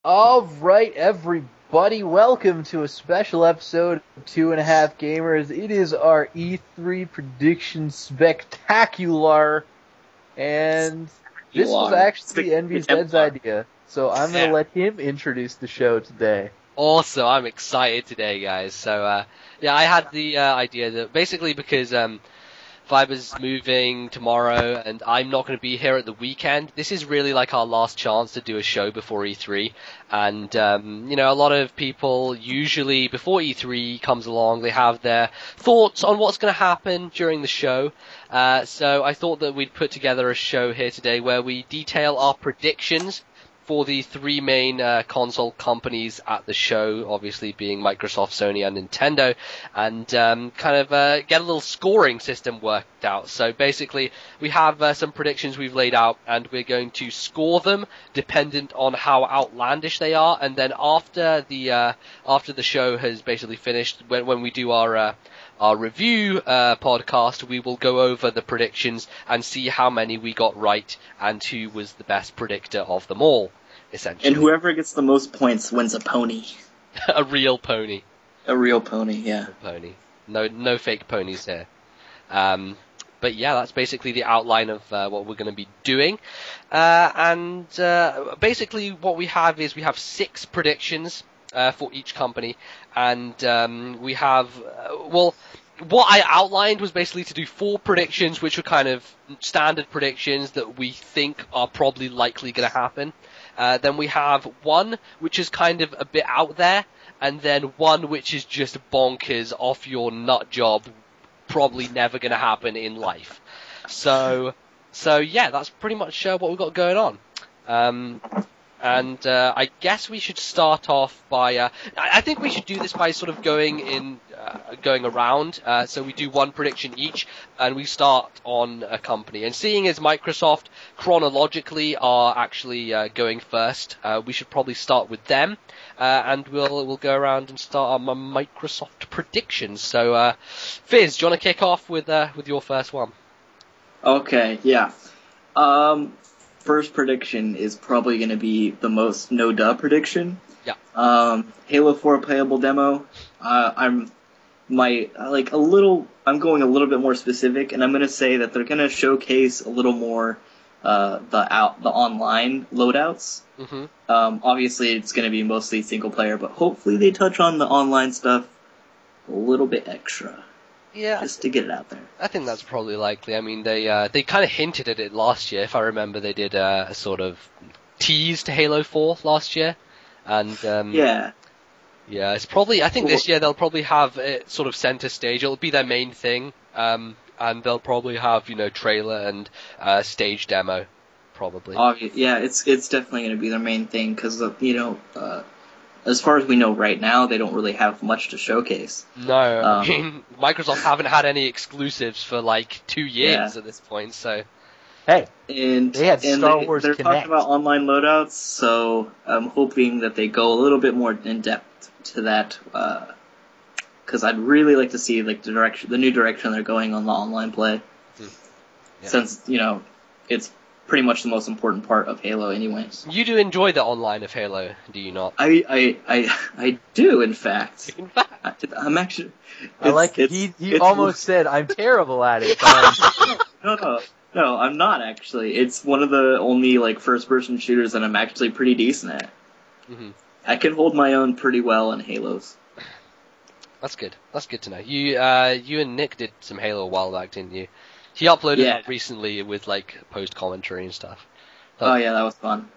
All right, everybody, welcome to a special episode of Two and a Half Gamers. It is our E3 prediction spectacular, and this was actually Envy's Dead's idea, so I'm going to let him introduce the show today. Also, I'm excited today, guys. So, I had the idea that basically because Fiber's moving tomorrow, and I'm not going to be here at the weekend. This is really like our last chance to do a show before E3. And, a lot of people usually, before E3 comes along, they have their thoughts on what's going to happen during the show. So I thought that we'd put together a show here today where we detail our predictions for the three main console companies at the show, obviously being Microsoft, Sony, and Nintendo, and get a little scoring system worked out. So basically, we have some predictions we've laid out, and we're going to score them dependent on how outlandish they are. And then after the show has basically finished, when we do our review podcast, we will go over the predictions and see how many we got right and who was the best predictor of them all, essentially. And whoever gets the most points wins a pony. A real pony. A real pony, yeah. A pony. No fake ponies here. But yeah, that's basically the outline of what we're going to be doing. Basically what we have is we have 6 predictions for each company, and we have, what I outlined was basically to do 4 predictions, which were kind of standard predictions that we think are probably likely going to happen. Then we have 1, which is kind of a bit out there, and then 1 which is just bonkers, off your nut job, probably never going to happen in life. So yeah, that's pretty much what we've got going on. I guess we should start off by, I think we should do this by sort of going around. So we do 1 prediction each, and we start on a company. And seeing as Microsoft chronologically are actually going first, we should probably start with them. And we'll go around and start our Microsoft predictions. So, Fizz, do you want to kick off with your first one? Okay, yeah. First prediction is probably going to be the most no-duh prediction. Yeah. Halo 4 playable demo. I'm going a little bit more specific, and I'm going to say that they're going to showcase a little more the online loadouts. Mm-hmm. Obviously, it's going to be mostly single player, but hopefully they touch on the online stuff a little bit extra. Yeah, just to get it out there. I think that's probably likely. I mean, they kind of hinted at it last year. If I remember, they did a sort of tease to Halo 4 last year, and yeah, it's probably. I think this year they'll probably have it sort of center stage. It'll be their main thing, and they'll probably have trailer and stage demo, probably. Yeah, it's definitely going to be their main thing because as far as we know right now, they don't really have much to showcase. No, I mean, Microsoft haven't had any exclusives for like 2 years at this point, so... Hey, they had Star Wars They're Connect. talking about online loadouts, so I'm hoping that they go a little bit more in depth to that, because I'd really like to see the new direction they're going on the online play. Yeah. Since, it's pretty much the most important part of Halo anyways. You do enjoy the online of Halo, do you not? I do, in fact. In fact? I'm actually... He almost said, I'm terrible at it. No, I'm not actually. It's one of the only first-person shooters that I'm actually pretty decent at. Mm-hmm. I can hold my own pretty well in Halos. That's good. That's good to know. You and Nick did some Halo a while back, didn't you? He uploaded that recently with post commentary and stuff. Oh yeah, that was fun.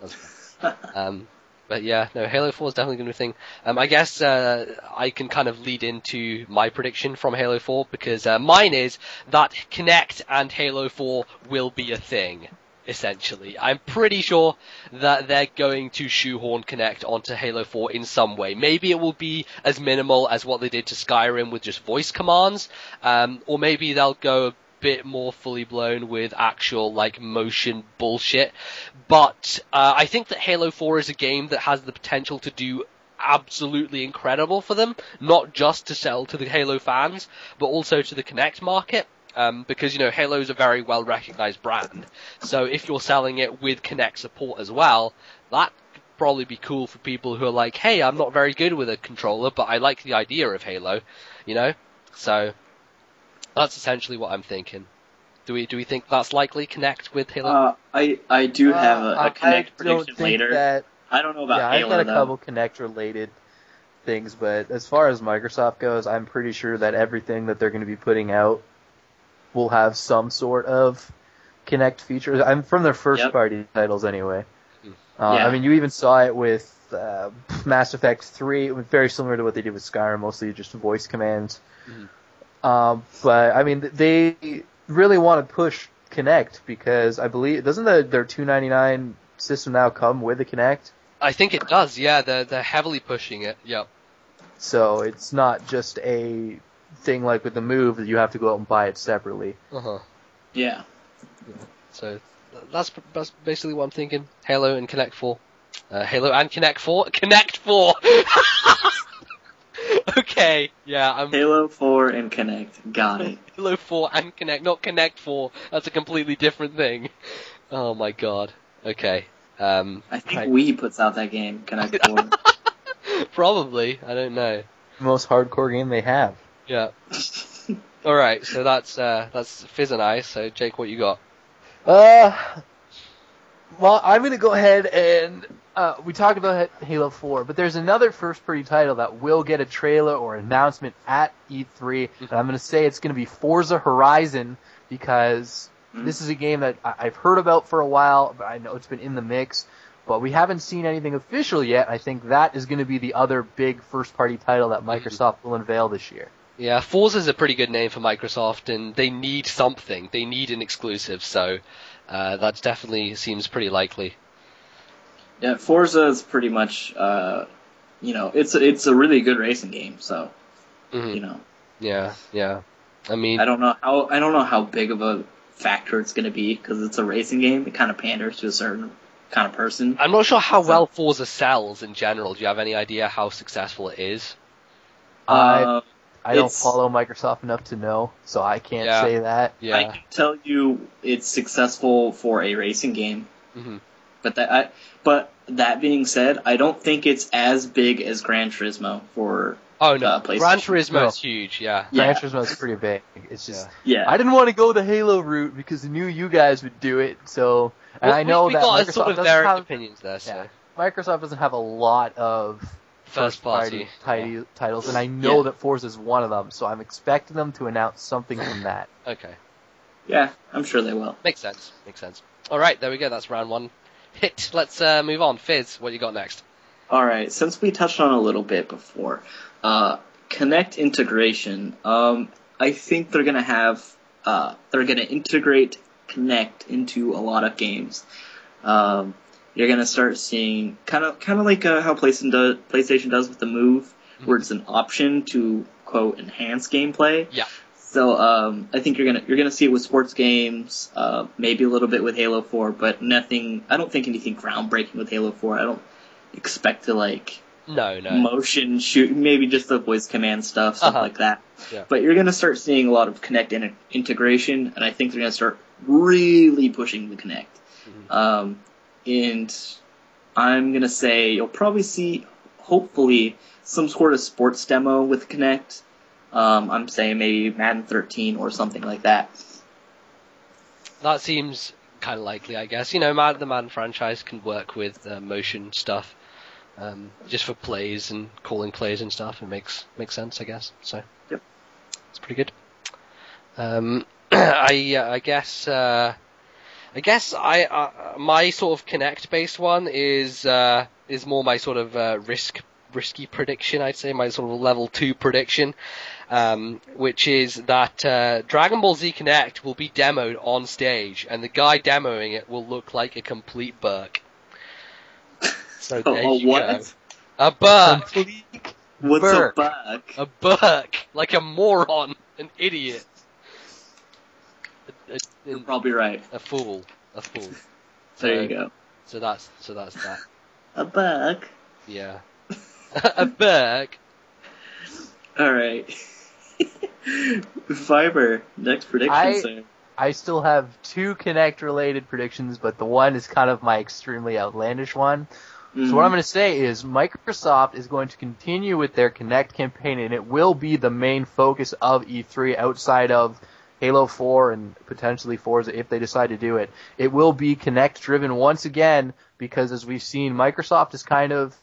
But yeah, no, Halo 4 is definitely going to be a thing. I guess I can kind of lead into my prediction from Halo 4 because mine is that Kinect and Halo 4 will be a thing. Essentially, I'm pretty sure that they're going to shoehorn Kinect onto Halo 4 in some way. Maybe it will be as minimal as what they did to Skyrim with just voice commands, or maybe they'll go bit more fully blown with actual motion bullshit, but I think that Halo 4 is a game that has the potential to do absolutely incredible for them, not just to sell to the Halo fans, but also to the Kinect market. Because, Halo is a very well-recognized brand. So if you're selling it with Kinect support as well, that probably be cool for people who are like, hey, I'm not very good with a controller, but I like the idea of Halo, you know? So that's essentially what I'm thinking. Do we think that's likely, Kinect with Halo? I do have a Kinect prediction later. That, I don't know about yeah, Halo, I've got a though. couple Kinect related things, but as far as Microsoft goes, I'm pretty sure that everything that they're going to be putting out will have some sort of Kinect features. I'm from their first party titles anyway. I mean, you even saw it with Mass Effect 3. It was very similar to what they did with Skyrim, mostly just voice commands. But I mean, they really want to push Kinect because I believe doesn't their $2.99 system now come with a Kinect? I think it does. Yeah, they're heavily pushing it. Yep. So it's not just a thing like with the Move that you have to go out and buy it separately. Yeah. So that's basically what I'm thinking. Halo and Kinect 4. Halo and Kinect 4? Kinect 4! Okay, yeah. Halo 4 and Kinect. Got it. Halo 4 and Kinect, not Kinect 4. That's a completely different thing. Oh my god. Okay. I think Wii puts out that game, Kinect 4. Probably. I don't know. Most hardcore game they have. Yeah. Alright, so that's Fizz and I. So, Jake, what you got? Well, I'm going to go ahead and we talked about Halo 4, but there's another first-party title that will get a trailer or announcement at E3, and I'm going to say it's going to be Forza Horizon because this is a game that I've heard about for a while, but I know it's been in the mix, but we haven't seen anything official yet. I think that is going to be the other big first-party title that Microsoft will unveil this year. Yeah, Forza's a pretty good name for Microsoft, and they need something. They need an exclusive, so that definitely seems pretty likely. Yeah, Forza is pretty much, it's a really good racing game. So, Yeah. I mean, I don't know how big of a factor it's going to be because it's a racing game. It kind of panders to a certain kind of person. I'm not sure how well Forza sells in general. Do you have any idea how successful it is? I don't follow Microsoft enough to know, so I can't say that. Yeah. I can tell you it's successful for a racing game. But that being said, I don't think it's as big as Gran Turismo for PlayStation. Gran Turismo is huge, yeah. Gran Turismo is pretty big. It's just I didn't want to go the Halo route because I knew you guys would do it. So, and I know that Microsoft sort of doesn't have opinions there. So. Yeah, Microsoft doesn't have a lot of first-party titles, and I know that Forza is one of them. So I'm expecting them to announce something from that. Okay. Yeah, I'm sure they will. Makes sense. All right, there we go. That's round one hit. Let's move on. Fizz, what you got next? All right, since we touched on it a little bit before, Kinect integration. I think they're gonna integrate Kinect into a lot of games. You're gonna start seeing kind of like how PlayStation does with the Move, where it's an option to quote enhance gameplay. Yeah. So I think you're gonna see it with sports games, maybe a little bit with Halo 4, but nothing. I don't think anything groundbreaking with Halo 4. I don't expect to no motion shoot, maybe just the voice command stuff like that. Yeah. But you're gonna start seeing a lot of Kinect integration, and I think they're gonna start really pushing the Kinect. And I'm gonna say you'll probably see, hopefully, some sort of sports demo with Kinect. I'm saying maybe Madden 13 or something like that. That seems kind of likely, I guess. The Madden franchise can work with motion stuff, just for plays and calling plays and stuff. It makes sense, I guess. So, yep, it's pretty good. I guess my sort of Kinect-based one is more my sort of risky prediction, I'd say, my sort of level 2 prediction, which is that Dragon Ball Z Kinect will be demoed on stage, and the guy demoing it will look like a complete Burk. So there you go. A Burk! What's a Burk? A Burk! Like a moron, an idiot. You're probably right. A fool. There you go. So that's that. A Burk? Yeah. A Burk? Alright. Fiber, next prediction, sir. I still have 2 Kinect-related predictions, but the one is kind of my extremely outlandish one. So what I'm going to say is Microsoft is going to continue with their Kinect campaign, and it will be the main focus of E3 outside of Halo 4 and potentially Forza if they decide to do it. It will be Kinect driven once again because, as we've seen, Microsoft is kind of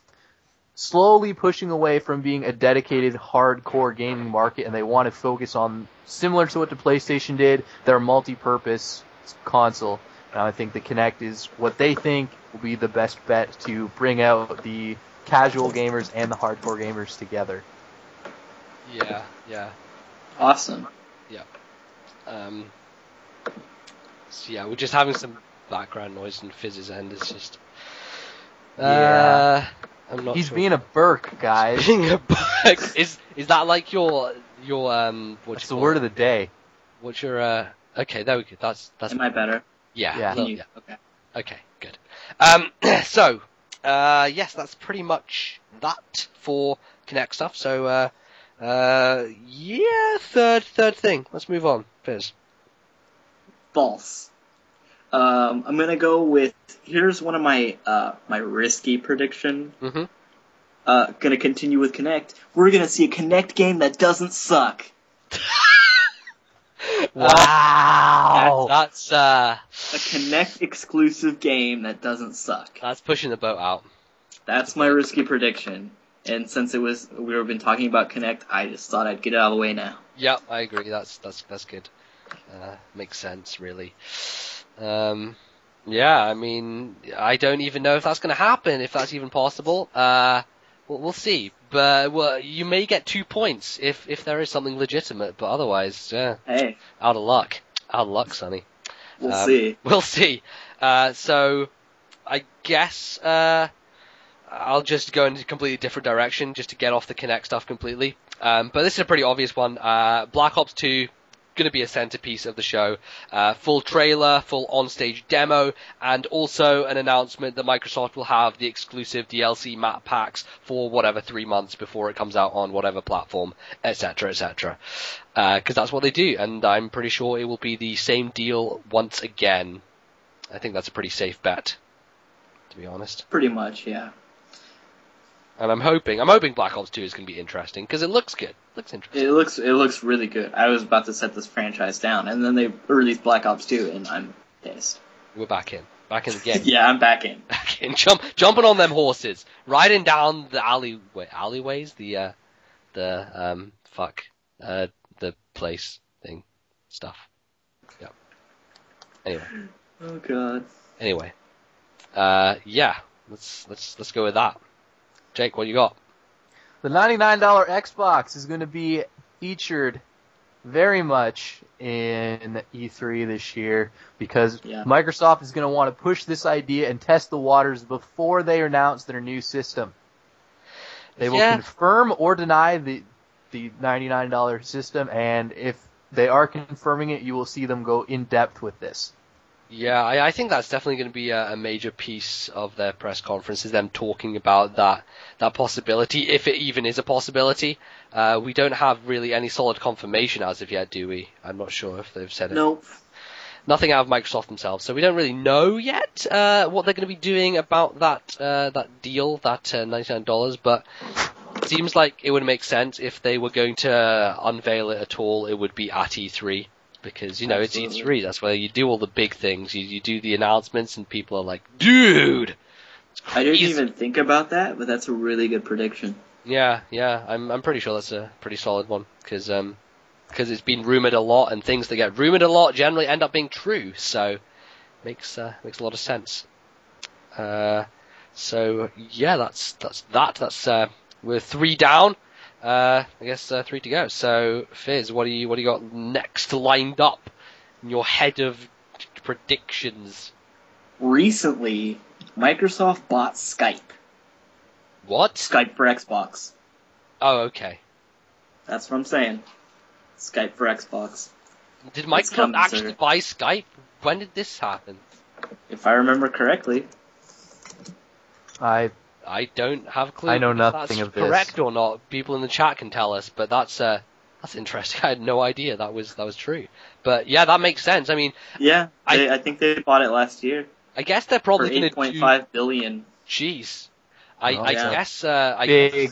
slowly pushing away from being a dedicated hardcore gaming market, and they want to focus on, similar to what the PlayStation did, their multi-purpose console. And I think the Kinect is what they think will be the best bet to bring out the casual gamers and the hardcore gamers together. Yeah. Awesome. Yeah. So yeah, we're just having some background noise and Fizz's end. It's just. Yeah. I'm not He's sure. being a Burk, guys. Being a bug. Is that like your That's the word of the day. What's your okay, there we go. That's Am I better? yeah. Yeah. Can you- Yeah. Okay. Okay, good. So yes, that's pretty much that for Kinect stuff. So yeah, third thing. Let's move on, Fizz. False. I'm gonna go with. Here's one of my my risky prediction. Mm-hmm. Gonna continue with Kinect. We're gonna see a Kinect game that doesn't suck. Wow! That's A Kinect exclusive game that doesn't suck. that's pushing the boat out. That's my risky prediction. And since we've been talking about Kinect, I just thought I'd get it out of the way now. Yep, I agree. That's good. Makes sense, really. Yeah, I mean, I don't even know if that's going to happen, if that's even possible. We'll see. But you may get 2 points if there is something legitimate, but otherwise, yeah, Hey, out of luck. Out of luck, Sonny. we'll see. We'll see. So, I guess I'll just go in a completely different direction just to get off the Kinect stuff completely. But this is a pretty obvious one. Black Ops 2, going to be a centerpiece of the show. Full trailer, full on-stage demo, and also an announcement that Microsoft will have the exclusive DLC map packs for whatever 3 months before it comes out on whatever platform, etc., etc. Because that's what they do, and I'm pretty sure it will be the same deal once again. I think that's a pretty safe bet, to be honest. Pretty much, yeah. And I'm hoping Black Ops 2 is going to be interesting because it looks good. Looks interesting. It looks really good. I was about to set this franchise down, and then they released Black Ops 2, and I'm pissed. We're back in the game. Yeah, I'm back in. Back in, jumping on them horses, riding down the alleyways, the place thing, stuff. Yeah. Anyway. Oh god. Anyway. Yeah. Let's go with that. Jake, what you got? The $99 Xbox is going to be featured very much in E3 this year because Microsoft is going to want to push this idea and test the waters before they announce their new system. They will confirm or deny the $99 system, and if they are confirming it, you will see them go in depth with this. Yeah, I think that's definitely going to be a major piece of their press conference, is them talking about that possibility, if it even is a possibility. We don't have really any solid confirmation as of yet, do we? I'm not sure if they've said it. Nope. Nothing out of Microsoft themselves, so we don't really know yet what they're going to be doing about that deal, that $99, but it seems like it would make sense if they were going to unveil it at all, it would be at E3. Because, it's E3, that's where you do all the big things. You do the announcements, and people are like, dude! I didn't even think about that, but that's a really good prediction. Yeah, I'm pretty sure that's a pretty solid one. Because it's been rumored a lot, and things that get rumored a lot generally end up being true. So, makes a lot of sense. So, yeah, that's that. That's, we're 3 down. I guess 3 to go. So, Fizz, what do you got next lined up in your head of predictions? Recently, Microsoft bought Skype. What? Skype for Xbox. Oh, okay. That's what I'm saying. Skype for Xbox. Did Microsoft actually buy Skype? When did this happen? If I remember correctly. I don't have a clue. I know if nothing that's of this. correct or not. People in the chat can tell us, but that's interesting. I had no idea that was true. But yeah, that makes sense. I mean, Yeah, I think they bought it last year. I guess they're probably for going to do $8.5 billion. Jeez. I yeah. guess I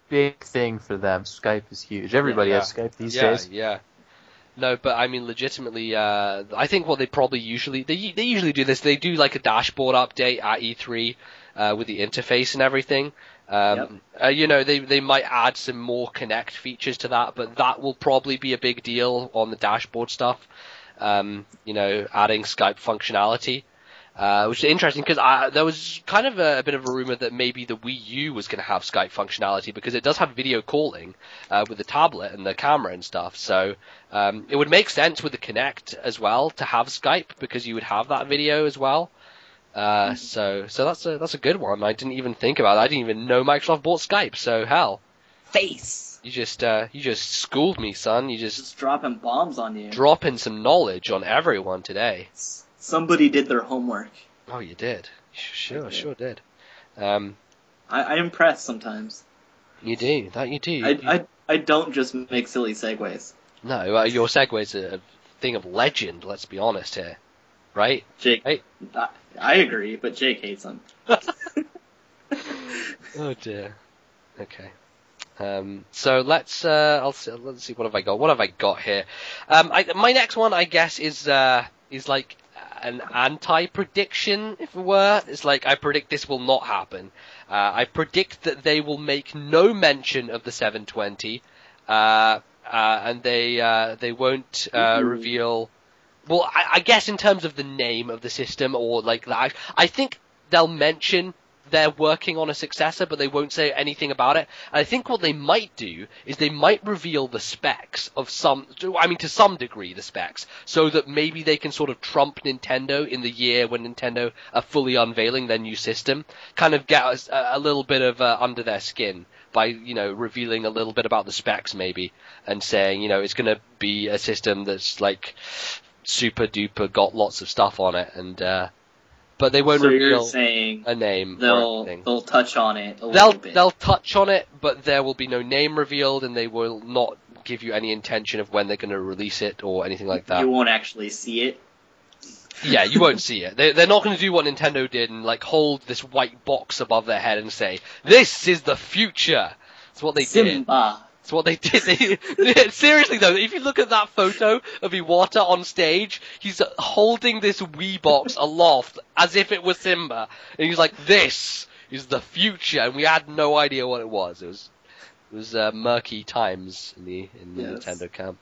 Big thing for them. Skype is huge. Everybody has Skype these days. Yeah. No, but I mean, legitimately, I think what they probably usually they usually do this. They do like a dashboard update at E3 with the interface and everything. You know, they might add some more Connect features to that, but that will probably be a big deal on the dashboard stuff. You know, adding Skype functionality. Which is interesting because there was kind of a bit of a rumor that maybe the Wii U was going to have Skype functionality because it does have video calling with the tablet and the camera and stuff. So it would make sense with the Kinect as well to have Skype because you would have that video as well. So that's a good one. I didn't even think about it. I didn't even know Microsoft bought Skype. So hell, Face. you just schooled me, son. You just dropping bombs on you. Dropping some knowledge on everyone today. Somebody did their homework. Oh, you did. Sure did. I impress sometimes. You do. That you do. I don't just make silly segues. No, your segue's a thing of legend, let's be honest here. Right? Jake, hey. I agree, but Jake hates them. Oh dear. Okay. So let's see, what have I got? What have I got here? My next one, I guess, is like an anti-prediction, if it were. It's like, I predict this will not happen. I predict that they will make no mention of the 720, and they won't reveal. Well, I guess in terms of the name of the system, or like that, I think they'll mention they're working on a successor, but they won't say anything about it. And I think what they might do is they might reveal the specs of to some degree, the specs, so that maybe they can sort of trump Nintendo in the year when Nintendo are fully unveiling their new system, kind of get us a little bit of under their skin by, you know, revealing a little bit about the specs maybe, and saying, you know, it's going to be a system that's like super duper got lots of stuff on it, and but they won't reveal a name. They'll touch on it a little bit. They'll touch on it, but there will be no name revealed, and they will not give you any intention of when they're going to release it or anything like that. You won't actually see it. Yeah, you won't see it. They're not going to do what Nintendo did and like hold this white box above their head and say, "This is the future." That's what they did. That's what they did. Seriously though, if you look at that photo of Iwata on stage, he's holding this Wii box aloft as if it was Simba, and he's like, "This is the future," and we had no idea what it was. It was murky times in the Nintendo camp.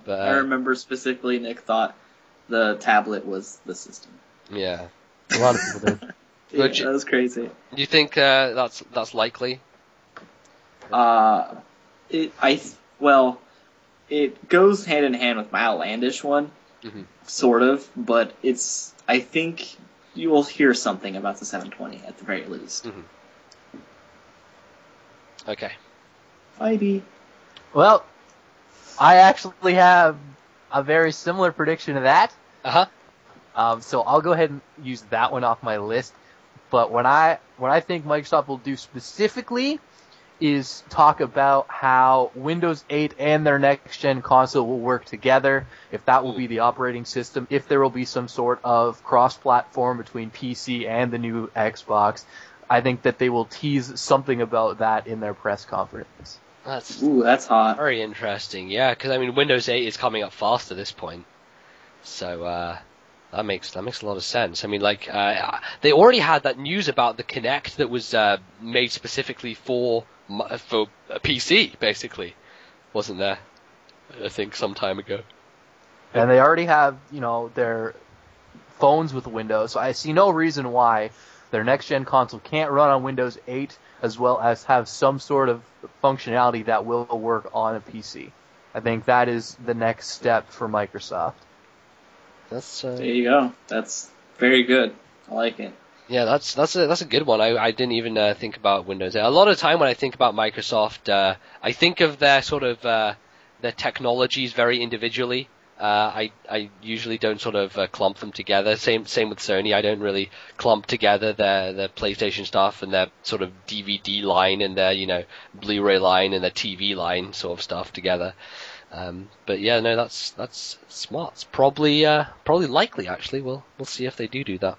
But I remember specifically Nick thought the tablet was the system. Yeah, a lot of people did. Yeah, that was crazy. Do you think that's likely? It goes hand in hand with my outlandish one, sort of, but I think you will hear something about the 720 at the very least. Okay. Fighty. Well, I actually have a very similar prediction to that. So I'll go ahead and use that one off my list. But what I think Microsoft will do specifically is talk about how Windows 8 and their next-gen console will work together, if that will be the operating system, if there will be some sort of cross-platform between PC and the new Xbox. I think that they will tease something about that in their press conference. That's hot. Very interesting, yeah, because I mean, Windows 8 is coming up fast at this point. So, that makes a lot of sense. I mean, like, they already had that news about the Kinect that was made specifically for a PC, basically, wasn't there? I think some time ago. And they already have, you know, their phones with Windows, so I see no reason why their next-gen console can't run on Windows 8 as well as have some sort of functionality that will work on a PC. I think that is the next step for Microsoft. There you go. That's very good. I like it. Yeah, that's a good one. I didn't even think about Windows 8. A lot of the time when I think about Microsoft, I think of their sort of their technologies very individually. I usually don't sort of clump them together. Same with Sony. I don't really clump together their PlayStation stuff and their sort of DVD line and their, you know, Blu-ray line and their TV line sort of stuff together. But yeah, no, that's smart. It's probably likely actually. We'll see if they do that.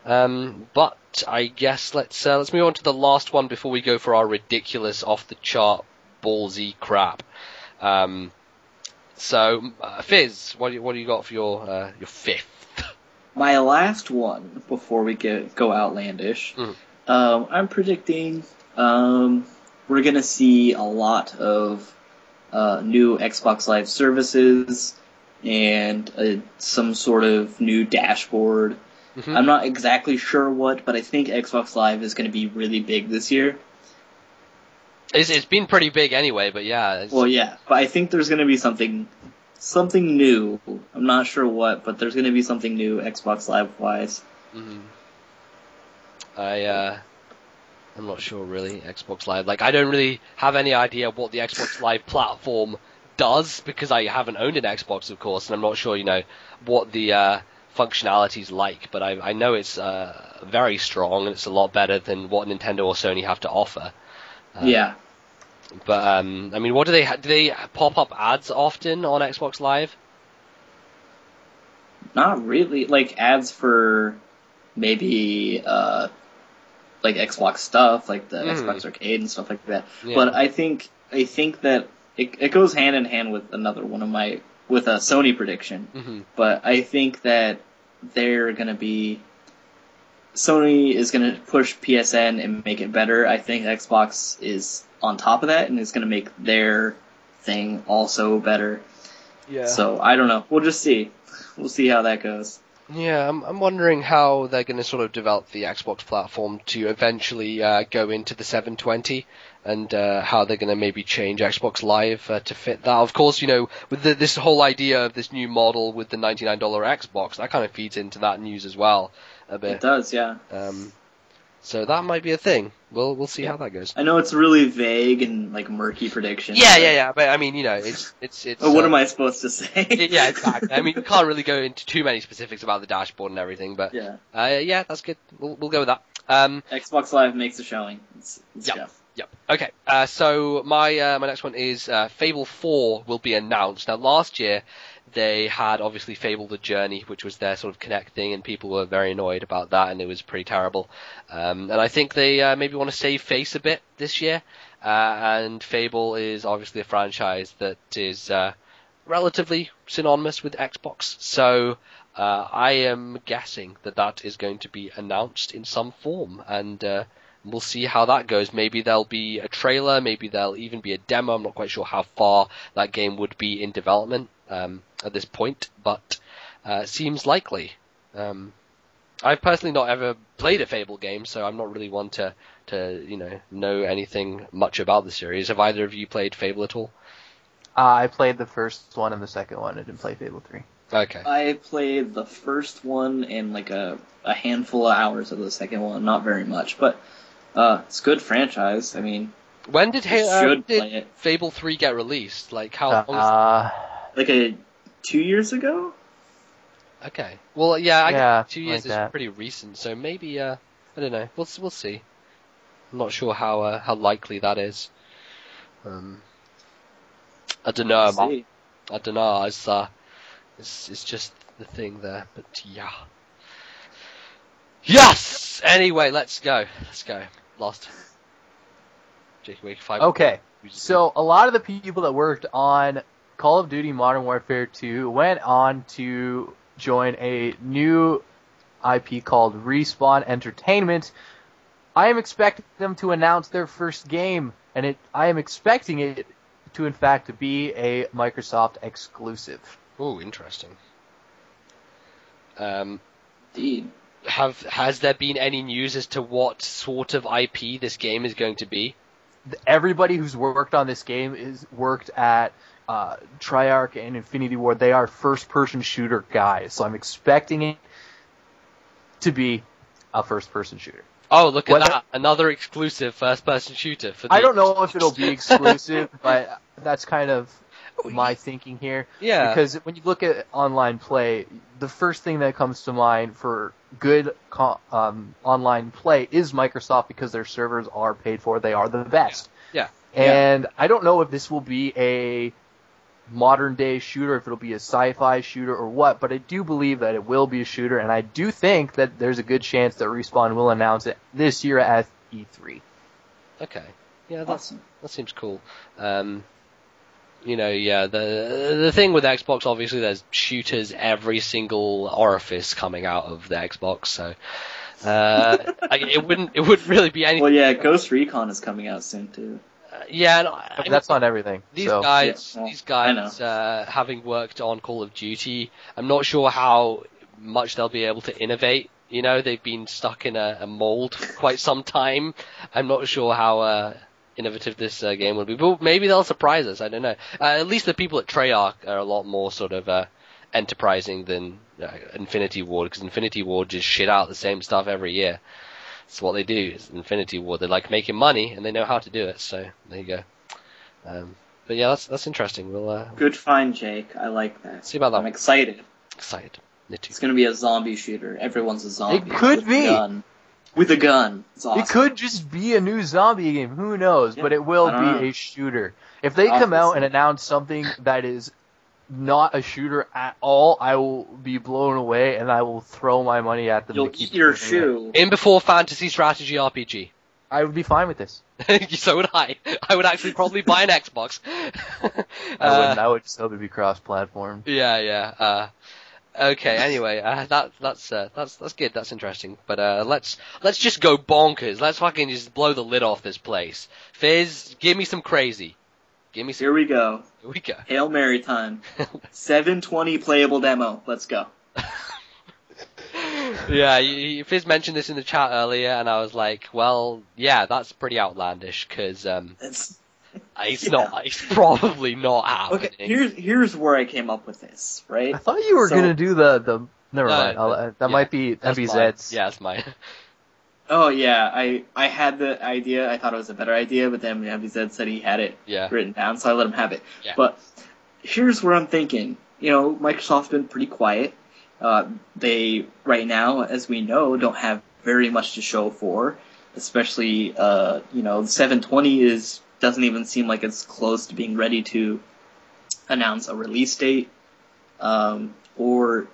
But I guess let's move on to the last one before we go for our ridiculous, off-the-chart, ballsy crap. Fizz, what do you got for your fifth? My last one before we go outlandish. I'm predicting we're gonna see a lot of new Xbox Live services and some sort of new dashboard. I'm not exactly sure what, but I think Xbox Live is going to be really big this year. It's been pretty big anyway, but yeah. Well, yeah, but I think there's going to be something new. I'm not sure what, but there's going to be something new Xbox Live wise. I'm not sure really, Xbox Live. Like, I don't really have any idea what the Xbox Live platform does, because I haven't owned an Xbox, of course, and I'm not sure, what the functionality's like, but I know it's very strong, and it's a lot better than what Nintendo or Sony have to offer. Yeah. But, I mean, what do they pop up ads often on Xbox Live? Not really. Like, ads for maybe, like Xbox stuff, like the Xbox Arcade and stuff like that. Yeah. But I think that it goes hand in hand with another one of with a Sony prediction. But I think that Sony is going to push PSN and make it better. I think Xbox is on top of that and is going to make their thing also better. Yeah. So I don't know. We'll just see. We'll see how that goes. Yeah, I'm wondering how they're going to sort of develop the Xbox platform to eventually go into the 720, and how they're going to maybe change Xbox Live to fit that. Of course, with this whole idea of this new model with the $99 Xbox, that kind of feeds into that news as well a bit. It does, yeah. So that might be a thing. We'll see how that goes. I know it's really vague and like murky prediction. Yeah. But I mean, it's. What am I supposed to say? Yeah, exactly. I mean, you can't really go into too many specifics about the dashboard and everything, but yeah, that's good. We'll go with that. Xbox Live makes a showing. Yep. Okay. So my next one is Fable 4 will be announced. Now, last year they had obviously Fable the Journey, which was their sort of Kinect thing, and people were very annoyed about that, and it was pretty terrible. And I think they maybe want to save face a bit this year. And Fable is obviously a franchise that is relatively synonymous with Xbox. So I am guessing that is going to be announced in some form, and we'll see how that goes. Maybe there'll be a trailer, maybe there'll even be a demo. I'm not quite sure how far that game would be in development at this point, but seems likely. I've personally not ever played a Fable game, so I'm not really one to know anything much about the series. Have either of you played Fable at all? I played the first one and the second one. I didn't play Fable 3. Okay. I played the first one and like a handful of hours of the second one, not very much, but it's a good franchise. I mean, when did Fable 3 get released? Like how long? Like 2 years ago. Okay. Well, yeah, 2 years like is pretty recent, so maybe I don't know. We'll see. I'm not sure how likely that is. I don't know. I don't know. It's just the thing there, but yeah. Yes! Anyway, let's go. Last. Jake Wake 5. Okay. So, a lot of the people that worked on Call of Duty Modern Warfare 2 went on to join a new IP called Respawn Entertainment. I am expecting them to announce their first game, and I am expecting it to, in fact, be a Microsoft exclusive. Oh, interesting. Indeed. Has there been any news as to what sort of IP this game is going to be? Everybody who's worked on this game is worked at Treyarch and Infinity Ward. They are first-person shooter guys, so I'm expecting it to be a first-person shooter. Oh, look at that. Another exclusive first-person shooter. I don't know if it'll be exclusive, but that's kind of my thinking here. Yeah. Because when you look at online play, the first thing that comes to mind for good online play is Microsoft, because their servers are paid for. They are the best. Yeah. And I don't know if this will be a modern day shooter, if it'll be a sci-fi shooter or what, but I do believe that it will be a shooter, and I do think that there's a good chance that Respawn will announce it this year at E3. Okay. Yeah, Awesome. that seems cool. The thing with Xbox, obviously, there's shooters every single orifice coming out of the Xbox, so it wouldn't really be anything. Well, yeah, Ghost Recon is coming out soon too. That's not everything. These so. guys, having worked on Call of Duty, I'm not sure how much they'll be able to innovate. You know, they've been stuck in a mold for quite some time. I'm not sure how innovative this game will be, but maybe they'll surprise us. I don't know. At least the people at Treyarch are a lot more sort of enterprising than Infinity Ward, because Infinity Ward just shit out the same stuff every year. It's what they do. It's Infinity Ward. They like making money, and they know how to do it. So there you go. But yeah, that's interesting. We'll Good find, Jake. I like that. See about that. I'm excited. Excited. It's going to be a zombie shooter. Everyone's a zombie. It could be. With a gun. It's awesome. It could just be a new zombie game. Who knows? Yeah, but it will know. be a shooter. If they come out and announce something that is not a shooter at all, I will be blown away, and I will throw my money at them. You'll to keep eat your doing shoe. In before fantasy strategy RPG. it. I would be fine with this. So would I. I would actually probably buy an Xbox. I would just hope it'd be cross-platform. Yeah. Okay. Anyway, that's good. That's interesting. But let's just go bonkers. Let's fucking just blow the lid off this place. Fizz, give me some crazy. Here we go. Here we go. Hail Mary time. 720 playable demo. Let's go. Yeah, Fizz mentioned this in the chat earlier, and I was like, well, yeah, that's pretty outlandish, because it's probably not happening. Okay, here's where I came up with this, right? I thought you were gonna do the. Never mind. Might be Zed's. Yeah, that's mine. Oh yeah, I had the idea. I thought it was a better idea, but then MVZ said he had it written down, so I let him have it. Yeah. But here's where I'm thinking. You know, Microsoft's been pretty quiet. They right now, as we know, don't have very much to show for. Especially, the 720 doesn't even seem like it's close to being ready to announce a release date, or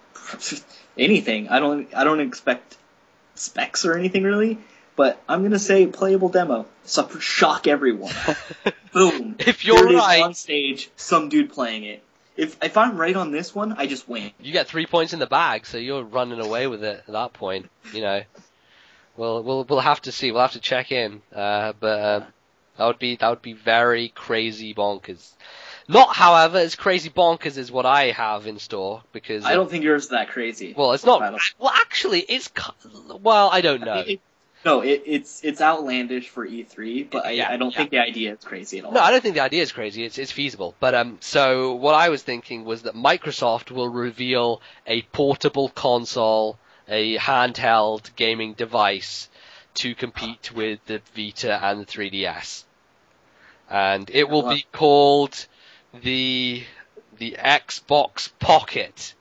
anything. I don't expect specs or anything really, but I'm gonna say playable demo. So shock everyone. Boom. If you're right on stage, some dude playing it. If I'm right on this one, I just win. You get 3 points in the bag, so you're running away with it at that point. You know, we'll have to see. We'll have to check in. But that would be very crazy bonkers. Not, however, as crazy bonkers as what I have in store, because I don't think yours is that crazy. Well, it's not. Well, actually, it's. Well, I don't know. It's outlandish for E3, but I don't think the idea is crazy at all. No, I don't think the idea is crazy. It's feasible. But so what I was thinking was that Microsoft will reveal a portable console, a handheld gaming device to compete with the Vita and the 3DS, and it will be called the Xbox Pocket.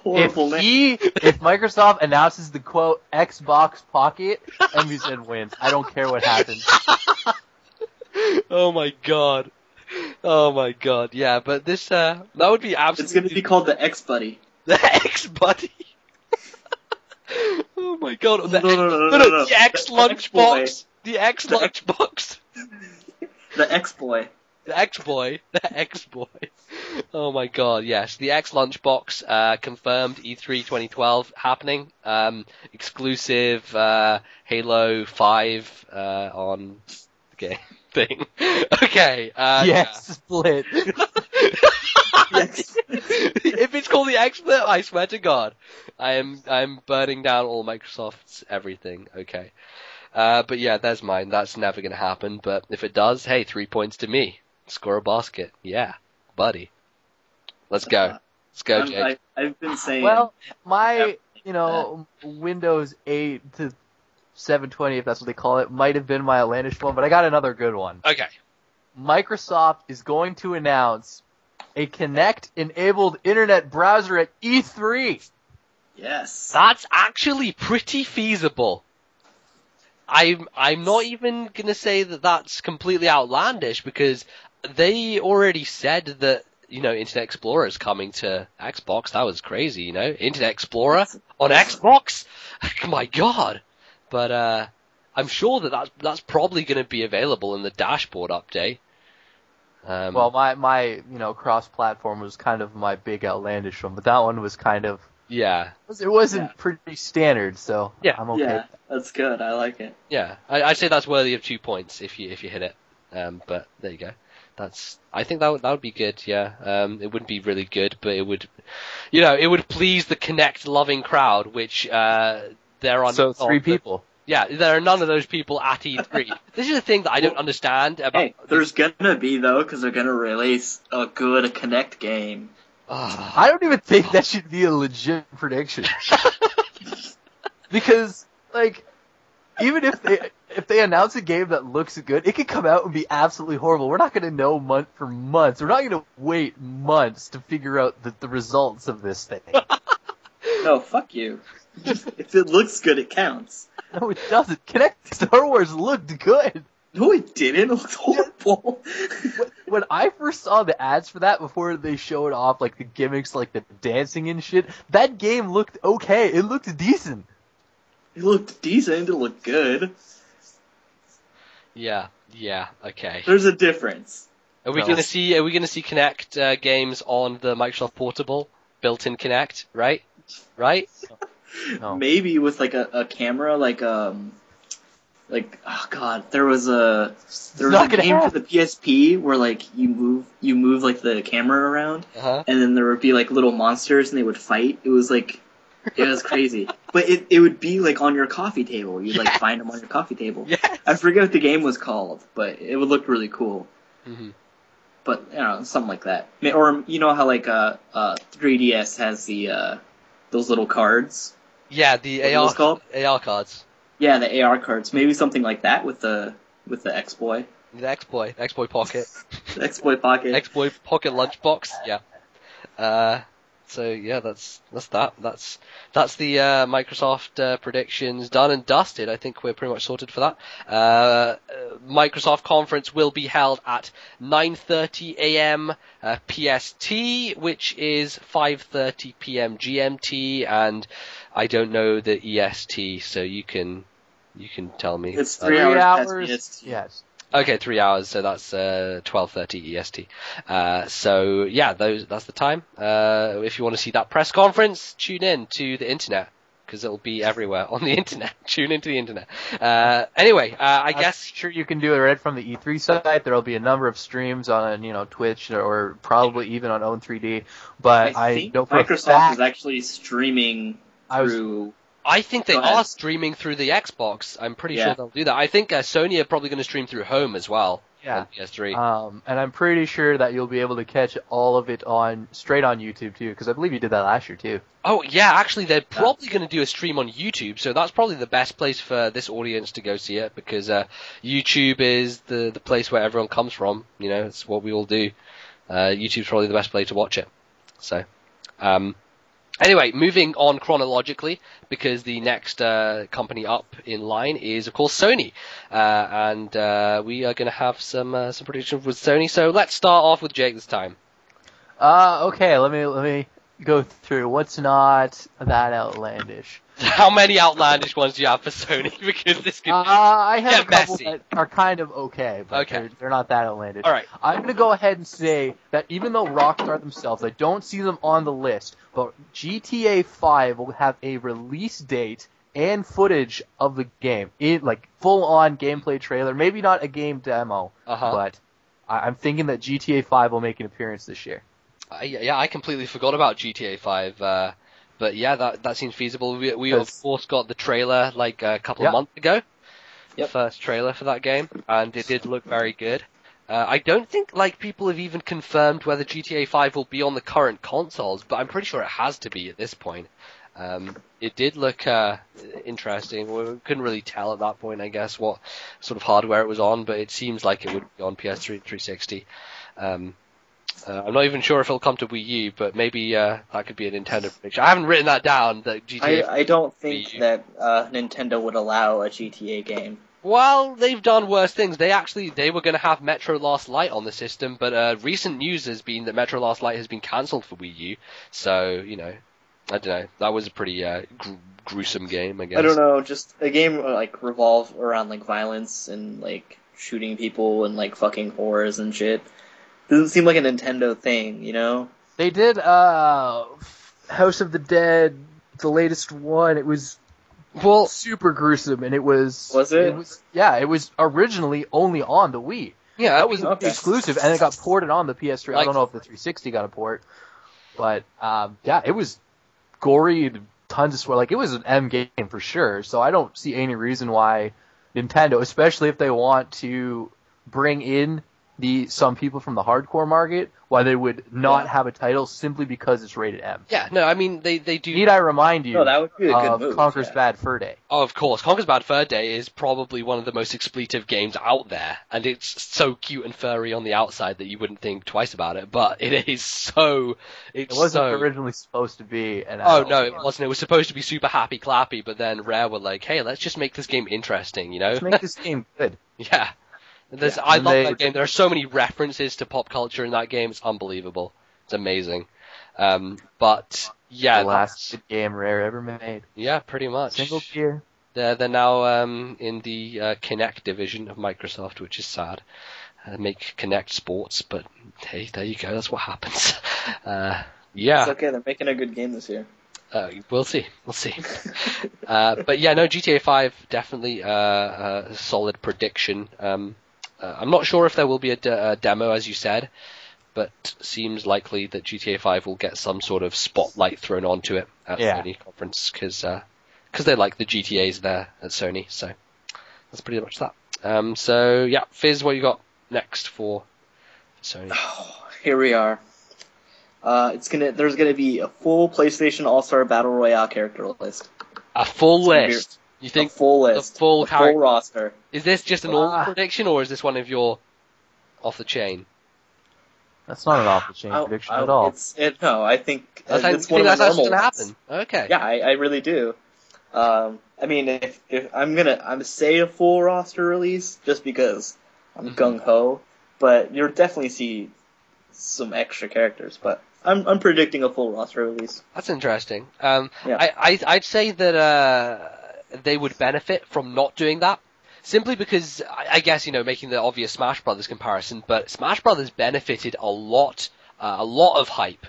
Horrible name. If Microsoft announces the quote Xbox Pocket, MVZ wins. I don't care what happens. Oh my god. Yeah, but this that would be absolutely. It's going to be called the X Buddy. The X Buddy. Oh my god. No. The X Lunchbox. The X Lunchbox. The X Boy. The X-Boy. The X-Boy. Oh my god, yes. The X Lunchbox, confirmed E3 2012 happening. Exclusive, Halo 5, on the game thing. Okay, split. Yes. If it's called the X-Split, I swear to god, I'm burning down all Microsoft's everything. Okay. But yeah, there's mine. That's never gonna happen, but if it does, hey, 3 points to me. Score a basket. Yeah, buddy. Let's go. Let's go, Jake. I've been saying... Well, my, Windows 8 to 720, if that's what they call it, might have been my outlandish one, but I got another good one. Okay. Microsoft is going to announce a Kinect-enabled internet browser at E3. Yes. That's actually pretty feasible. I'm not even gonna say that that's completely outlandish, because they already said that, Internet Explorer is coming to Xbox. That was crazy, Internet Explorer on Xbox? My god. But, I'm sure that's probably going to be available in the dashboard update. Well, my cross-platform was kind of my big outlandish one, but that one was kind of... Yeah. It wasn't pretty standard, so yeah. I'm okay. Yeah, that's good. I like it. Yeah, I'd say that's worthy of 2 points if you hit it. But there you go. I think that would be good. Yeah. It wouldn't be really good, but it would, it would please the Kinect loving crowd, which there are. So 3 people. Yeah, there are none of those people at E3. This is the thing that I don't understand about. Hey, there's gonna be though, because they're gonna release a good Kinect game. I don't even think that should be a legit prediction. Because, even if they announce a game that looks good, it could come out and be absolutely horrible. We're not going to know for months. We're not going to wait months to figure out the results of this thing. No, fuck you. If it looks good, it counts. No, it doesn't. Kinect Star Wars looked good. No, it didn't. It looked horrible. When I first saw the ads for that, before they showed off the gimmicks, the dancing and shit, that game looked okay. It looked decent. It looked decent. It looked good. Yeah, okay. There's a difference. Are we gonna see Kinect games on the Microsoft Portable built-in Kinect? Right? No. Maybe with a camera oh god, there was a game for the PSP where you move the camera around, and then there would be little monsters and they would fight. It was it was crazy, but it would be on your coffee table. You'd find them on your coffee table. Yes. I forget what the game was called, but it would look really cool. Mm-hmm. But something like that, or how 3DS has the those little cards. Yeah, the AR cards. Yeah, the AR cards. Maybe something like that with the X-Boy. The X-Boy Pocket. The X-Boy Pocket. X-Boy Pocket Lunchbox. Yeah. So yeah, that's that. That's the Microsoft predictions done and dusted. I think we're pretty much sorted for that. Microsoft conference will be held at 9:30 a.m. PST, which is 5:30 p.m. GMT, and I don't know the EST, so you can tell me. It's 3 hours. Yes. Okay, 3 hours, so that's 12:30 EST. So yeah, that's the time. If you want to see that press conference, tune in to the internet, because it'll be everywhere on the internet. Tune into the internet. Anyway, I guess sure you can do it right from the E3 site. There'll be a number of streams on Twitch or probably even on Own3D. But I think know for Microsoft a fact, is actually streaming through. I think they Go ahead. are streaming through the Xbox. I'm pretty sure they'll do that. I think Sony are probably going to stream through Home as well. Yeah. On PS3. And I'm pretty sure that you'll be able to catch all of it straight on YouTube too, because I believe you did that last year too. Oh yeah, actually they're probably going to do a stream on YouTube, so that's probably the best place for this audience to go see it, because YouTube is the place where everyone comes from. It's what we all do. YouTube's probably the best place to watch it. So, anyway, moving on chronologically, because the next company up in line is, of course, Sony, and we are going to have some predictions with Sony. So let's start off with Jake this time. Okay, let me go through what's not that outlandish. How many outlandish ones do you have for Sony? Because this could I have a couple messy. that are kind of okay, but they're not that outlandish. All right. I'm going to go ahead and say that even though Rockstar themselves, I don't see them on the list, but GTA 5 will have a release date and footage of the game. Full-on gameplay trailer. Maybe not a game demo, but I'm thinking that GTA 5 will make an appearance this year. Yeah, I completely forgot about GTA 5. But yeah, that seems feasible. We of course got the trailer a couple of months ago. The first trailer for that game, and it did look very good. I don't think people have even confirmed whether GTA 5 will be on the current consoles, but I'm pretty sure it has to be at this point. It did look interesting. We couldn't really tell at that point, I guess, what sort of hardware it was on, but it seems like it would be on PS3 360. I'm not even sure if it'll come to Wii U, but maybe that could be a Nintendo prediction. I haven't written that down. That GTA. I don't think that Nintendo would allow a GTA game. Well, they've done worse things. They were going to have Metro Last Light on the system, but recent news has been that Metro Last Light has been cancelled for Wii U. So, I don't know. That was a pretty gruesome game, I guess. I don't know, just a game like revolve around like violence and like shooting people and like fucking whores and shit. Doesn't seem like a Nintendo thing, you know? They did House of the Dead, the latest one. It was super gruesome, and it was... Was it? It was originally only on the Wii. Yeah, that was exclusive, and it got ported on the PS3. I don't know if the 360 got a port, but it was gory and tons of swear. Like, it was an M game for sure, so I don't see any reason why Nintendo, especially if they want to bring in some people from the hardcore market, why they would not have a title simply because it's rated M. Yeah, no, I mean, they do... Need I remind you that would be a good move, Conker's Bad Fur Day? Oh, of course. Conker's Bad Fur Day is probably one of the most expletive games out there, and it's so cute and furry on the outside that you wouldn't think twice about it, but it is so... It wasn't originally supposed to be an adult. Oh, no, it wasn't. It was supposed to be super happy-clappy, but then Rare were like, hey, let's just make this game interesting, you know? Let's make this game good. Yeah. I love that game. There are so many references to pop culture in that game. It's unbelievable. It's amazing. But yeah, the last good game Rare ever made. Yeah, pretty much. Single tier. They're now in the Kinect division of Microsoft, which is sad. Make Kinect Sports, but hey, there you go. That's what happens. Yeah. It's okay. They're making a good game this year. We'll see. But yeah, no, GTA 5 definitely a solid prediction. I'm not sure if there will be a demo, as you said, but seems likely that GTA 5 will get some sort of spotlight thrown onto it at Sony conference, because they like the GTAs there at Sony, so that's pretty much that. So yeah, Fizz, what you got next for Sony? Oh, here we are. There's gonna be a full PlayStation All-Star Battle Royale character list. A full list? You think a full list, the full roster? Is this just an all prediction, or is this one of your off the chain? That's not an off the chain prediction at all. No, I think it's one of the normal gonna happen. Okay. Yeah, I really do. I mean, if I'm gonna say a full roster release just because I'm gung ho, but you'll definitely see some extra characters. But I'm predicting a full roster release. That's interesting. I'd say that they would benefit from not doing that, simply because I guess, making the obvious Smash Brothers comparison, but Smash Brothers benefited a lot of hype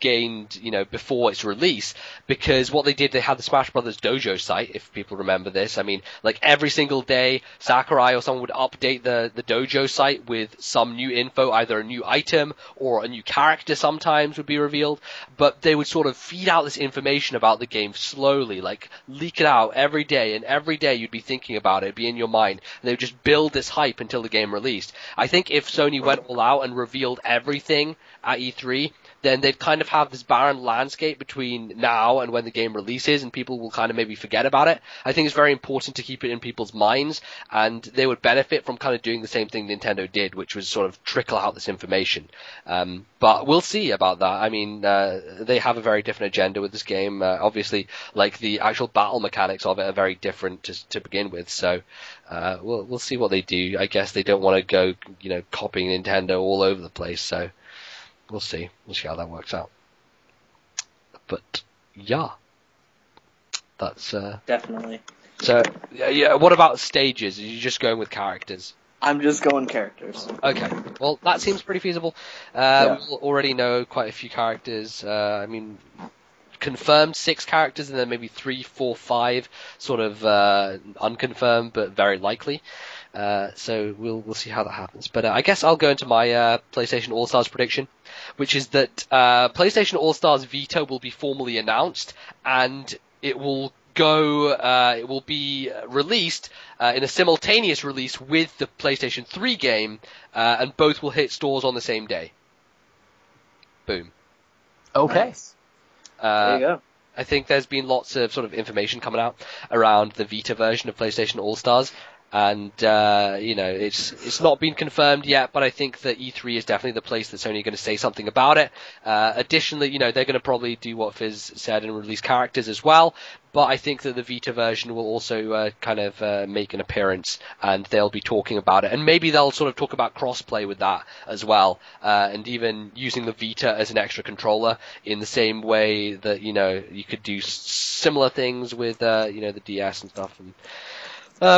gained, before its release, because what they did, they had the Smash Brothers Dojo site, if people remember this. I mean, like every single day, Sakurai or someone would update the Dojo site with some new info, either a new item or a new character sometimes would be revealed, but they would sort of feed out this information about the game slowly, like leak it out every day, and every day you'd be thinking about it, be in your mind, and they would just build this hype until the game released. I think if Sony went all out and revealed everything at E3, then they'd kind of have this barren landscape between now and when the game releases, and people will kind of maybe forget about it. I think it's very important to keep it in people's minds, and they would benefit from kind of doing the same thing Nintendo did, which was sort of trickle out this information. But we'll see about that. I mean, they have a very different agenda with this game. Obviously, like the actual battle mechanics of it are very different to begin with, so we'll see what they do. I guess they don't want to go, copying Nintendo all over the place, so we'll see. We'll see how that works out. But yeah, that's definitely. So yeah, what about stages? Are you just going with characters? I'm just going characters. Okay, well that seems pretty feasible. We already know quite a few characters. I mean, confirmed 6 characters, and then maybe 3, 4, 5 sort of unconfirmed, but very likely. So we'll see how that happens. But I guess I'll go into my PlayStation All-Stars prediction, which is that PlayStation All-Stars Vita will be formally announced, and it will be released in a simultaneous release with the PlayStation 3 game, and both will hit stores on the same day. Boom. Okay. Nice. There you go. I think there's been lots of sort of information coming out around the Vita version of PlayStation All-Stars. And, it's not been confirmed yet, but I think that E3 is definitely the place that's only going to say something about it. Additionally, they're going to probably do what Fizz said and release characters as well. But I think that the Vita version will also make an appearance, and they'll be talking about it. And maybe they'll sort of talk about crossplay with that as well, and even using the Vita as an extra controller in the same way that, you could do similar things with, the DS and stuff. And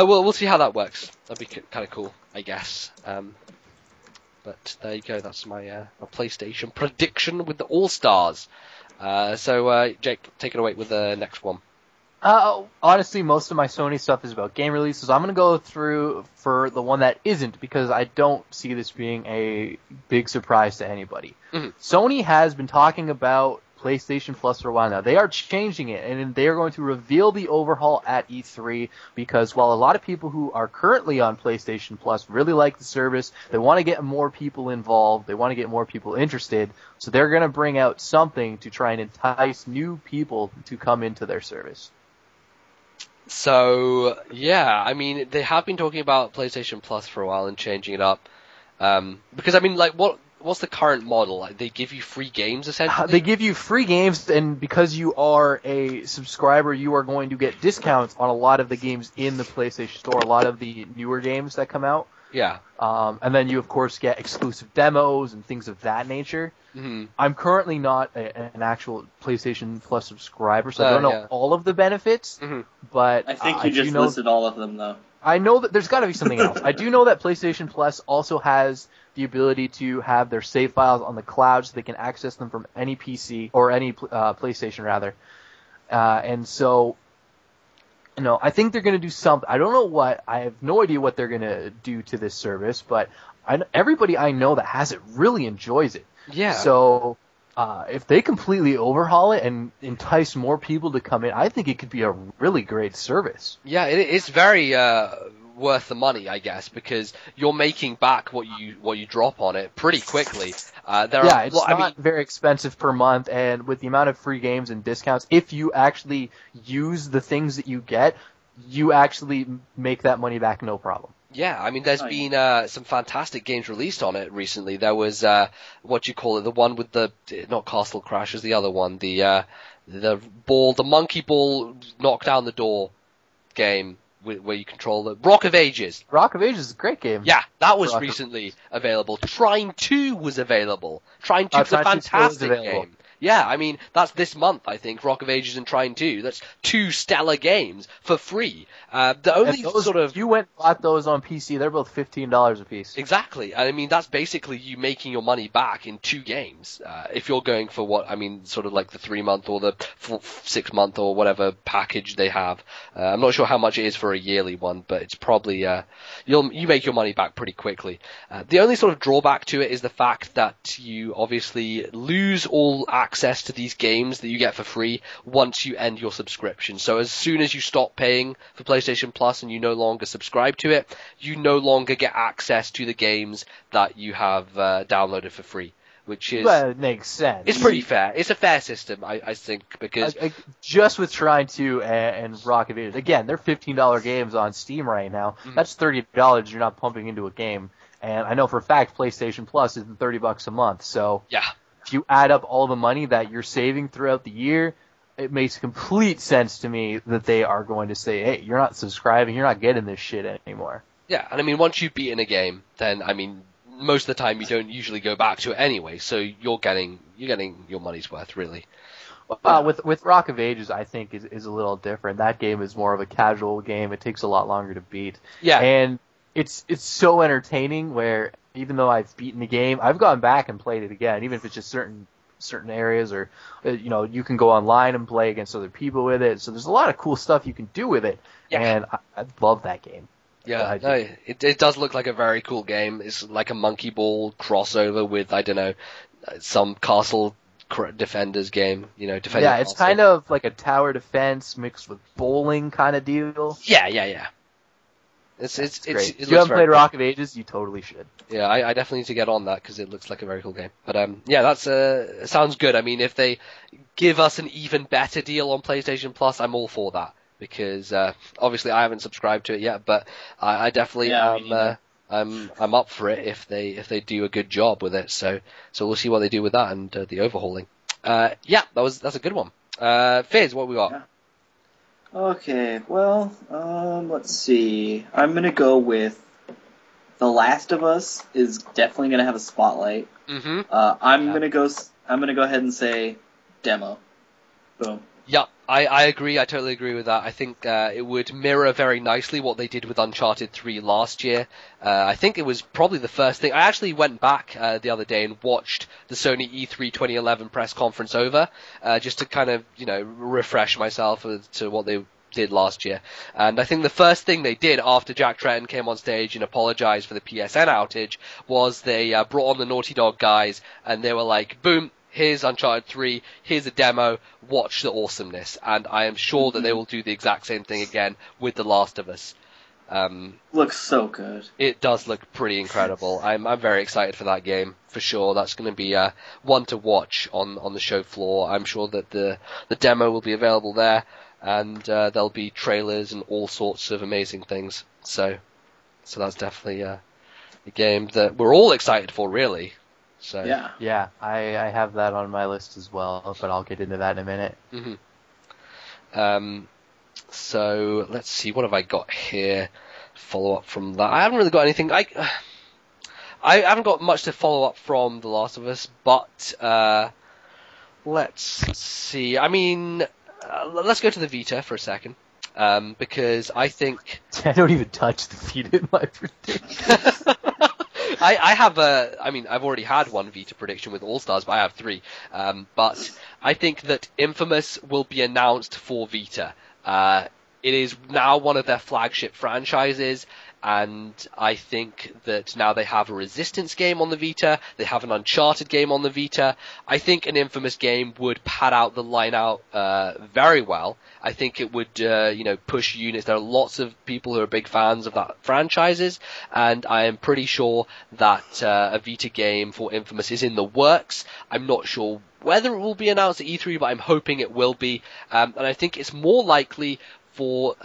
we'll see how that works. That'd be kind of cool, I guess. But there you go. That's my PlayStation prediction with the All-Stars. So Jake, take it away with the next one. Honestly, most of my Sony stuff is about game releases. I'm going to go through for the one that isn't, because I don't see this being a big surprise to anybody. Mm-hmm. Sony has been talking about PlayStation Plus for a while now. They are changing it, and they are going to reveal the overhaul at E3, because while a lot of people who are currently on PlayStation Plus really like the service, they want to get more people involved, they want to get more people interested, so they're going to bring out something to try and entice new people to come into their service. So, yeah, I mean, they have been talking about PlayStation Plus for a while and changing it up. Because, I mean, like, what's the current model? Like, they give you free games, essentially? They give you free games, and because you are a subscriber, you are going to get discounts on a lot of the games in the PlayStation Store, a lot of the newer games that come out. Yeah. And then you, of course, get exclusive demos and things of that nature. Mm-hmm. I'm currently not an actual PlayStation Plus subscriber, so I don't know all of the benefits. Mm-hmm. But I think you just listed all of them, though. I know that there's got to be something else. I do know that PlayStation Plus also has the ability to have their save files on the cloud, so they can access them from any PC or any PlayStation rather. And so, I think they're going to do something. I don't know what. I have no idea what they're going to do to this service, but everybody I know that has it really enjoys it. Yeah. So if they completely overhaul it and entice more people to come in, I think it could be a really great service. Yeah, it's very worth the money, I guess, because you're making back what you drop on it pretty quickly. It's not very expensive per month, and with the amount of free games and discounts, if you actually use the things that you get, you actually make that money back no problem. Yeah, I mean, there's been some fantastic games released on it recently. There was the one with the not Castle Crashers, the other one, the monkey ball knock down the door game where you control the Rock of Ages. Rock of Ages is a great game. Yeah, that was recently available. Trine 2 was available. Trine 2 is a fantastic game. Yeah, I mean, that's this month, I think, Rock of Ages and Trine 2. That's two stellar games for free. You went and bought those on PC, they're both $15 a piece. Exactly. I mean, that's basically you making your money back in two games. If you're going for sort of like the 3-month or the 6-month or whatever package they have. I'm not sure how much it is for a yearly one, but it's probably, you make your money back pretty quickly. The only sort of drawback to it is the fact that you obviously lose all access to these games that you get for free once you end your subscription. So as soon as you stop paying for PlayStation Plus and you no longer subscribe to it, you no longer get access to the games that you have downloaded for free, which is... Well, it makes sense. It's pretty fair. It's a fair system, I think, because... just with Trine 2 and Rock of Ages, again, they're $15 games on Steam right now. Mm-hmm. That's $30 you're not pumping into a game. And I know for a fact PlayStation Plus is $30 a month, so... Yeah. If you add up all the money that you're saving throughout the year, it makes complete sense to me that they are going to say, hey, you're not subscribing, you're not getting this shit anymore. Yeah, and I mean, once you've beaten a game, then, I mean, most of the time you don't usually go back to it anyway, so you're getting your money's worth, really. With Rock of Ages, I think, is a little different. That game is more of a casual game. It takes a lot longer to beat. Yeah. And it's so entertaining where... Even though I've beaten the game, I've gone back and played it again, even if it's just certain areas, or you can go online and play against other people with it. So there's a lot of cool stuff you can do with it, and I love that game. Yeah, it does look like a very cool game. It's like a monkey ball crossover with, I don't know, some castle defenders game. Defending. Yeah, it's kind of like a tower defense mixed with bowling kind of deal. Yeah. It's great. If you haven't played Rock of Ages, you totally should. Yeah, I definitely need to get on that because it looks like a very cool game. But that's sounds good. I mean, if they give us an even better deal on PlayStation Plus, I'm all for that. because obviously I haven't subscribed to it yet, but I definitely Yeah, me am. neither. I'm up for it if they do a good job with it. So we'll see what they do with that and the overhauling. That's a good one. Fizz, what we got? Yeah. Okay, well, let's see. I'm gonna go with The Last of Us is definitely gonna have a spotlight. Mm-hmm. I'm gonna go ahead and say demo. Boom. Yeah, I agree. I totally agree with that. I think it would mirror very nicely what they did with Uncharted 3 last year. I think it was probably the first thing. I actually went back the other day and watched the Sony E3 2011 press conference over, just to kind of, refresh myself as to what they did last year. And I think the first thing they did after Jack Tretton came on stage and apologized for the PSN outage was they brought on the Naughty Dog guys, and they were like, boom, here's Uncharted 3, here's a demo, watch the awesomeness. And I am sure that they will do the exact same thing again with The Last of Us. Looks so good. It does look pretty incredible. I'm very excited for that game, for sure. That's going to be one to watch on the show floor. I'm sure that the demo will be available there, and there'll be trailers and all sorts of amazing things. So that's definitely a game that we're all excited for, really. So Yeah. Yeah, I have that on my list as well, but I'll get into that in a minute. Mm-hmm. So let's see, what have I got here? Follow up from that. I haven't really got anything. I haven't got much to follow up from The Last of Us, but let's see. I mean, let's go to the Vita for a second, because I think I don't even touch the Vita in my prediction. I've already had one Vita prediction with All-Stars, but I have 3. But I think that Infamous will be announced for Vita. It is now one of their flagship franchises, and I think that now they have a Resistance game on the Vita, they have an Uncharted game on the Vita. I think an Infamous game would pad out the line out very well. I think it would, push units. There are lots of people who are big fans of that franchises, and I am pretty sure that a Vita game for Infamous is in the works. I'm not sure whether it will be announced at E3, but I'm hoping it will be. And I think it's more likely for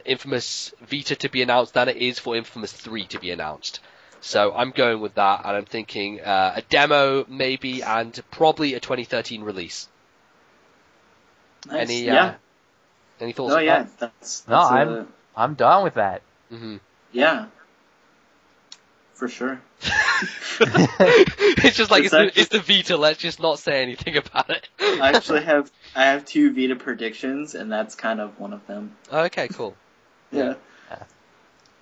Infamous Vita to be announced than it is for Infamous 3 to be announced. So I'm going with that, and I'm thinking a demo maybe, and probably a 2013 release. Nice. Any thoughts? Oh on yeah, No, I'm done with that. Mm-hmm. Yeah. For sure. It's just like it's the Vita. Let's just not say anything about it. I have 2 Vita predictions, and that's kind of one of them. Okay, cool. Yeah.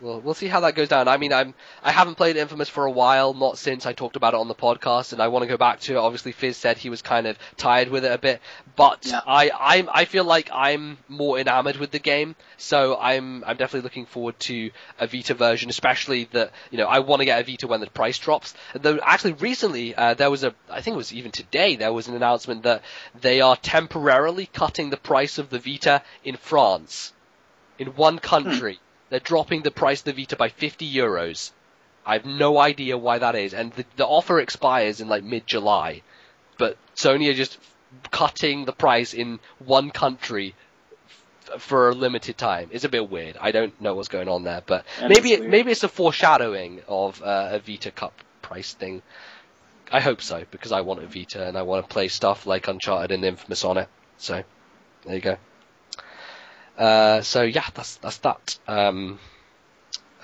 Well, we'll see how that goes down. I mean, I haven't played Infamous for a while, not since I talked about it on the podcast, and I want to go back to it. Obviously, Fizz said he was kind of tired with it a bit, but yeah. I feel like I'm more enamored with the game, so I'm definitely looking forward to a Vita version, especially that, I want to get a Vita when the price drops. Though actually recently, there was I think it was even today, there was an announcement that they are temporarily cutting the price of the Vita in France, in one country. They're dropping the price of the Vita by €50. I have no idea why that is, and the offer expires in like mid-July, but Sony are just cutting the price in one country for a limited time. It's a bit weird. I don't know what's going on there, but maybe it's a foreshadowing of a Vita cut price thing. I hope so, because I want a Vita and I want to play stuff like Uncharted and Infamous on it. So there you go. So yeah, that's that.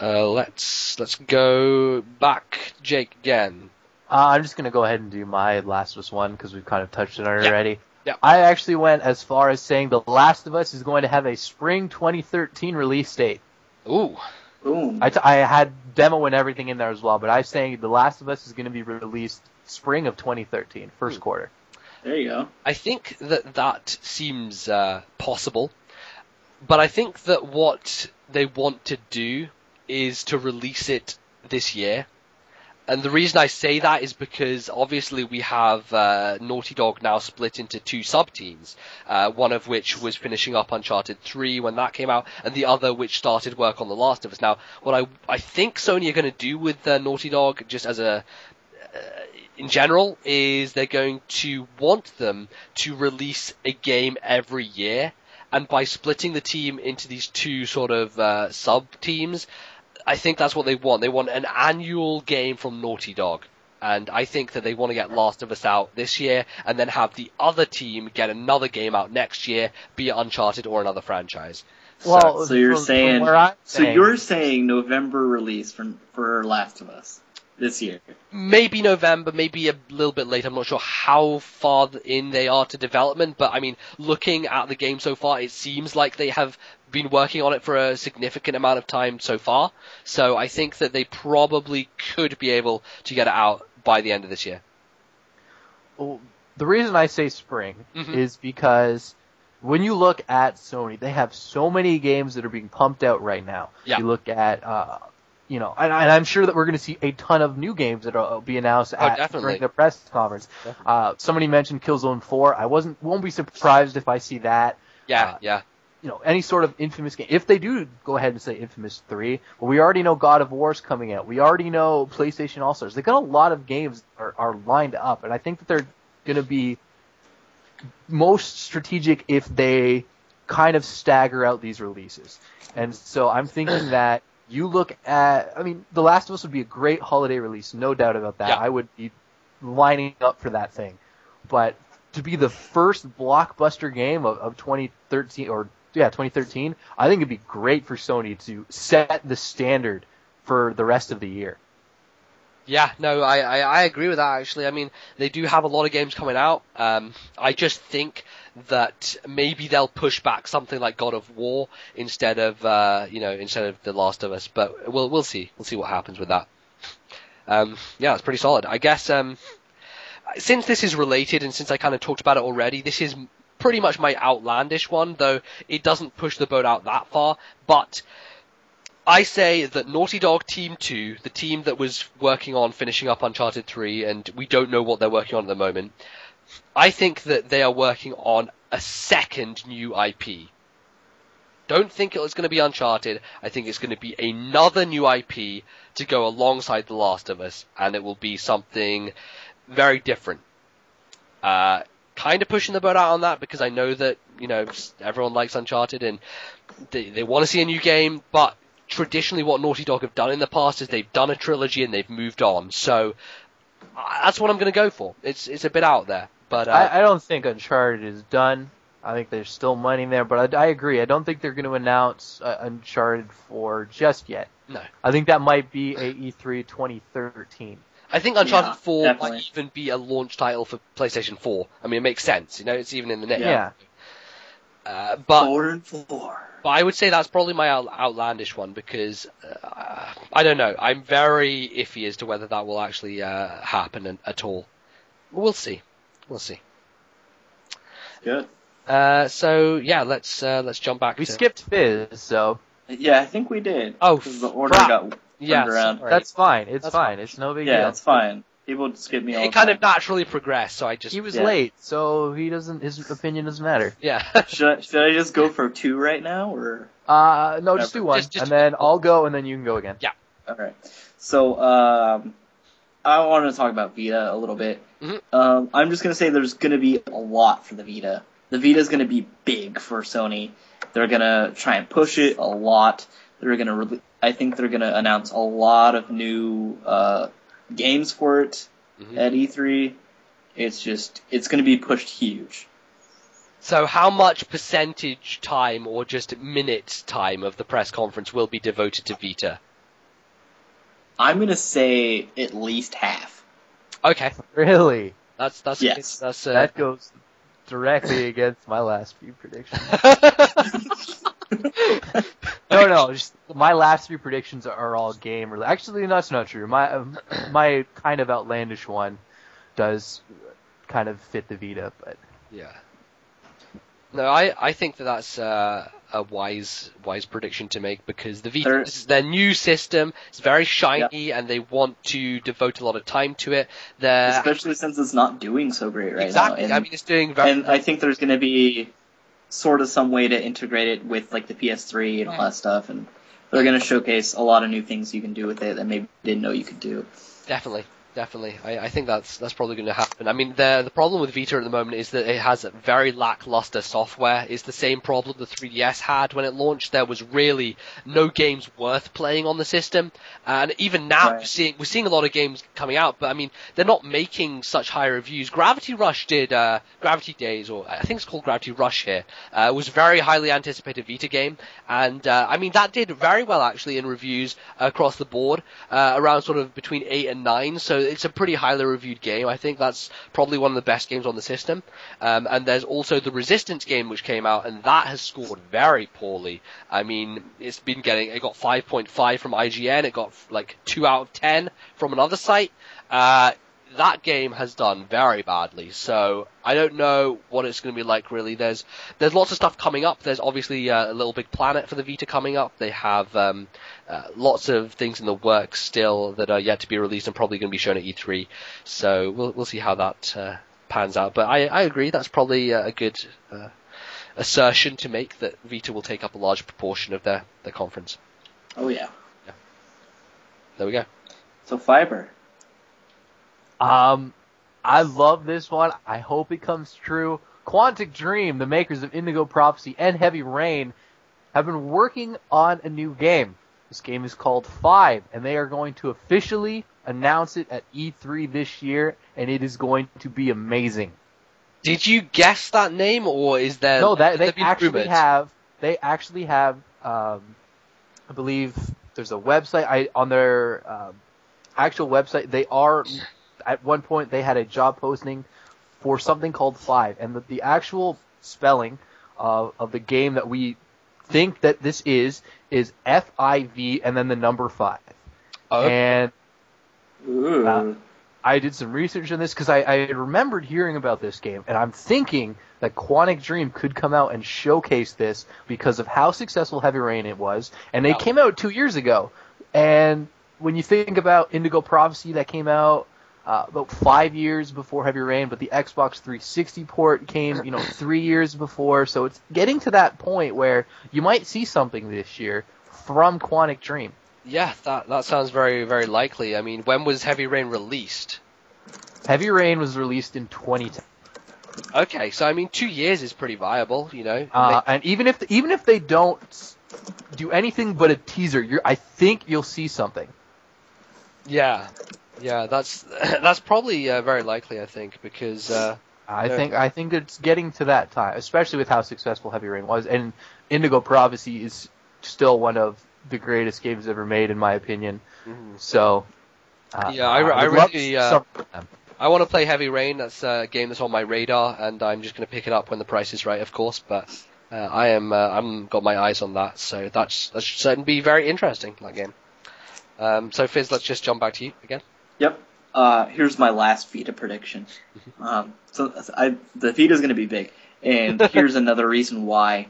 Let's go back, Jake, again. I'm just gonna go ahead and do my Last of Us one because we've kind of touched on it already. Yeah. I actually went as far as saying The Last of Us is going to have a spring 2013 release date. Ooh. Boom. I had demo and everything in there as well, but I'm saying The Last of Us is going to be released spring of 2013, first quarter. There you go. I think that seems possible. But I think that what they want to do is to release it this year. And the reason I say that is because obviously we have Naughty Dog now split into 2 sub-teams, one of which was finishing up Uncharted 3 when that came out, and the other which started work on The Last of Us. Now, what I think Sony are going to do with Naughty Dog, just as in general, is they're going to want them to release a game every year. and by splitting the team into these two sort of sub-teams, I think that's what they want. They want an annual game from Naughty Dog. And I think that they want to get Last of Us out this year, and then have the other team get another game out next year, be it Uncharted or another franchise. Well, So you're from where I'm you're saying November release for Last of Us this year? Maybe November, maybe a little bit late. I'm not sure how far in they are to development, but I mean, looking at the game so far, it seems like they have been working on it for a significant amount of time so far. So I think that they probably could be able to get it out by the end of this year. Well, the reason I say spring is because when you look at Sony, they have so many games that are being pumped out right now. Yeah. You look at, and I'm sure that we're going to see a ton of new games that will be announced during the press conference. Somebody mentioned Killzone 4. I won't be surprised if I see that. Yeah. Any sort of Infamous game. If they do go ahead and say Infamous 3, well, we already know God of War's coming out. We already know PlayStation All-Stars. They got a lot of games are lined up, and I think that they're going to be most strategic if they kind of stagger out these releases. And so I'm thinking that you look at, The Last of Us would be a great holiday release, no doubt about that. Yeah. I would be lining up for that thing. But to be the first blockbuster game of 2013, 2013, I think it'd be great for Sony to set the standard for the rest of the year. Yeah, no, I agree with that, actually. I mean, they do have a lot of games coming out. I just think that maybe they'll push back something like God of War instead of The Last of Us. But we'll see. We'll see what happens with that. It's pretty solid. I guess, since this is related and since I kind of talked about it already, this is pretty much my outlandish one, though it doesn't push the boat out that far. But I say that Naughty Dog Team 2, the team that was working on finishing up Uncharted 3, and we don't know what they're working on at the moment, I think that they are working on a second new IP. Don't think it's going to be Uncharted. I think it's going to be another new IP to go alongside The Last of Us, and it will be something very different. Kind of pushing the boat out on that because I know that, everyone likes Uncharted and they want to see a new game, but traditionally what Naughty Dog have done in the past is they've done a trilogy and they've moved on. So that's what I'm going to go for. It's a bit out there, but I don't think Uncharted is done. I think there's still money there, but I agree. I don't think they're going to announce Uncharted 4 just yet. No. I think that might be a E3 2013. I think Uncharted 4 definitely. might even be a launch title for PlayStation 4. I mean, it makes sense. It's even in the name. Yeah. But 4 and 4. But I would say that's probably my outlandish one because I don't know. I'm very iffy as to whether that will actually happen at all. We'll see. We'll see. Good. So yeah, let's jump back. We skipped Fizz, so Yeah, I think we did. Oh, 'cause the order crap. got turned around. Sorry. that's fine. It's That's fine. It's no big deal. Yeah, it's fine. People skip me all It the kind time. of naturally progressed, so I just He was Yeah. late, so his opinion doesn't matter. yeah. Should I just go for 2 right now, or? No, just do one, Just- and then I'll go, and then you can go again. Alright. So, I want to talk about Vita a little bit. Mhm. I'm just going to say there's going to be a lot for the Vita. The Vita's going to be big for Sony. They're going to try and push it a lot. I think they're going to announce a lot of new games for it at E3. It's going to be pushed huge. So how much percentage time or just minutes time of the press conference will be devoted to Vita? I'm going to say at least half. Okay, Really? that's Yes. that's That goes directly against my last few predictions. No, just my last few predictions are all game related. Actually, that's not true. My kind of outlandish one does kind of fit the Vita, but Yeah. No, I think that's a wise prediction to make because the Vita, this is their new system. It's very shiny, and they want to devote a lot of time to it. Especially since it's not doing so great right exactly. now. I mean, it's doing very. And I think there's going to be sort of some way to integrate it with like the PS3 and all that stuff, and they're going to showcase a lot of new things you can do with it that maybe you didn't know you could do. Definitely. I think that's probably going to happen. And I mean, the problem with Vita at the moment is that it has very lackluster software. It's the same problem the 3DS had when it launched. There was really no games worth playing on the system. And even now, Right. we're seeing a lot of games coming out, but I mean, they're not making such high reviews. Gravity Rush did, Gravity Days, or I think it's called Gravity Rush here, was a very highly anticipated Vita game. And, I mean, that did very well actually in reviews across the board, around sort of between 8 and 9. So it's a pretty highly reviewed game. I think that's probably one of the best games on the system. And there's also the Resistance game which came out, and that has scored very poorly. I mean, it got 5.5 from IGN, it got like 2 out of 10 from another site. That game has done very badly, so I don't know what it's going to be like really. There's lots of stuff coming up. There's obviously a Little Big Planet for the Vita coming up. They have lots of things in the works still that are yet to be released and probably going to be shown at E3. So we'll see how that pans out. But I agree, that's probably a good assertion to make, that Vita will take up a large proportion of their conference. Oh yeah. There we go. So Fiber. I love this one. I hope it comes true. Quantic Dream, the makers of Indigo Prophecy and Heavy Rain, have been working on a new game. This game is called 5, and they are going to officially announce it at E3 this year, and it is going to be amazing. Did you guess that name, or is there... No, they been actually rumors? have. They actually have. I believe there's a website on their actual website. They are. At one point, they had a job posting for something called 5, and the actual spelling of the game that we think that this is F-I-V and then the number 5. Oh. And Ooh. I did some research on this because I remembered hearing about this game, and I'm thinking that Quantic Dream could come out and showcase this because of how successful Heavy Rain it was, and they came out 2 years ago. And when you think about Indigo Prophecy, that came out about 5 years before Heavy Rain, but the Xbox 360 port came, 3 years before, so it's getting to that point where you might see something this year from Quantic Dream. Yeah, that sounds very, very likely. I mean, when was Heavy Rain released? Heavy Rain was released in 2010. Okay, so I mean, 2 years is pretty viable, And even if they don't do anything but a teaser, I think you'll see something. Yeah, that's probably very likely. I think because I think it's getting to that time, especially with how successful Heavy Rain was, and Indigo Prophecy is still one of the greatest games ever made, in my opinion. Mm-hmm. So, I want to play Heavy Rain. That's a game that's on my radar, and I'm just going to pick it up when the price is right, of course. But I'm got my eyes on that, so that should certainly be very interesting. That game. So Fizz, let's just jump back to you again. Yep. Here's my last Vita prediction. The Vita's going to be big, and here's another reason why.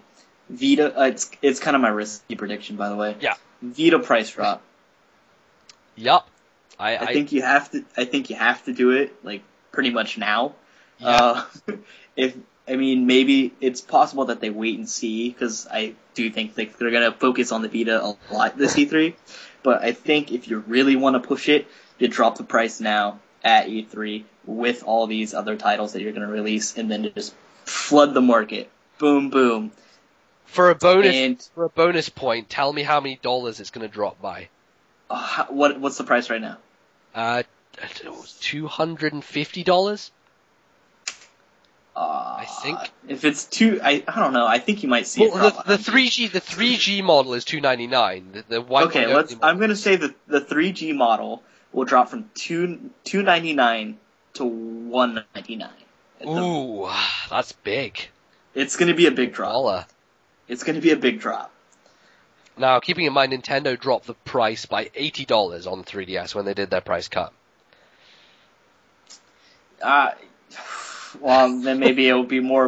Vita, it's kind of my risky prediction, by the way. Yeah. Vita price drop. Yup. I think you have to. I think you have to do it like pretty much now. Yeah. Maybe it's possible that they wait and see, because I do think they're gonna focus on the Vita a lot this E3. But I think if you really want to push it, you drop the price now at E3 with all these other titles that you're gonna release, and then just flood the market. Boom, boom. For a bonus point, tell me how many dollars it's going to drop by. What's the price right now? $250. I think. If it's I don't know. I think you might see it drop. The 3G model is $299. The white. Okay, I'm going to say that the 3G model will drop from $299 to $199. Ooh, that's big. It's going to be a big drop. $1. It's going to be a big drop. Now, keeping in mind, Nintendo dropped the price by $80 on the 3DS when they did their price cut. Well, then maybe it will be more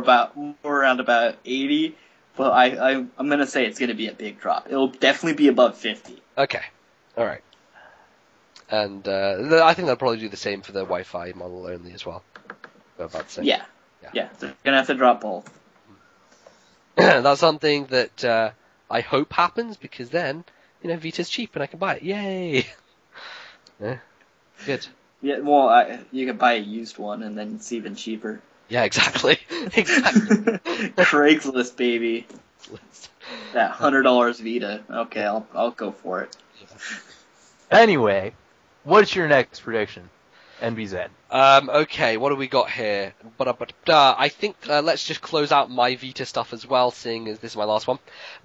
around about 80. But I'm going to say it's going to be a big drop. It will definitely be above 50. Okay, all right. And I think they'll probably do the same for the Wi-Fi model only as well. About the same. Yeah. They're going to have to drop both. That's something that I hope happens, because then, Vita's cheap and I can buy it. Yay! Yeah. Good. Yeah, well, you can buy a used one, and then it's even cheaper. Yeah, exactly. Exactly. Craigslist, baby. That $100 Vita. Okay, I'll go for it. Anyway, what's your next prediction, NBZ? Okay, what do we got here? I think let's just close out my Vita stuff as well, seeing as this is my last one.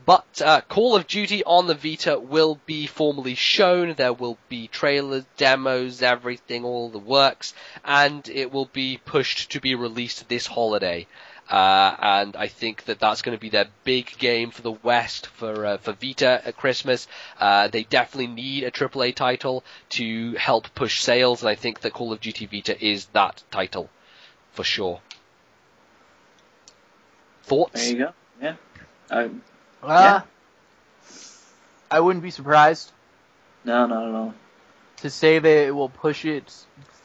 But Call of Duty on the Vita will be formally shown. There will be trailers, demos, everything, all the works, and it will be pushed to be released this holiday. And I think that that's going to be their big game for the West for Vita at Christmas. They definitely need a AAA title to help push sales, and I think that Call of Duty Vita is that title for sure. Thoughts? There you go. Yeah. Yeah. I wouldn't be surprised No, not at all. to say that it will push it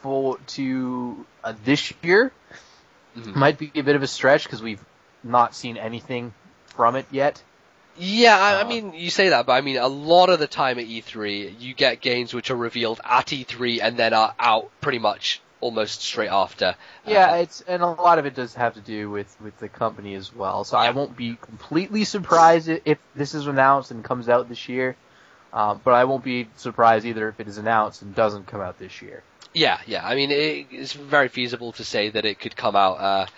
to this year. Mm-hmm. Might be a bit of a stretch because we've not seen anything from it yet. Yeah, I mean, you say that, but I mean, a lot of the time at E3, you get games which are revealed at E3 and then are out pretty much almost straight after. Yeah, and a lot of it does have to do with the company as well. So I won't be completely surprised if this is announced and comes out this year. But I won't be surprised either if it is announced and doesn't come out this year. Yeah. I mean, it's very feasible to say that it could come out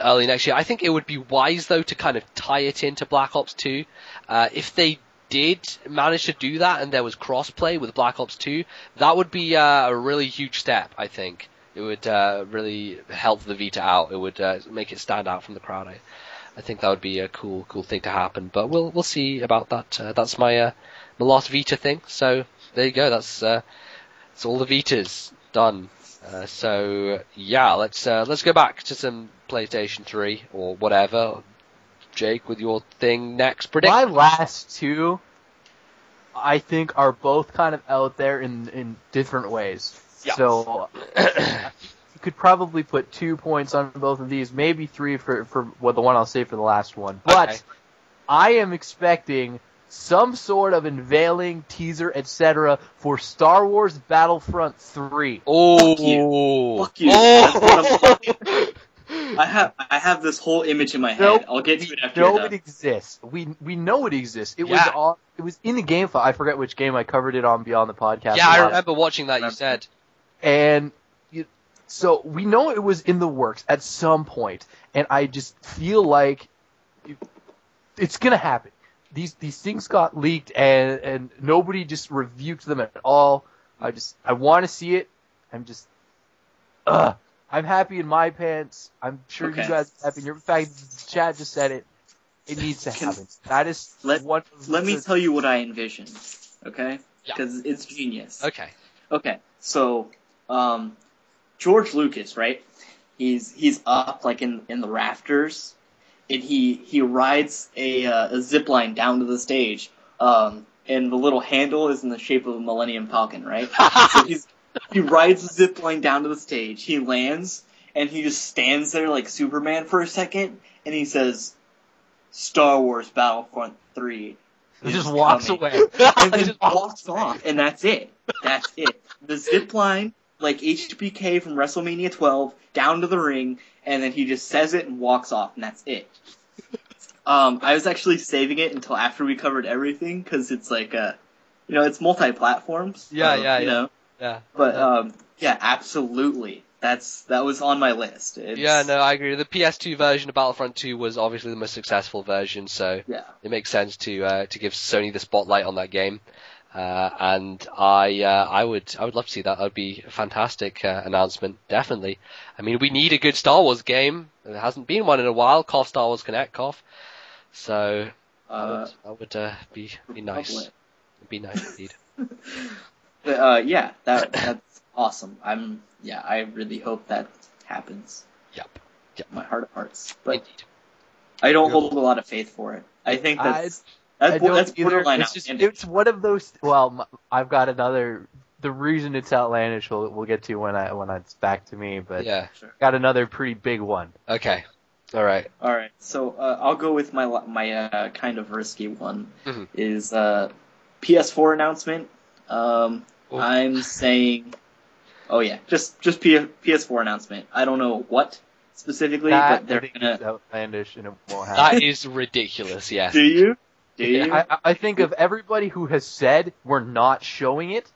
early next year. I think it would be wise, though, to kind of tie it into Black Ops 2. If they did manage to do that and there was crossplay with Black Ops 2, that would be a really huge step, I think. It would really help the Vita out. It would make it stand out from the crowd. I think that would be a cool thing to happen. But we'll see about that. That's my last Vita thing. So there you go. That's all the Vitas done. So yeah, let's go back to some PlayStation 3 or whatever. Jake, with your thing next. Predict. My last two, I think, are both kind of out there in different ways. Yeah. So you could probably put 2 points on both of these, maybe 3 for the one I'll say for the last one. But Okay. I am expecting some sort of unveiling, teaser, etc. for Star Wars Battlefront 3. Oh, Fuck you. Oh. I have this whole image in my head. I'll get to it after No, you're done. it exists. We know it exists. It Yeah. was in the game file. I forget which game. I covered it on Beyond the Podcast. Yeah, I remember watching that. You said. And so we know it was in the works at some point, and I just feel like it's gonna happen. These things got leaked, and nobody just rebuked them at all. I want to see it. I'm happy in my pants. I'm sure Okay. you guys are happy in your. In fact, Chad just said it. It needs to happen. That is what. Let me tell you what I envision, okay? Yeah. Because it's genius. Okay. Okay, so George Lucas, right? He's up like in the rafters, and he rides a zip line down to the stage. And the little handle is in the shape of a Millennium Falcon, right? So he rides the zip line down to the stage. He lands, and he just stands there like Superman for a second, and he says, "Star Wars Battlefront 3." He just walks coming." away. And then walks off, and that's it. That's it. The zip line, like HBK from WrestleMania 12, down to the ring, and then he just says it and walks off, and that's it. I was actually saving it until after we covered everything, because it's like, it's multi-platforms. Yeah. But, yeah, absolutely. That was on my list. Yeah, no, I agree. The PS2 version of Battlefront 2 was obviously the most successful version, so Yeah. it makes sense to give Sony the spotlight on that game. And I would love to see that. That would be a fantastic announcement, definitely. I mean, we need a good Star Wars game. There hasn't been one in a while. Cough, Star Wars Connect, cough. So that would be nice. It'd be nice indeed. But, yeah, that's awesome. I really hope that happens. Yep. My heart of hearts. But Indeed. I don't hold a lot of faith for it. I think that's I don't that's either. borderline It's just outlandish. it's one of those. Well, I've got another. The reason it's outlandish we'll get to when it's back to me, but Yeah. Sure. got another pretty big one. Okay. All right. All right, so I'll go with my kind of risky one. Mhm. Is PS4 announcement. I'm saying Oh yeah, just PS4 announcement. I don't know what specifically, but they're gonna. It's outlandish and it won't That happen. is ridiculous. Yes. Do you? Do Yeah. you? I think of everybody who has said we're not showing it,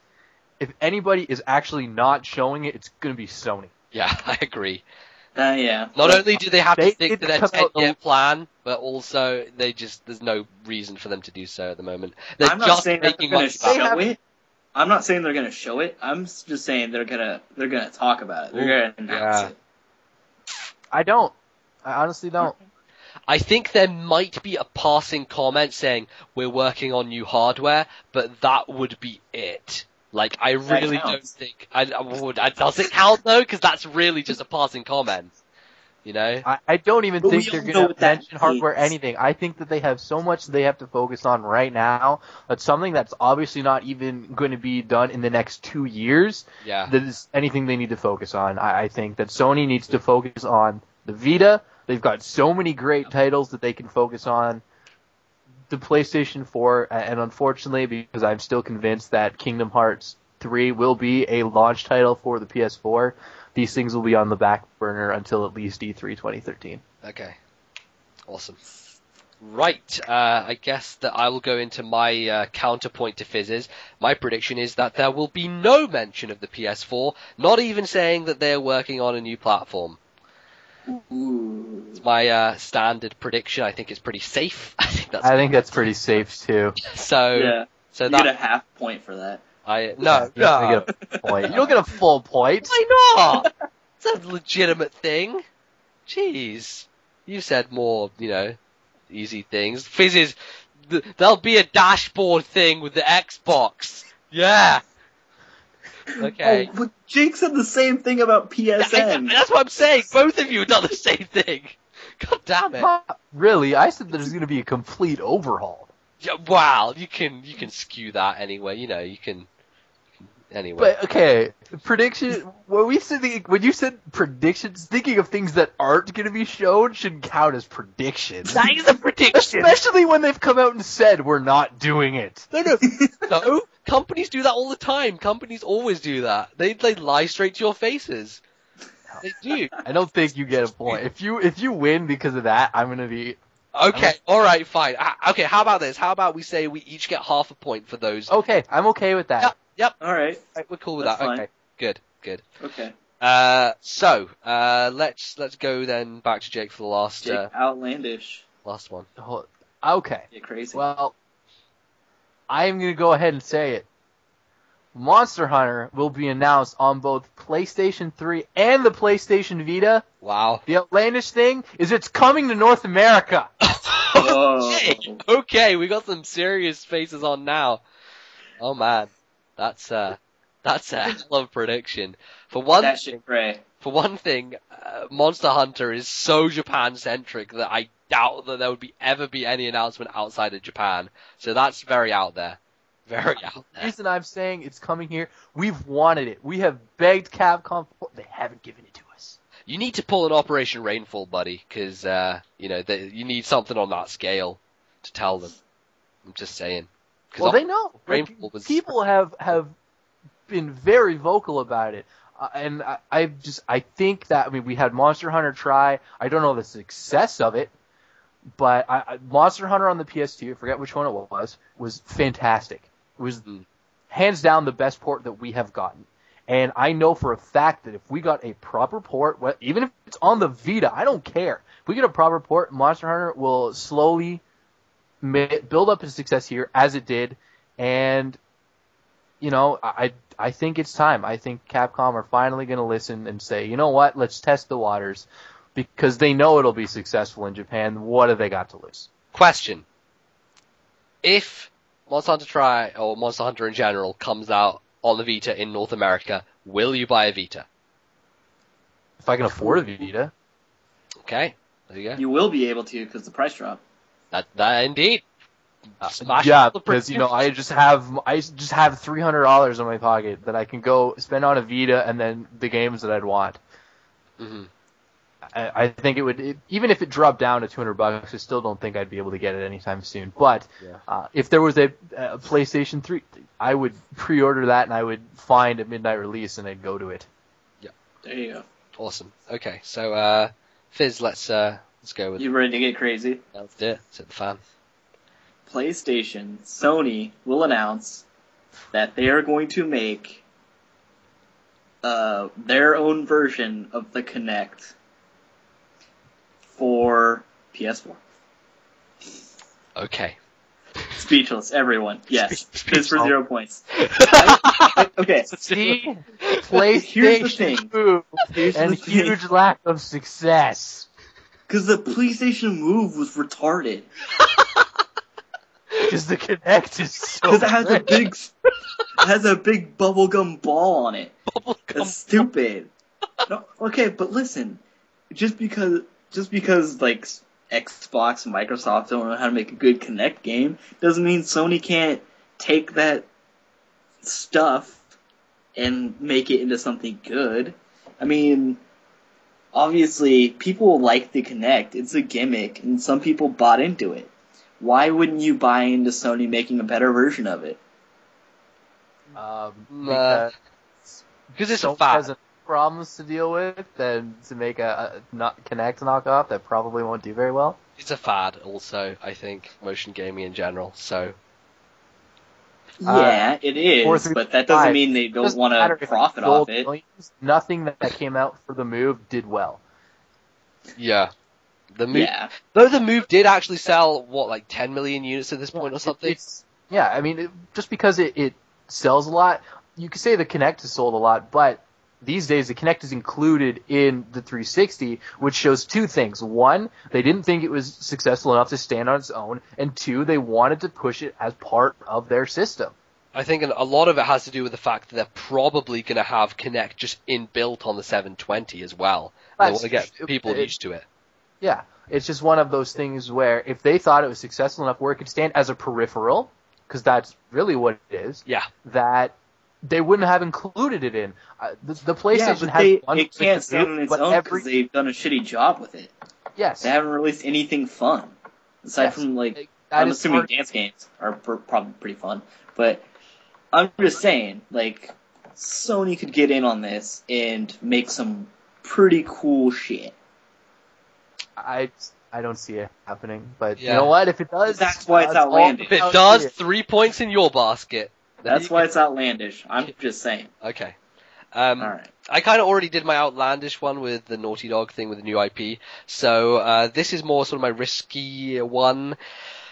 if anybody is actually not showing it, it's going to be Sony. Yeah, I agree. Yeah. Not only do they have to They stick did to their come out 10-year plan, but also there's no reason for them to do so at the moment. They're I'm not just saying that they're making gonna money back. show it. I'm not saying they're gonna show it. I'm just saying they're gonna talk about it. They're gonna announce it. I don't. I honestly don't. I think there might be a passing comment saying we're working on new hardware, but that would be it. Like, I really don't think does it count though? Because that's really just a passing comment. You know? I don't even But think we they're all know going to what that mention hardware means. anything. I think that they have so much they have to focus on right now. That's something that's obviously not even going to be done in the next 2 years. Yeah. That is anything they need to focus on. I think that Sony needs to focus on the Vita. They've got so many great titles that they can focus on. The PlayStation 4, and unfortunately, because I'm still convinced that Kingdom Hearts 3 will be a launch title for the PS4, these things will be on the back burner until at least E3 2013. Okay. Awesome. Right, I guess that I will go into my counterpoint to Fizz's. My prediction is that there will be no mention of the PS4, not even saying that they're working on a new platform. Ooh. It's my standard prediction. I think it's pretty safe. I think that's pretty safe too. so. Yeah. So You that get a half point for that. no. You don't get a point. You don't get a full point. Why not? It's a legitimate thing. Jeez, you said more, easy things. Fizz is there'll be a dashboard thing with the Xbox. Yeah. Okay. Oh, but Jake said the same thing about PSN. That's what I'm saying. Both of you have done the same thing. God damn it. Not really. I said there's going to be a complete overhaul. Yeah, wow, you can skew that anyway. You can anyway. But okay, prediction. When you said predictions, thinking of things that aren't going to be shown should count as predictions. That is a prediction. Especially when they've come out and said we're not doing it. No. Companies do that all the time. Companies always do that. They lie straight to your faces. They do. I don't think you get a point. If you win because of that, I'm gonna be. Okay, alright, fine. Okay, how about this? How about we say we each get half a point for those? Okay, I'm okay with that. Yep. Alright. We're cool with That's that. fine. Okay, good. Okay. So, let's go then back to Jake for the last Jake, outlandish. last one. Okay. You're crazy. Well, I'm gonna go ahead and say it. Monster Hunter will be announced on both PlayStation 3 and the PlayStation Vita. Wow. The outlandish thing is it's coming to North America. Whoa. Okay, we got some serious faces on now. Oh man, that's a hell of a prediction. For one thing, Monster Hunter is so Japan centric that I doubt that there would ever be any announcement outside of Japan. So that's very out there. Very out The there. reason I'm saying it's coming here, we've wanted it. We have begged Capcom for it. They haven't given it to us. You need to pull an Operation Rainfall, buddy, because you need something on that scale to tell them. I'm just saying. Well, they know. Rainfall was... People have been very vocal about it. And I think that, we had Monster Hunter try. I don't know the success of it, but Monster Hunter on the PS2, I forget which one it was fantastic. It was hands down the best port that we have gotten. And I know for a fact that if we got a proper port, even if it's on the Vita, I don't care. If we get a proper port, Monster Hunter will slowly build up its success here, as it did. And, I think it's time. I think Capcom are finally going to listen and say, you know what, let's test the waters. Because they know it'll be successful in Japan. What have they got to lose? Question. If Monster Hunter Tri, or Monster Hunter in general, comes out on the Vita in North America, will you buy a Vita? If I can afford a Vita. Okay, there you go. You will be able to because the price drop. That indeed. Because I just have $300 in my pocket that I can go spend on a Vita and then the games that I'd want. Mm-hmm. I think it would, even if it dropped down to $200, I still don't think I'd be able to get it anytime soon. But if there was a PlayStation 3, I would pre-order that and I would find a midnight release and I'd go to it. Yeah, There you go. awesome. Okay, so Fizz, let's go with. You ready to get crazy? Let's do it. Let's hit the fan. PlayStation, Sony will announce that they are going to make their own version of the Kinect for PS4. Okay. Speechless, everyone. Yes. This for Speechless. 0 points. Okay. See? Here's the PlayStation thing. Move Here's and the thing. huge lack of success. Because the PlayStation Move was retarded. Because the Kinect is so Because it has a great. big bubblegum ball on it. Bubblegum. That's stupid. No, okay, but listen, just because like Xbox and Microsoft don't know how to make a good Kinect game doesn't mean Sony can't take that stuff and make it into something good. I mean, obviously people like the Kinect. It's a gimmick, and some people bought into it. Why wouldn't you buy into Sony making a better version of it? Because Because it's a Sony fad. has enough problems to deal with than to make a not Kinect knockoff that probably won't do very well. It's a fad, also. I think motion gaming in general. So Yeah, it is, 4, but that doesn't 5. mean they don't Doesn't want matter to if profit it sold off it. millions, nothing that came out for the Move did well. yeah, the move. Yeah. Though the move did actually sell like 10 million units at this point or something. I mean, just because it sells a lot, you could say the Kinect has sold a lot, but these days the Kinect is included in the 360, which shows two things. One, they didn't think it was successful enough to stand on its own, and two, they wanted to push it as part of their system. I think a lot of it has to do with the fact that they're probably going to have Kinect just inbuilt on the 720 as well. They want to get people used to it. Yeah, it's just one of those things where if they thought it was successful enough where it could stand as a peripheral, because that's really what it is, Yeah. that they wouldn't have included it in. The PlayStation but has one it can't stand on its but own because they've done a shitty job with it. yes, They haven't released anything fun. Aside Yes. from, like, that I'm is assuming part- dance games are probably pretty fun. But I'm just saying, like, Sony could get in on this and make some pretty cool shit. I don't see it happening, but Yeah. you know what? If it does, That's why it's that's all- outlandish. If it I'll does, see it. 3 points in your basket. Then That's you why can- it's outlandish. I'm just saying. Okay. Alright. I kind of already did my outlandish one with the Naughty Dog thing with the new IP, so this is more sort of my risky one.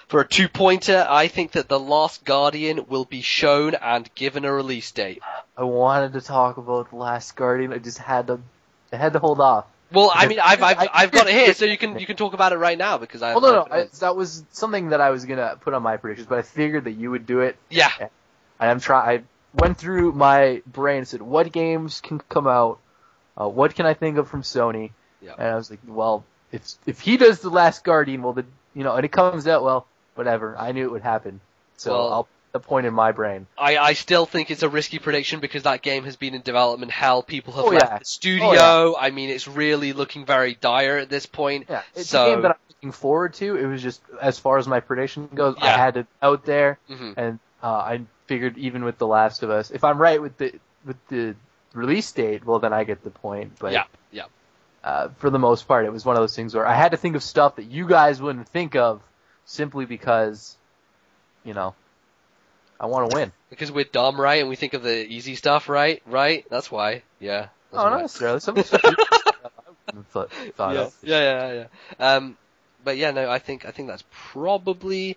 For a 2-pointer, I think that The Last Guardian will be shown and given a release date. I wanted to talk about The Last Guardian. I just had to hold off. Well, I mean, I've got it here, so you can talk about it right now because I. Well, no, that was something that I was gonna put on my predictions, but I figured that you would do it. Yeah. And I went through my brain and said, what games can come out? What can I think of from Sony? Yeah. And I was like, well, if he does The Last Guardian, well, and it comes out, well, whatever. I knew it would happen. So Well- I'll put the point in my brain. I still think it's a risky prediction because that game has been in development hell. People have Oh, left yeah. the studio. Oh, I mean, it's really looking very dire at this point. Yeah, it's so a game that I'm looking forward to. It was just, as far as my prediction goes, I Yeah. had it out there, Mhm. and I figured even with The Last of Us, if I'm right with the release date, well, then I get the point. But Yeah. for the most part, it was one of those things where I had to think of stuff that you guys wouldn't think of, simply because, I want to win. Because we're dumb, right? And we think of the easy stuff, right? Right? That's why. Yeah. That's Oh, why. not necessarily. Some stuff I wouldn't have thought of. Yeah. But yeah, no, I think that's probably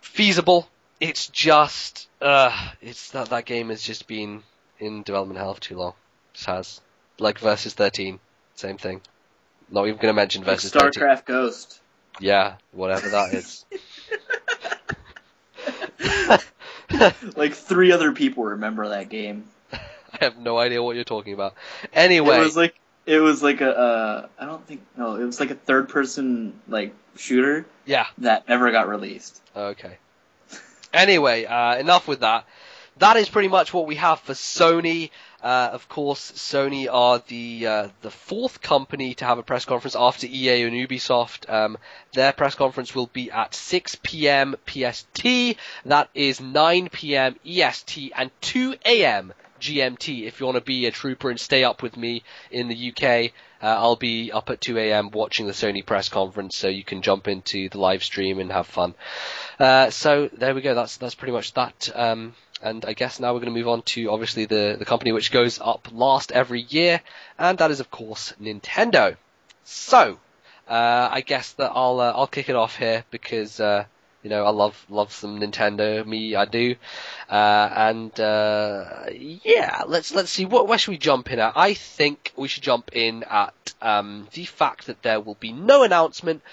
feasible. It's just, it's that game has just been in development hell for too long. Just has. Like Versus 13. Same thing. Not even gonna mention Like Versus 13. StarCraft Ghost. Yeah, whatever that is. Like 3 other people remember that game. I have no idea what you're talking about. Anyway. It was like a it was like a third person like shooter Yeah. that never got released. Okay. Anyway, enough with that. that is pretty much what we have for Sony. Of course, Sony are the fourth company to have a press conference after EA and Ubisoft. Their press conference will be at 6 p.m. PST. That is 9 p.m. EST and 2 a.m. GMT. If you want to be a trooper and stay up with me in the UK, I'll be up at 2 a.m. watching the Sony press conference, so you can jump into the live stream and have fun. So there we go. That's pretty much that. And I guess now we're going to move on to obviously the company which goes up last every year, and that is of course Nintendo. So I guess that I'll kick it off here because I love some Nintendo. I do. Yeah, let's see where should we jump in at? I think we should jump in at the fact that there will be no announcement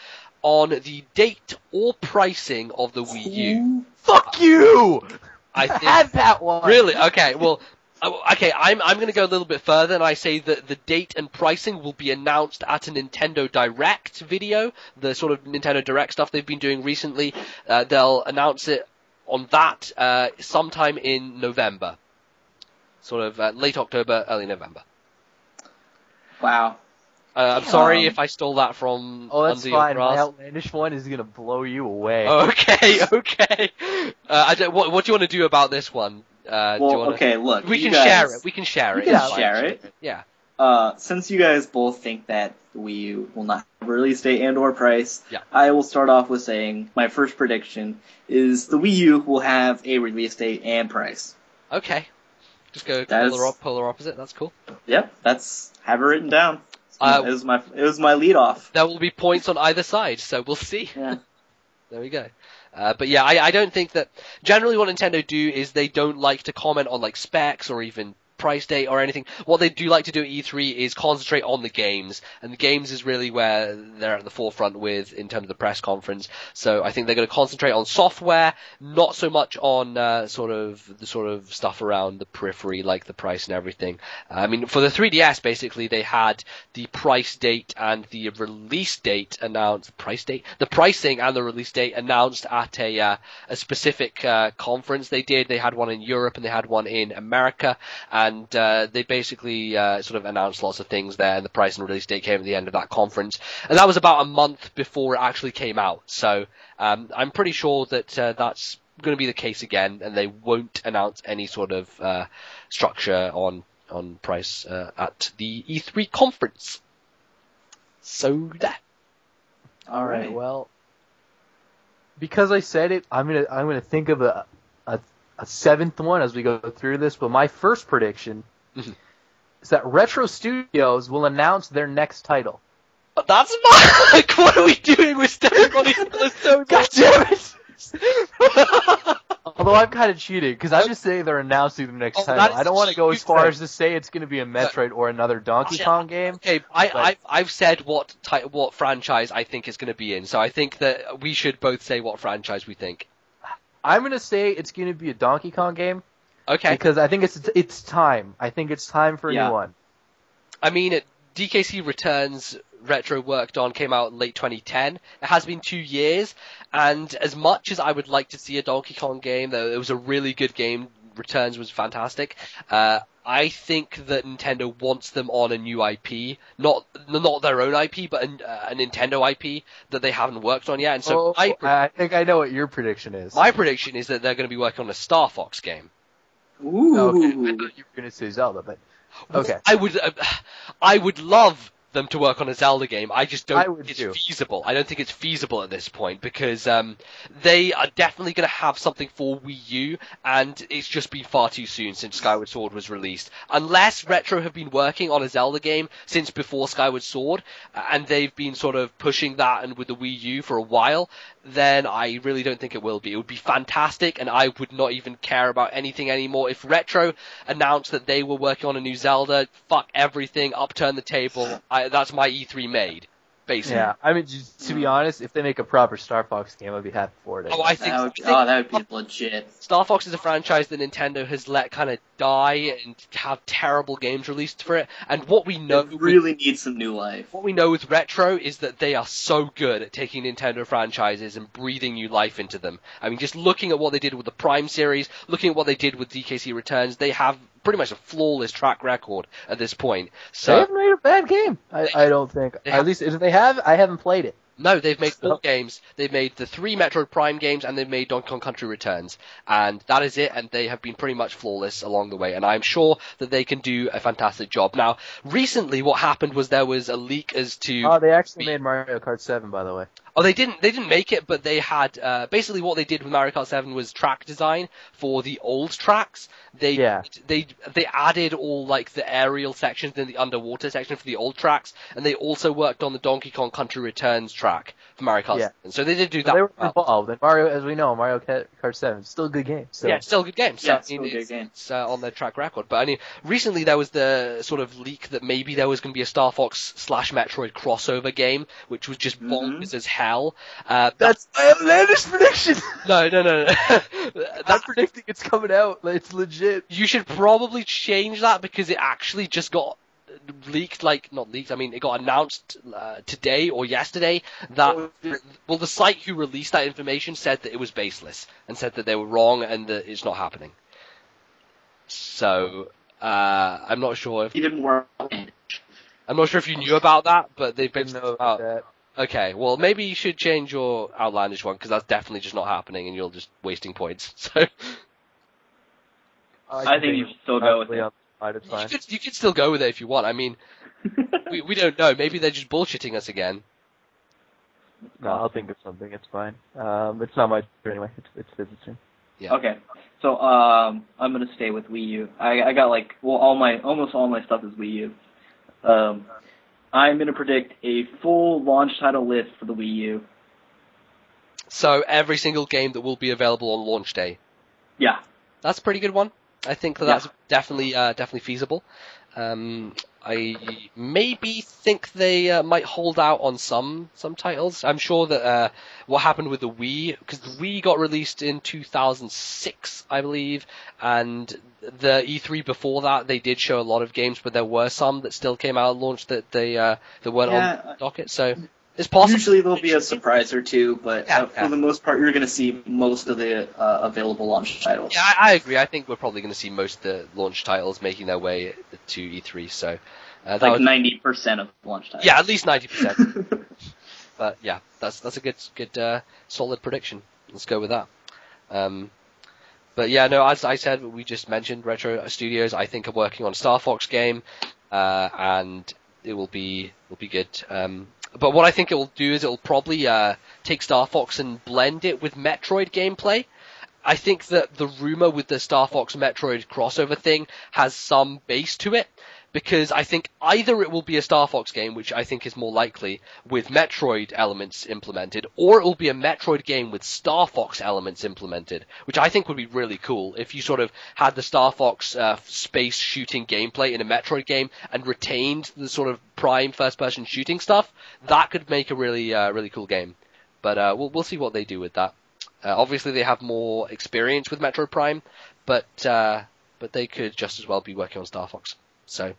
on the date or pricing of the Wii U. Fuck you! I think, had that one. Really? Okay, well, okay, I'm going to go a little bit further, and I say that the date and pricing will be announced at a Nintendo Direct video, the sort of Nintendo Direct stuff they've been doing recently. They'll announce it on that sometime in November. Sort of late October, early November. Wow. I'm sorry if I stole that from that's under your fine. grass. My outlandish one is going to blow you away. Okay. What do you want to do about this one? Okay, look. We can guys, share it. We can share it. You can share it. Yeah. Since you guys both think that the Wii U will not have a release date and/or price, Yeah. I will start off with saying my first prediction is the Wii U will have a release date and price. Okay. Just go That polar opposite. That's cool. Yep, have it written down. It was my lead off. There will be points on either side, so we'll see. Yeah. There we go. But yeah, I don't think that... Generally what Nintendo do is they don't like to comment on like specs or even price date or anything. What they do like to do at E3 is concentrate on the games, and the games is really where they're at the forefront with in terms of the press conference. So I think they're going to concentrate on software, not so much on the sort of stuff around the periphery, like the price and everything. I mean, for the 3DS, basically they had the price date and the release date announced. The pricing and the release date announced at a specific conference they did. They had one in Europe and they had one in America. And they basically sort of announced lots of things there, and the price and release date came at the end of that conference. And that was about a month before it actually came out. So I'm pretty sure that that's going to be the case again, and they won't announce any sort of structure on price at the E3 conference. So that. All right. Well, because I said it, I'm gonna think of a seventh one as we go through this, but my first prediction is that Retro Studios will announce their next title. That's Mike! What are we doing with stepping on each other's toes? God damn it! Although I'm kind of cheating, because I'm just saying they're announcing the next title. I don't want to go as far as to say it's going to be a Metroid or another Donkey Kong game. Okay, I've said what franchise I think is going to be in, so I think that we should both say what franchise we think. I'm going to say it's going to be a Donkey Kong game. Okay. Because I think it's time. I think it's time for a new one. I mean, DKC Returns Retro worked on came out in late 2010. It has been 2 years, and as much as I would like to see a Donkey Kong game, though it was a really good game, Returns was fantastic, I think that Nintendo wants them on a new IP, not their own IP, but a Nintendo IP that they haven't worked on yet. And so I think I know what your prediction is. My prediction is that they're going to be working on a Star Fox game. Ooh. Okay, I thought you were going to say Zelda, but okay. I would love them to work on a Zelda game. I just don't think it's too. feasible. I don't think it's feasible at this point because they are definitely going to have something for Wii U, and it's just been far too soon since Skyward Sword was released. Unless Retro have been working on a Zelda game since before Skyward Sword, and they've been sort of pushing that and with the Wii U for a while, then I really don't think it will be. It would be fantastic, and I would not even care about anything anymore. If Retro announced that they were working on a new Zelda, fuck everything, upturn the table. That's my E3 made. basically. Yeah, I mean, to be honest, if they make a proper Star Fox game, I'd be happy for it. Oh, I think that would be legit. Star Fox is a franchise that Nintendo has let kind of die and have terrible games released for it. And what we know It really needs some new life. What we know with Retro is that they are so good at taking Nintendo franchises and breathing new life into them. I mean, just looking at what they did with the Prime series, looking at what they did with DKC Returns, they have pretty much a flawless track record at this point. So they haven't made a bad game. I don't think. At least if they have, I haven't played it. No, they've made 4 games. They've made the 3 Metroid Prime games, and they've made Donkey Kong Country Returns. And that is it, and they have been pretty much flawless along the way. And I'm sure that they can do a fantastic job. Now, recently what happened was there was a leak as to... Oh, they actually made Mario Kart 7, by the way. Oh, they didn't make it, but they had, basically what they did with Mario Kart 7 was track design for the old tracks. They added all, like, the aerial sections and the underwater section for the old tracks, and they also worked on the Donkey Kong Country Returns track for Mario Kart 7. So they did do that. They were involved, and Mario, as we know, Mario Kart 7 is still a good game. So. Yeah, it's still a good game. So, yeah, still a good game. It's on their track record. But I mean, recently there was the sort of leak that maybe there was going to be a Star Fox / Metroid crossover game, which was just bonkers as hell. That's my outlandish prediction! No. I'm predicting it's coming out. It's legit. You should probably change that because it actually just got leaked, not leaked, I mean, it got announced today or yesterday that, the site who released that information said that it was baseless and said that they were wrong and that it's not happening. So, I'm not sure if... He didn't work. I'm not sure if you knew about that, but they've been... know about that. Okay, well, maybe you should change your outlandish one, because that's definitely just not happening and you're just wasting points, so... I think you should still go with it. You could still go with it if you want. I mean, we don't know. Maybe they're just bullshitting us again. No, I'll think of something. It's fine. It's not my turn anyway. It's visiting. Yeah. Okay. So I'm gonna stay with Wii U. I got almost all my stuff is Wii U. I'm gonna predict a full launch title list for the Wii U. So every single game that will be available on launch day. Yeah. That's a pretty good one. I think that's definitely feasible. I maybe think they might hold out on some titles. I'm sure that what happened with the Wii, because the Wii got released in 2006, I believe, and the E3 before that, they did show a lot of games, but there were some that still came out at launch that that weren't on the docket. So it's possible. Usually there'll be a surprise or two, but for the most part, you're going to see most of the available launch titles. Yeah, I agree. I think we're probably going to see most of the launch titles making their way to E3. So that 90% of launch titles. Yeah, at least 90%. But yeah, that's a good solid prediction. Let's go with that. But yeah, no, as I said, we just mentioned Retro Studios. I think are working on a Star Fox game, and it will be good. But what I think it will do is it will probably take Star Fox and blend it with Metroid gameplay. I think that the rumor with the Star Fox Metroid crossover thing has some base to it, because I think either it will be a Star Fox game, which I think is more likely, with Metroid elements implemented, or it will be a Metroid game with Star Fox elements implemented, which I think would be really cool if you sort of had the Star Fox space shooting gameplay in a Metroid game and retained the sort of prime first-person shooting stuff. That could make a really cool game. But we'll see what they do with that. Obviously, they have more experience with Metroid Prime, but they could just as well be working on Star Fox. So,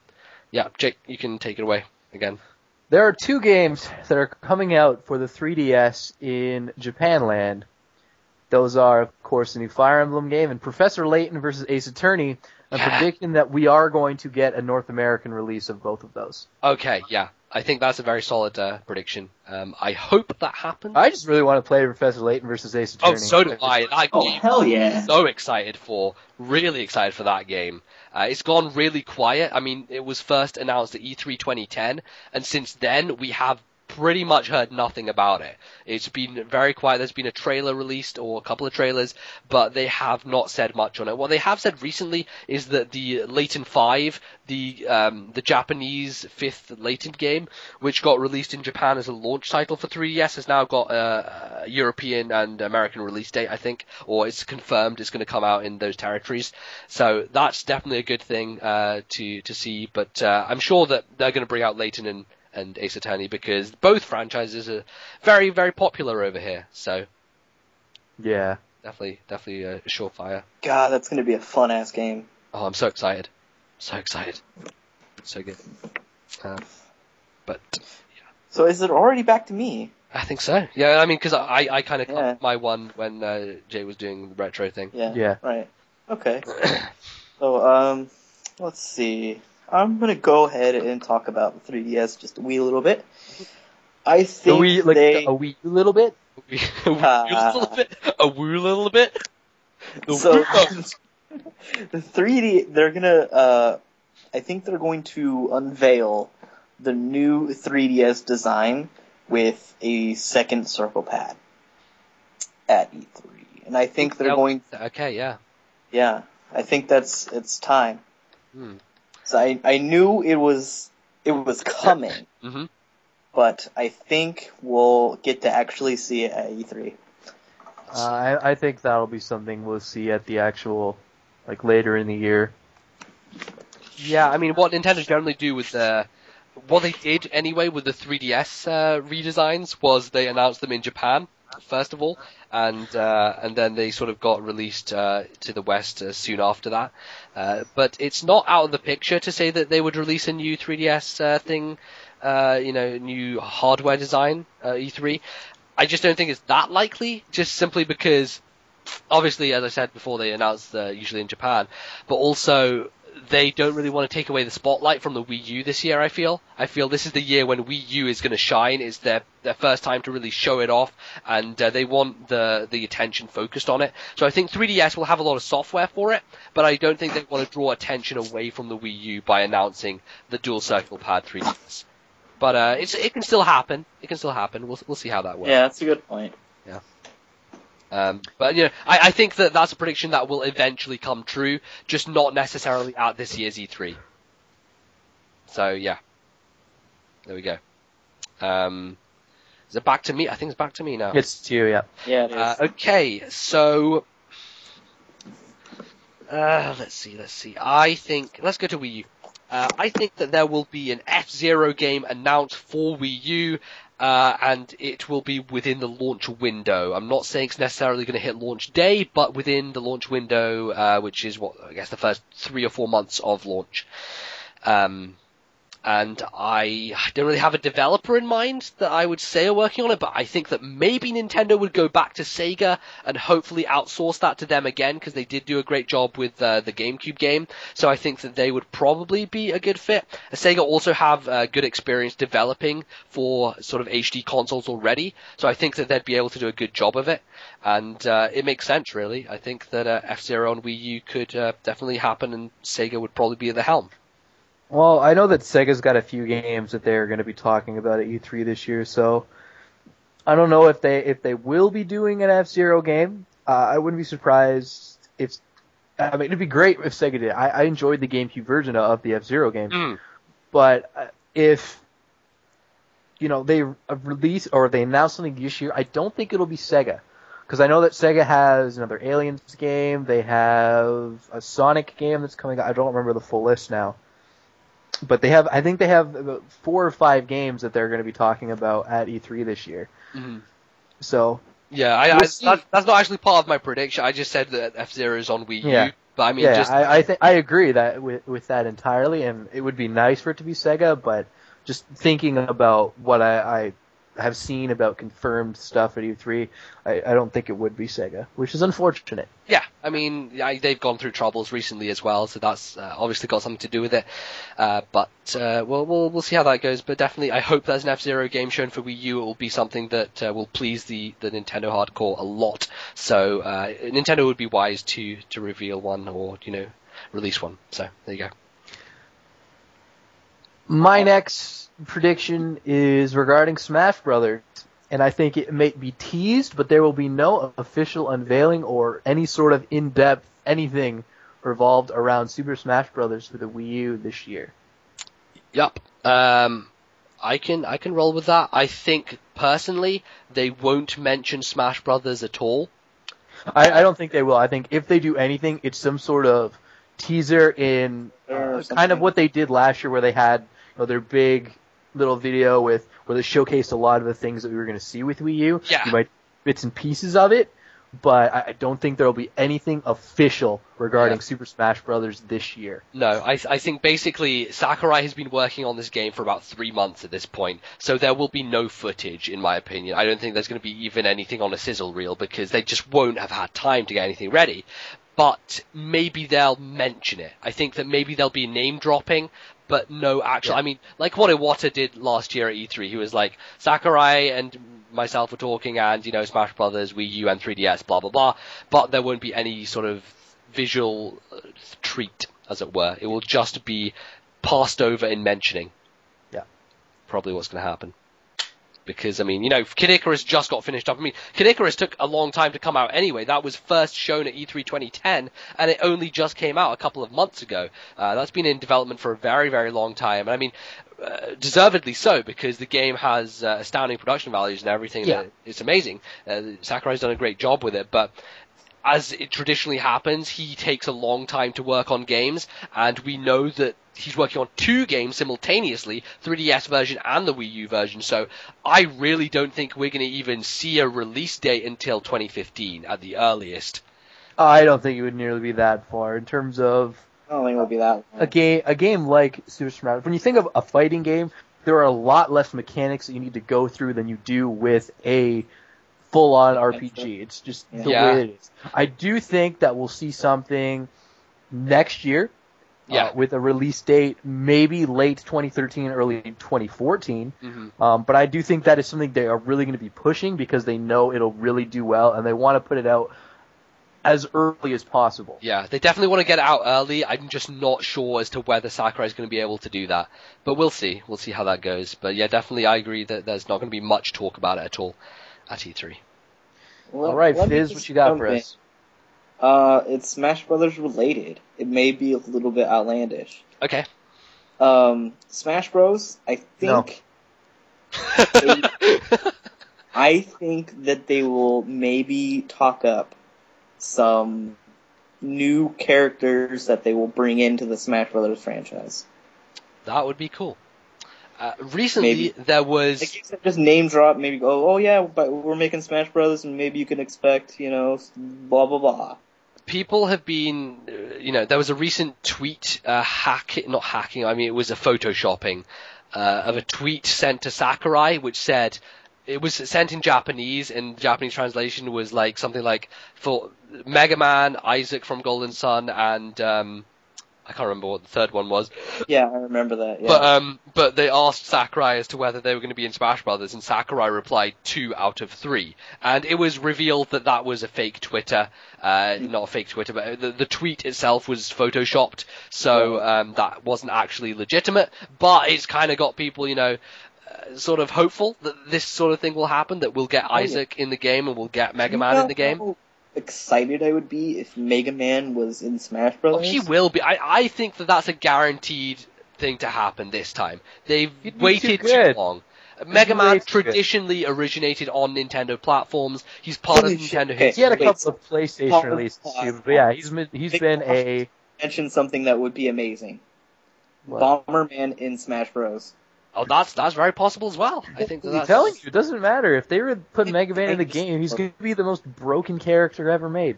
yeah, Jake, you can take it away again. There are 2 games that are coming out for the 3DS in Japanland. Those are, of course, the new Fire Emblem game and Professor Layton versus Ace Attorney. I'm predicting that we are going to get a North American release of both of those. Okay, yeah. I think that's a very solid prediction. I hope that happens. I just really want to play Professor Layton versus Ace Attorney. Oh, so do I. Hell yeah. So excited for. Really excited for that game. It's gone really quiet. I mean, it was first announced at E3 2010, and since then we have pretty much heard nothing about it. It's been very quiet. There's been a trailer released, or a couple of trailers, but they have not said much on it. What they have said recently is that the Layton 5, the Japanese 5th Layton game, which got released in Japan as a launch title for 3DS, has now got a European and American release date, I think, or it's confirmed it's going to come out in those territories. So that's definitely a good thing to see, but I'm sure that they're going to bring out Layton and Ace Attorney, because both franchises are very, very popular over here. So Yeah. definitely a surefire. God, that's gonna be a fun ass game. Oh, I'm so excited. So excited. So good. But So is it already back to me? I think so. Yeah, I mean, because I kind of Yeah. covered my one when Jay was doing the retro thing. Yeah. Right. Okay. So, let's see. I'm gonna go ahead and talk about the 3DS just a wee little bit. I think a wee little bit. A woo little bit. So the 3D, they're gonna. I think they're going to unveil the new 3DS design with a second circle pad at E3, and I think they're going. Okay, yeah. Yeah, I think it's time. Hmm. So I knew it was coming, Mm-hmm. but I think we'll get to actually see it at E3. I think that'll be something we'll see at the actual, like, later in the year. Yeah, I mean, what Nintendo generally do with what they did anyway with the 3DS redesigns was they announced them in Japan first of all, and then they sort of got released to the West soon after that. But it's not out of the picture to say that they would release a new 3DS thing, new hardware design E3. I just don't think it's that likely, just simply because, obviously, as I said before, they announce usually in Japan, but also they don't really want to take away the spotlight from the Wii U this year, I feel. I feel this is the year when Wii U is going to shine. It's their first time to really show it off, and they want the attention focused on it. So I think 3DS will have a lot of software for it, but I don't think they want to draw attention away from the Wii U by announcing the Dual Circle Pad 3DS. But it can still happen. It can still happen. We'll see how that works. Yeah, that's a good point. Yeah. But I think that's a prediction that will eventually come true, just not necessarily at this year's E3. So yeah, there we go. Is it back to me? I think it's back to me now. It's to you, yeah. Yeah, it is. Okay, so let's see. I think let's go to Wii U. I think that there will be an F-Zero game announced for Wii U, and it will be within the launch window. I'm not saying it's necessarily going to hit launch day, but within the launch window, which is I guess the first 3 or 4 months of launch. And I don't really have a developer in mind that I would say are working on it, but I think that maybe Nintendo would go back to Sega and hopefully outsource that to them again, because they did do a great job with the GameCube game. So I think that they would probably be a good fit. Sega also have good experience developing for sort of HD consoles already, so I think that they'd be able to do a good job of it. And it makes sense, really. I think that F-Zero on Wii U could definitely happen, and Sega would probably be at the helm. Well, I know that Sega's got a few games that they're going to be talking about at E3 this year, so I don't know if they will be doing an F-Zero game. I wouldn't be surprised if. I mean, it'd be great if Sega did. I enjoyed the GameCube version of the F-Zero game, but if they release or they announce something this year, I don't think it'll be Sega, because I know that Sega has another Aliens game. They have a Sonic game that's coming out. I don't remember the full list now. But I think they have about 4 or 5 games that they're going to be talking about at E3 this year. Mm-hmm. So yeah, that's not actually part of my prediction. I just said that F-Zero is on Wii U. But I mean, I agree that with that entirely, and it would be nice for it to be Sega. But just thinking about what I have seen about confirmed stuff at E3, I don't think it would be Sega, which is unfortunate. Yeah, I mean, they've gone through troubles recently as well, so that's obviously got something to do with it. But we'll see how that goes. But definitely, I hope there's an F-Zero game shown for Wii U. It will be something that will please the Nintendo hardcore a lot. So Nintendo would be wise to reveal one or release one. So there you go. My next prediction is regarding Smash Brothers, and I think it may be teased, but there will be no official unveiling or any sort of in-depth anything revolved around Super Smash Brothers for the Wii U this year. Yup. I can roll with that. I think personally they won't mention Smash Brothers at all. I don't think they will. I think if they do anything, it's some sort of teaser in kind of what they did last year, where they had their big little video where they showcased a lot of the things that we were going to see with Wii U. Yeah. You might bits and pieces of it, but I don't think there will be anything official regarding Super Smash Bros. This year. No, I think basically Sakurai has been working on this game for about 3 months at this point, so there will be no footage, in my opinion. I don't think there's going to be even anything on a sizzle reel because they just won't have had time to get anything ready. But maybe they'll mention it. I think that maybe there'll be name dropping, but no actual. I mean, like what Iwata did last year at E3. He was like, Sakurai and myself were talking, and Smash Brothers, Wii U, and 3DS, blah blah blah. But there won't be any sort of visual treat, as it were. It will just be passed over in mentioning. Yeah, probably what's going to happen. Because, I mean, Kid Icarus just got finished up. I mean, Kid Icarus took a long time to come out anyway. That was first shown at E3 2010, and it only just came out a couple of months ago. That's been in development for a very, very long time. And I mean, deservedly so, because the game has astounding production values and everything. Yeah. It's amazing. Sakurai's done a great job with it, but as it traditionally happens, he takes a long time to work on games, and we know that he's working on 2 games simultaneously, 3DS version and the Wii U version, so I really don't think we're going to even see a release date until 2015 at the earliest. I don't think it would nearly be that far in terms of I don't think it'll be that long. a game like Super Smash Bros. When you think of a fighting game, there are a lot less mechanics that you need to go through than you do with a full-on RPG. It's just the way it is. I do think that we'll see something next year with a release date, maybe late 2013, early 2014. Mm-hmm. But I do think that is something they are really going to be pushing because they know it'll really do well, and they want to put it out as early as possible. Yeah, they definitely want to get it out early. I'm just not sure as to whether Sakurai is going to be able to do that. But we'll see. We'll see how that goes. But yeah, definitely I agree that there's not going to be much talk about it at all at E3. All right, Fizz, what you got for us? It's Smash Brothers related. It may be a little bit outlandish. Okay. Smash Bros. I think that they will maybe talk up some new characters that they will bring into the Smash Brothers franchise. That would be cool. Recently, there was... Like, just name drop, maybe go, oh yeah, but we're making Smash Brothers, and maybe you can expect, blah blah blah. People have been, there was a recent tweet, not hacking, I mean it was a photoshopping, of a tweet sent to Sakurai, which said, it was sent in Japanese, and Japanese translation was like, something like, for Mega Man, Isaac from Golden Sun, and, I can't remember what the third one was. Yeah, I remember that. Yeah. But they asked Sakurai as to whether they were going to be in Smash Brothers, and Sakurai replied 2 out of 3. And it was revealed that that was a fake Twitter, not a fake Twitter, but the tweet itself was photoshopped, so that wasn't actually legitimate. But it's kind of got people, sort of hopeful that this sort of thing will happen, that we'll get Isaac in the game and we'll get Mega Man in the game. Excited I would be if Mega Man was in Smash Brothers. Oh, he will be. I think that that's a guaranteed thing to happen this time. They've waited too long. Mega Man traditionally originated on Nintendo platforms. He's part of Nintendo history. He had a couple of PlayStation releases too, but yeah, he's been a... Mention something that would be amazing. What? Bomberman in Smash Bros. Oh, that's very possible as well. I think that's... I'm telling you, it doesn't matter. If they were to put Mega Man in the game, he's going to be the most broken character ever made.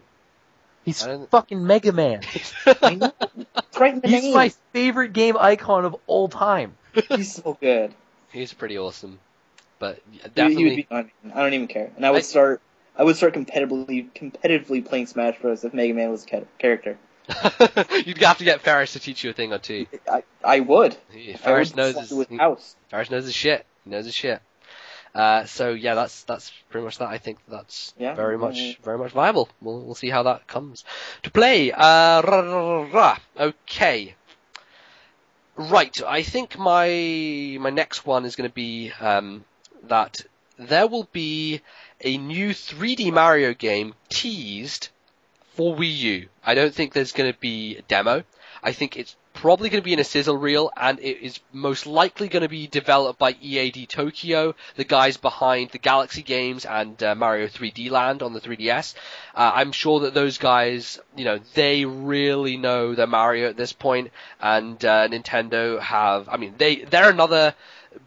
He's fucking Mega Man. He's my favorite game icon of all time. He's so good. He's pretty awesome. But definitely... He would be fun. I don't even care. And I would start competitively playing Smash Bros. If Mega Man was a character. You'd have to get Ferris to teach you a thing or two. I would. Yeah, Ferris knows his shit. He knows his shit. So yeah, that's pretty much that. I think that's very much viable. We'll see how that comes to play. Okay. Right. I think my next one is going to be that there will be a new 3D Mario game teased for Wii U. I don't think there's going to be a demo. I think it's probably going to be in a sizzle reel, and it is most likely going to be developed by EAD Tokyo, the guys behind the Galaxy games and Mario 3D Land on the 3DS. I'm sure that those guys, they really know their Mario at this point, and Nintendo have, they're another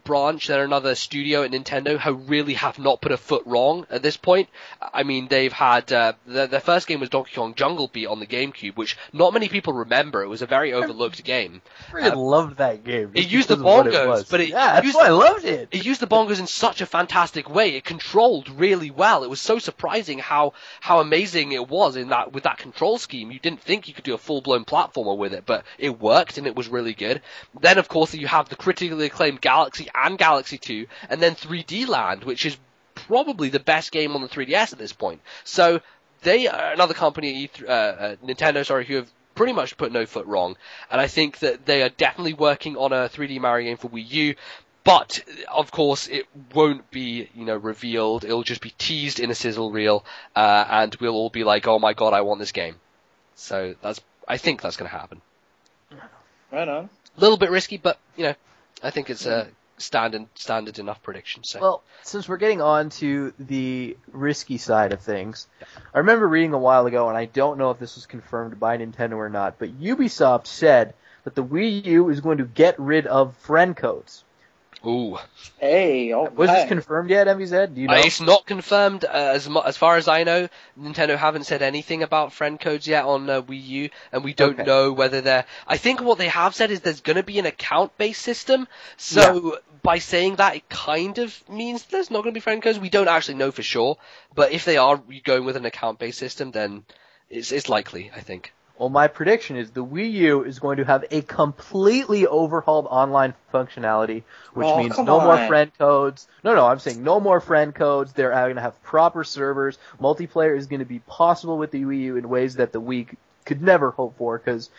branch, they're another studio at Nintendo who really have not put a foot wrong at this point. I mean, they've had their first game was Donkey Kong Jungle Beat on the GameCube, which not many people remember. It was a very overlooked game. I really loved that game. It used the bongos, but that's why I loved it. It used the bongos in such a fantastic way. It controlled really well. It was so surprising how amazing it was with that control scheme. You didn't think you could do a full-blown platformer with it, but it worked and it was really good. Then, of course, you have the critically acclaimed Galaxy and Galaxy 2, and then 3D Land, which is probably the best game on the 3DS at this point. So they are another company, Nintendo, who have pretty much put no foot wrong, and I think that they are definitely working on a 3D Mario game for Wii U. But of course, it won't be revealed. It'll just be teased in a sizzle reel, and we'll all be like, "Oh my god, I want this game." So I think that's going to happen. Right on. A little bit risky, but I think it's a standard enough prediction. So. Well, since we're getting on to the risky side of things, I remember reading a while ago, and I don't know if this was confirmed by Nintendo or not, but Ubisoft said that the Wii U is going to get rid of friend codes. Ooh. Hey, was this confirmed yet, MVZ? Do you know? It's not confirmed. As far as I know, Nintendo haven't said anything about friend codes yet on Wii U, and we don't know whether they're... I think what they have said is there's going to be an account-based system, so by saying that, it kind of means there's not going to be friend codes. We don't actually know for sure, but if they are going with an account-based system, then it's likely, I think. Well, my prediction is the Wii U is going to have a completely overhauled online functionality, which means no more friend codes. No, I'm saying no more friend codes. They're going to have proper servers. Multiplayer is going to be possible with the Wii U in ways that the Wii could never hope for, because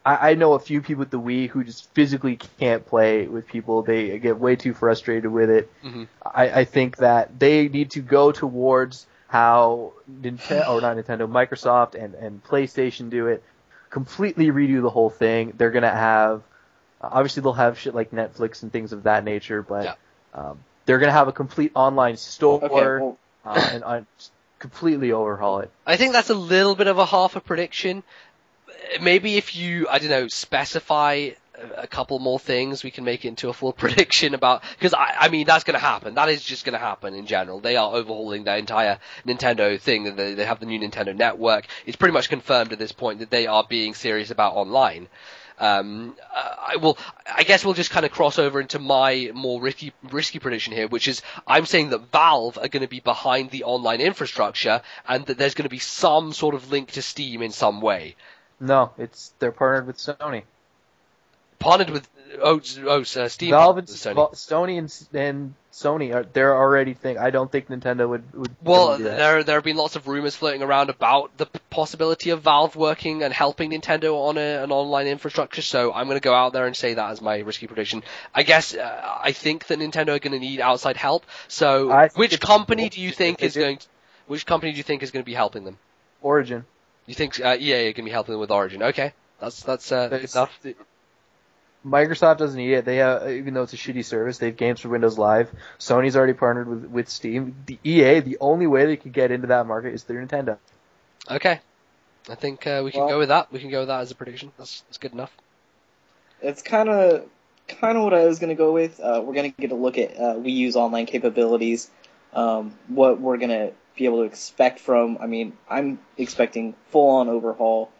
I know a few people with the Wii who just physically can't play with people. They get way too frustrated with it. Mm-hmm. I think that they need to go towards how Microsoft and PlayStation do it, completely redo the whole thing. They're going to have, obviously they'll have shit like Netflix and things of that nature, but they're going to have a complete online store and completely overhaul it. I think that's a little bit of a half a prediction. Maybe if you, specify a couple more things, we can make it into a full prediction about, because I mean that's going to happen. That is just going to happen in general. They are overhauling their entire Nintendo thing. They have the new Nintendo Network. It's pretty much confirmed at this point that they are being serious about online. I guess we'll just kind of cross over into my more risky prediction here, which is I'm saying that Valve are going to be behind the online infrastructure, and that there's going to be some sort of link to Steam in some way. No, they're partnered with Sony. Partnered with Steam. Valve and Sony and Sony they're already I don't think Nintendo would Well, do that. there have been lots of rumors floating around about the possibility of Valve working and helping Nintendo on an online infrastructure. So I'm going to go out there and say that as my risky prediction. I guess I think that Nintendo are going to need outside help. So which company do you think is going to be helping them? Origin. You think EA are going to be helping them with Origin? Okay, that's good enough. Microsoft doesn't need it. They have, even though it's a shitty service, they have games for Windows Live. Sony's already partnered with Steam. The EA, the only way they could get into that market is through Nintendo. Okay, I think we can go with that. We can go with that as a prediction. That's good enough. It's kind of what I was going to go with. We're going to get a look at Wii U's online capabilities. What we're going to be able to expect from. I mean, I'm expecting full-on overhaul.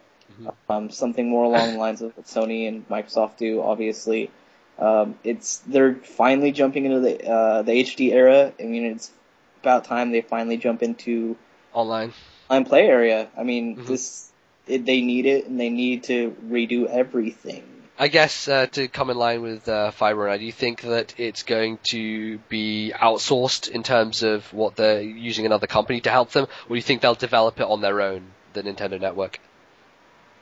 Something more along the lines of what Sony and Microsoft do, obviously. They're finally jumping into the HD era. I mean, it's about time they finally jump into online play area. I mean, they need it, and they need to redo everything. I guess to come in line with Fiber, do you think that it's going to be outsourced in terms of what they're using another company to help them, or do you think they'll develop it on their own, the Nintendo Network?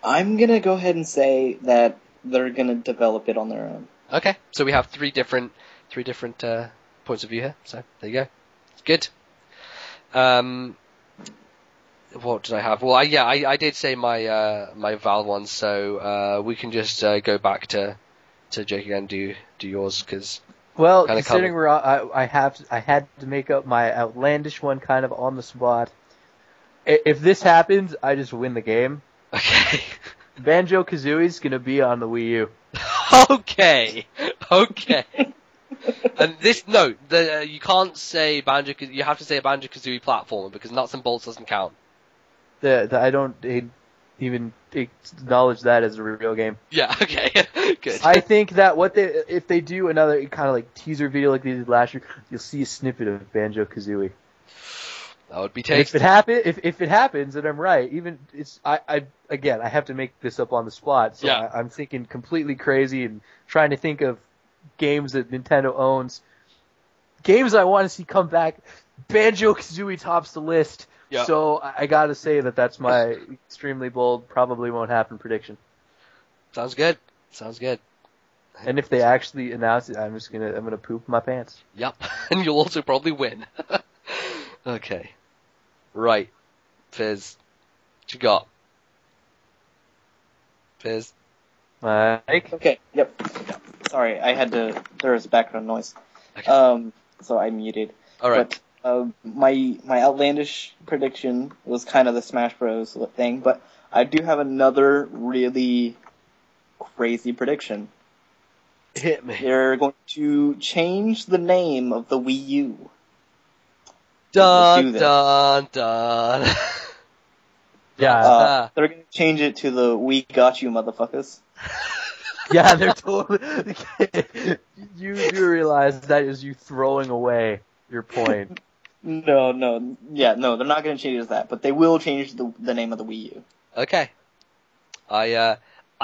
I'm going to go ahead and say that they're going to develop it on their own. Okay, so we have three different points of view here. So there you go. It's good. What did I have? Well, I did say my Valve one, so we can just go back to Jake again. Do yours, because considering I had to make up my outlandish one kind of on the spot. If this happens, I just win the game. Okay. Banjo-Kazooie's gonna be on the Wii U. Okay. And you can't say you have to say a Banjo-Kazooie platformer because Nuts and Bolts doesn't count. I don't even acknowledge that as a real game. Yeah, okay. Good. I think that if they do another kind of like teaser video like they did last year, you'll see a snippet of Banjo-Kazooie. That would be And tasty. if it happens, and I'm right, I have to make this up on the spot, so Yeah. I'm thinking completely crazy and trying to think of games that Nintendo owns. Games I want to see come back. Banjo-Kazooie tops the list. Yeah. So I gotta say that's my extremely bold, probably won't happen prediction. Sounds good. And if they actually announce it, I'm gonna poop my pants. Yep. And you'll also probably win. Okay. Right. Fizz. What you got? Fizz. Mike? Okay, yep. Sorry, there was background noise. Okay. So I muted. Alright. But, my outlandish prediction was kind of the Smash Bros. Thing, but I do have another really crazy prediction. Hit me. They're going to change the name of the Wii U. Dun, this. dun, dun. Yeah. They're going to change it to the We Got You Motherfuckers. Yeah, they're totally. You do realize that is you throwing away your point. No, they're not going to change it as that, but they will change the name of the Wii U. Okay. I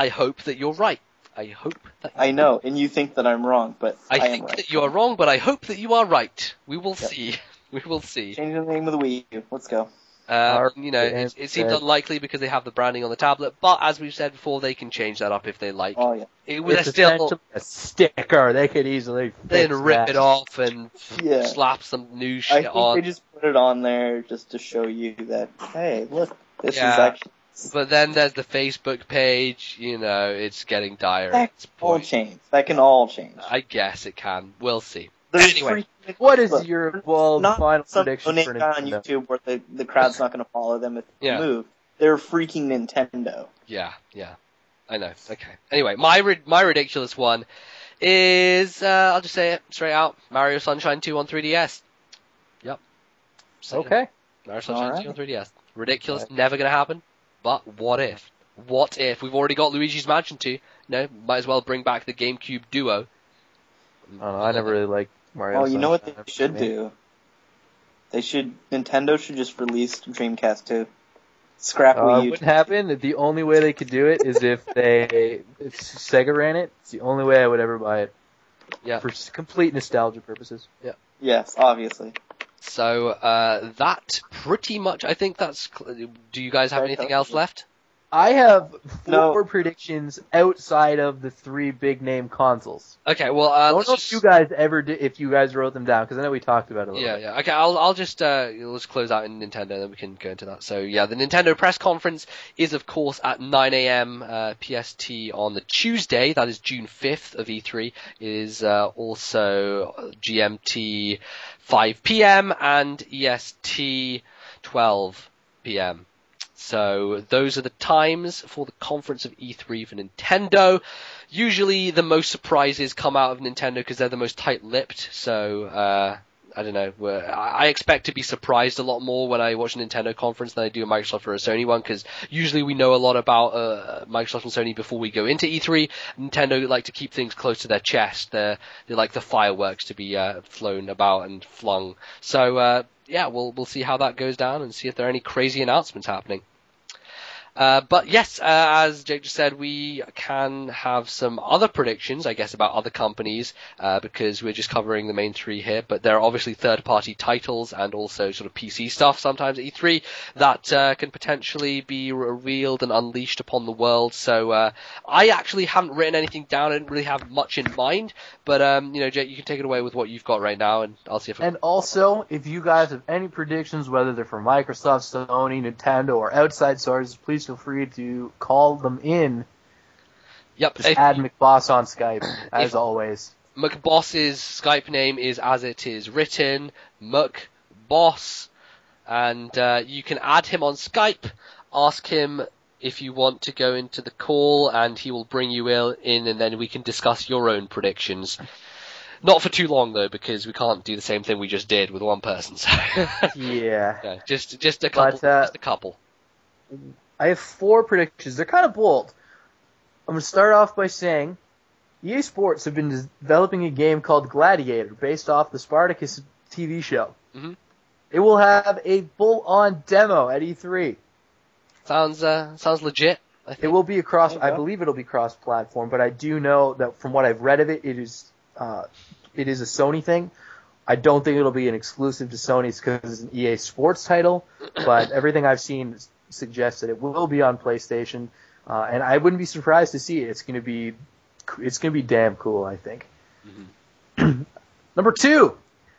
hope that you're right. I know, and you think that I'm wrong, but I am think right. that you are wrong, but I hope that you are right. We will see. We will see. Change the name of the Wii U. Let's go. It seems unlikely because they have the branding on the tablet, but as we've said before, they can change that up if they like. Oh, yeah. It's still a sticker. They could easily then rip it off and Yeah. slap some new I shit think on. they just put it on there just to show you that, hey, look, this is Yeah. actually... But then there's the Facebook page, it's getting dire. That at this can all point. change. That can all change. I guess it can. We'll see. There's Anyway, What is Look, your bold not final some prediction name for guy on Nintendo? YouTube where the crowd's not going to follow them if they Yeah. move. They're freaking Nintendo. Yeah. I know. Okay. Anyway, my ridiculous one is, I'll just say it straight out, Mario Sunshine 2 on 3DS. Yep. So, Okay. Mario Sunshine Alright. 2 on 3DS. Ridiculous, never gonna happen, but what if? What if? We've already got Luigi's Mansion 2, might as well bring back the GameCube duo. I don't know. I never really liked Mario. Oh, you know what they Sunshine. should do? Nintendo should just release Dreamcast 2. Scrap It Wii U. wouldn't happen. The only way they could do it is if Sega ran it. It's the only way I would ever buy it. Yeah. For complete nostalgia purposes. Yeah. Yes, obviously. So, that pretty much, I think that's, do you guys have anything else left? I have No. 4 predictions outside of the 3 big name consoles. Okay, well, I don't let's know just... if you guys ever did, if you guys wrote them down, because I know we talked about it a little bit. Yeah. Okay, I'll just let's close out in Nintendo, then we can go into that. So yeah, the Nintendo press conference is of course at 9 a.m. PST on the Tuesday. That is June 5th of E3. It is also GMT 5 p.m. and EST 12 p.m. So those are the times for the conference of E3 for Nintendo. Usually the most surprises come out of Nintendo because they're the most tight-lipped. So I don't know. I expect to be surprised a lot more when I watch a Nintendo conference than I do a Microsoft or a Sony one, because usually we know a lot about Microsoft and Sony before we go into E3. Nintendo like to keep things close to their chest. They like the fireworks to be flown about and flung. So yeah, we'll see how that goes down and see if there are any crazy announcements happening. But yes, as Jake just said, we can have some other predictions, I guess, about other companies, because we're just covering the main 3 here, but there are obviously third-party titles and also sort of PC stuff sometimes at E3 that can potentially be revealed and unleashed upon the world. So I actually haven't written anything down. I didn't really have much in mind, but Jake, you can take it away with what you've got right now, and I'll see if. And also, if you guys have any predictions, whether they're from Microsoft, Sony, Nintendo, or outside sources, please feel free to call them in. Yep. Just add McBoss on Skype, as always. McBoss's Skype name is as it is written, McBoss, and you can add him on Skype, ask him if you want to go into the call, and he will bring you in, and then we can discuss your own predictions. Not for too long though, because we can't do the same thing we just did with one person. So Yeah. yeah, just a couple. Just a couple. I have 4 predictions. They're kind of bold. I'm going to start off by saying EA Sports have been developing a game called Gladiator based off the Spartacus TV show. Mm-hmm. It will have a full-on demo at E3. Sounds legit. I think. It will be I believe it'll be cross-platform, but I do know that from what I've read of it, it is a Sony thing. I don't think it'll be an exclusive to Sony because it's an EA Sports title, but everything I've seen suggests that it will be on PlayStation, and I wouldn't be surprised to see it. It's going to be damn cool, I think. Mm-hmm. Number 2,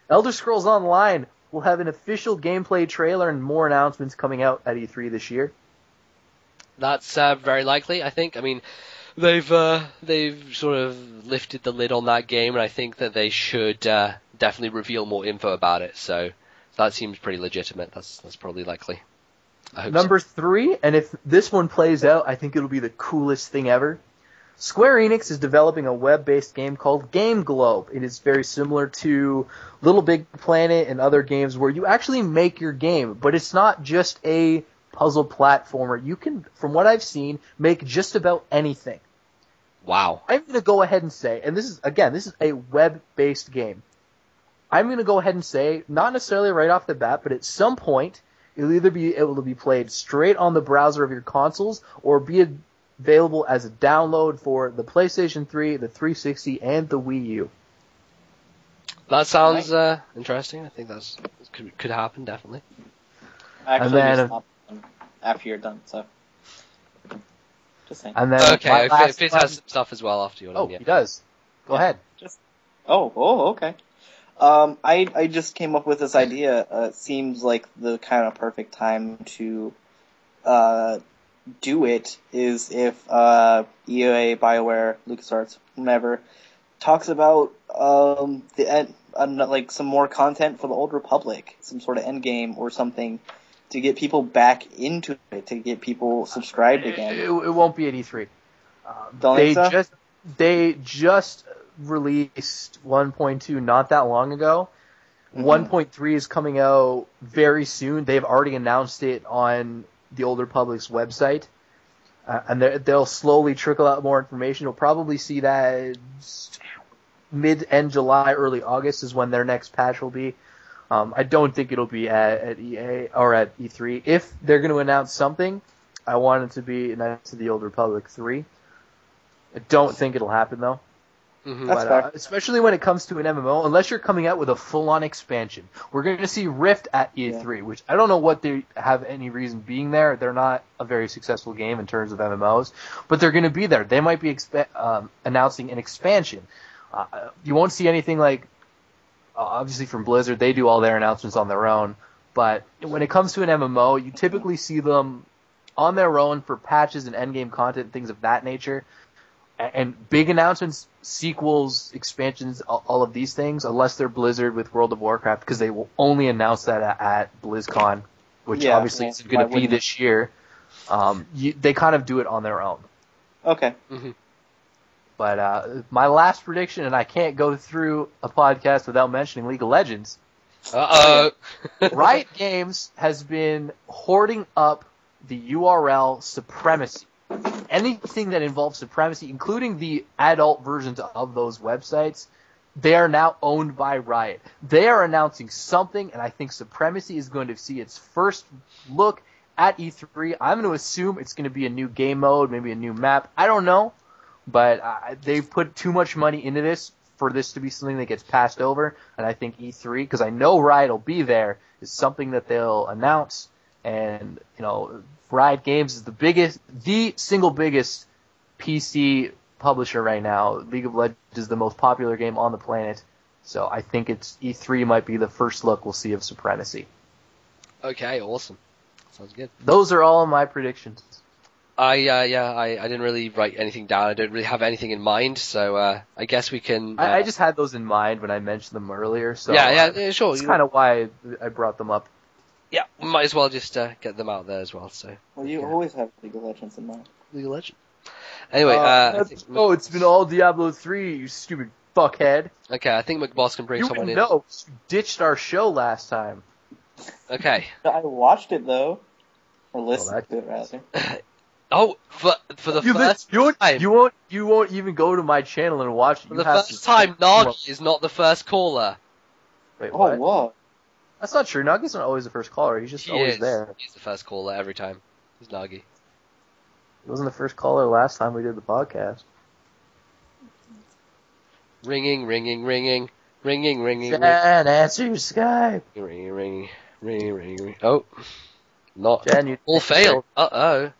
Elder Scrolls Online will have an official gameplay trailer and more announcements coming out at E3 this year. That's very likely, I think. I mean, they've sort of lifted the lid on that game, and I think that they should definitely reveal more info about it. So that seems pretty legitimate. That's probably likely. I hope Number 3, and if this one plays out, I think it'll be the coolest thing ever. Square Enix is developing a web-based game called Game Globe. It is very similar to Little Big Planet and other games where you actually make your game, but it's not just a puzzle platformer. You can, from what I've seen, make just about anything. Wow. I'm going to go ahead and say, and this is a web-based game. I'm going to go ahead and say, not necessarily right off the bat, but at some point, it'll either be able to be played straight on the browser of your consoles or be available as a download for the PlayStation 3, the 360, and the Wii U. That sounds interesting. I think that could happen, definitely. Actually, just stop after you're done, so. Just saying. And then okay, Fizz has some stuff as well after you're done. Oh, he does. Go ahead. Okay. I just came up with this idea. It seems like the kind of perfect time to do it is if EA, BioWare, LucasArts, whomever, talks about like some more content for the Old Republic, some sort of endgame or something to get people back into it, to get people subscribed again. It won't be at E3. Don't think so? They just released 1.2 not that long ago. Mm-hmm. 1.3 is coming out very soon. They've already announced it on the Old Republic's website. And they'll slowly trickle out more information. You'll probably see that mid-end July, early August is when their next patch will be. I don't think it'll be at EA or at E3. If they're going to announce something, I want it to be announced to the Old Republic 3. I don't think it'll happen, though. Mm-hmm. That's fair. Especially when it comes to an MMO, unless you're coming out with a full-on expansion. We're going to see Rift at E3, which I don't know what they have any reason being there. They're not a very successful game in terms of MMOs, but they're going to be there. They might be announcing an expansion. You won't see anything like, obviously from Blizzard, they do all their announcements on their own, but when it comes to an MMO, you typically see them on their own for patches and endgame content, things of that nature. And big announcements, sequels, expansions, all of these things, unless they're Blizzard with World of Warcraft, because they will only announce that at BlizzCon, which obviously isn't going to be this year. They kind of do it on their own. Okay. Mm-hmm. But my last prediction, and I can't go through a podcast without mentioning League of Legends. Uh-oh. Riot Games has been hoarding up the URL Supremacy. Anything that involves Supremacy, including the adult versions of those websites, they are now owned by Riot. They are announcing something, and I think Supremacy is going to see its first look at E3. I'm going to assume it's going to be a new game mode, maybe a new map. I don't know, but they've put too much money into this for this to be something that gets passed over, and I think E3, because I know Riot will be there, is something that they'll announce, and, Riot Games is the single biggest PC publisher right now. League of Legends is the most popular game on the planet, so I think E3 might be the first look we'll see of Supremacy. Okay, awesome. Sounds good. Those are all of my predictions. I didn't really write anything down. I didn't really have anything in mind, so I guess we can. I just had those in mind when I mentioned them earlier. So yeah, sure. That's kind of why I brought them up. Yeah, we might as well just get them out there as well. So. Well, you always have League of Legends in mind. League of Legends. Anyway, it's been all Diablo 3, you stupid fuckhead. Okay, I think McBoss can bring You someone would in. know. You ditched our show last time. Okay. I watched it though, or listened to it rather. Oh, for the first time. You won't even go to my channel and watch it. For the first time, Nagi is not the first caller. Wait, Oh, what? whoa. That's not true. Nagi's not always the first caller. He's just always there. He's the first caller every time. He's Nagi. He wasn't the first caller last time we did the podcast. Ringing. Jen, answer your Skype. Ringing. Oh. Not. Jen, you All failed. Uh-oh.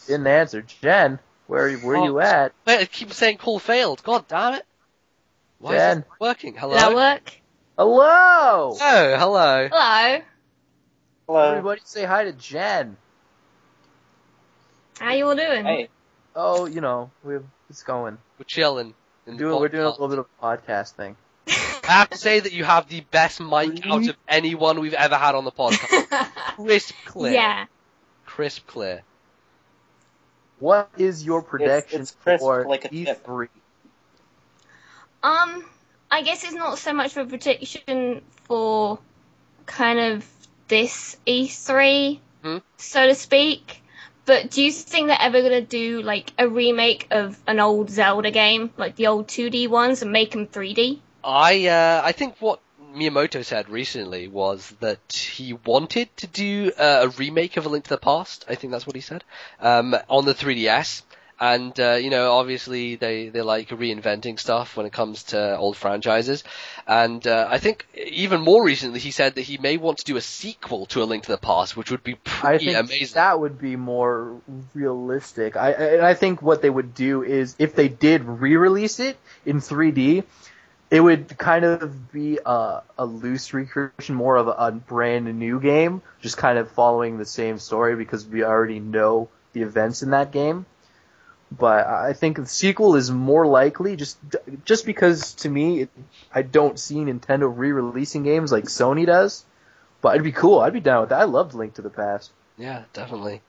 didn't answer. Jen, where you at? Wait, it keeps saying call failed. God damn it. Why is Jen. this working? Hello? Does that work? Hello! Oh, hello. Hello. Hello. Everybody say hi to Jen. How you all doing? Hey. Oh, it's going. We're chilling. We're doing a little bit of a podcast thing. I have to say that you have the best mic out of anyone we've ever had on the podcast. Crisp clear. Yeah. Crisp clear. What is your prediction It's crisp for like a tip. E3? I guess it's not so much of a prediction for kind of this E3, so to speak. But do you think they're ever gonna do like a remake of an old Zelda game, like the old 2D ones, and make them 3D? I think what Miyamoto said recently was that he wanted to do a remake of A Link to the Past. I think that's what he said. On the 3DS. And, obviously they like reinventing stuff when it comes to old franchises. And, I think even more recently he said that he may want to do a sequel to A Link to the Past, which would be pretty amazing. That would be more realistic. I think what they would do is, if they did re-release it in 3D, it would kind of be a loose recreation, more of a brand new game, just kind of following the same story because we already know the events in that game. But I think the sequel is more likely, just because to me, I don't see Nintendo re-releasing games like Sony does. But it'd be cool. I'd be down with that. I loved Link to the Past. Yeah, definitely.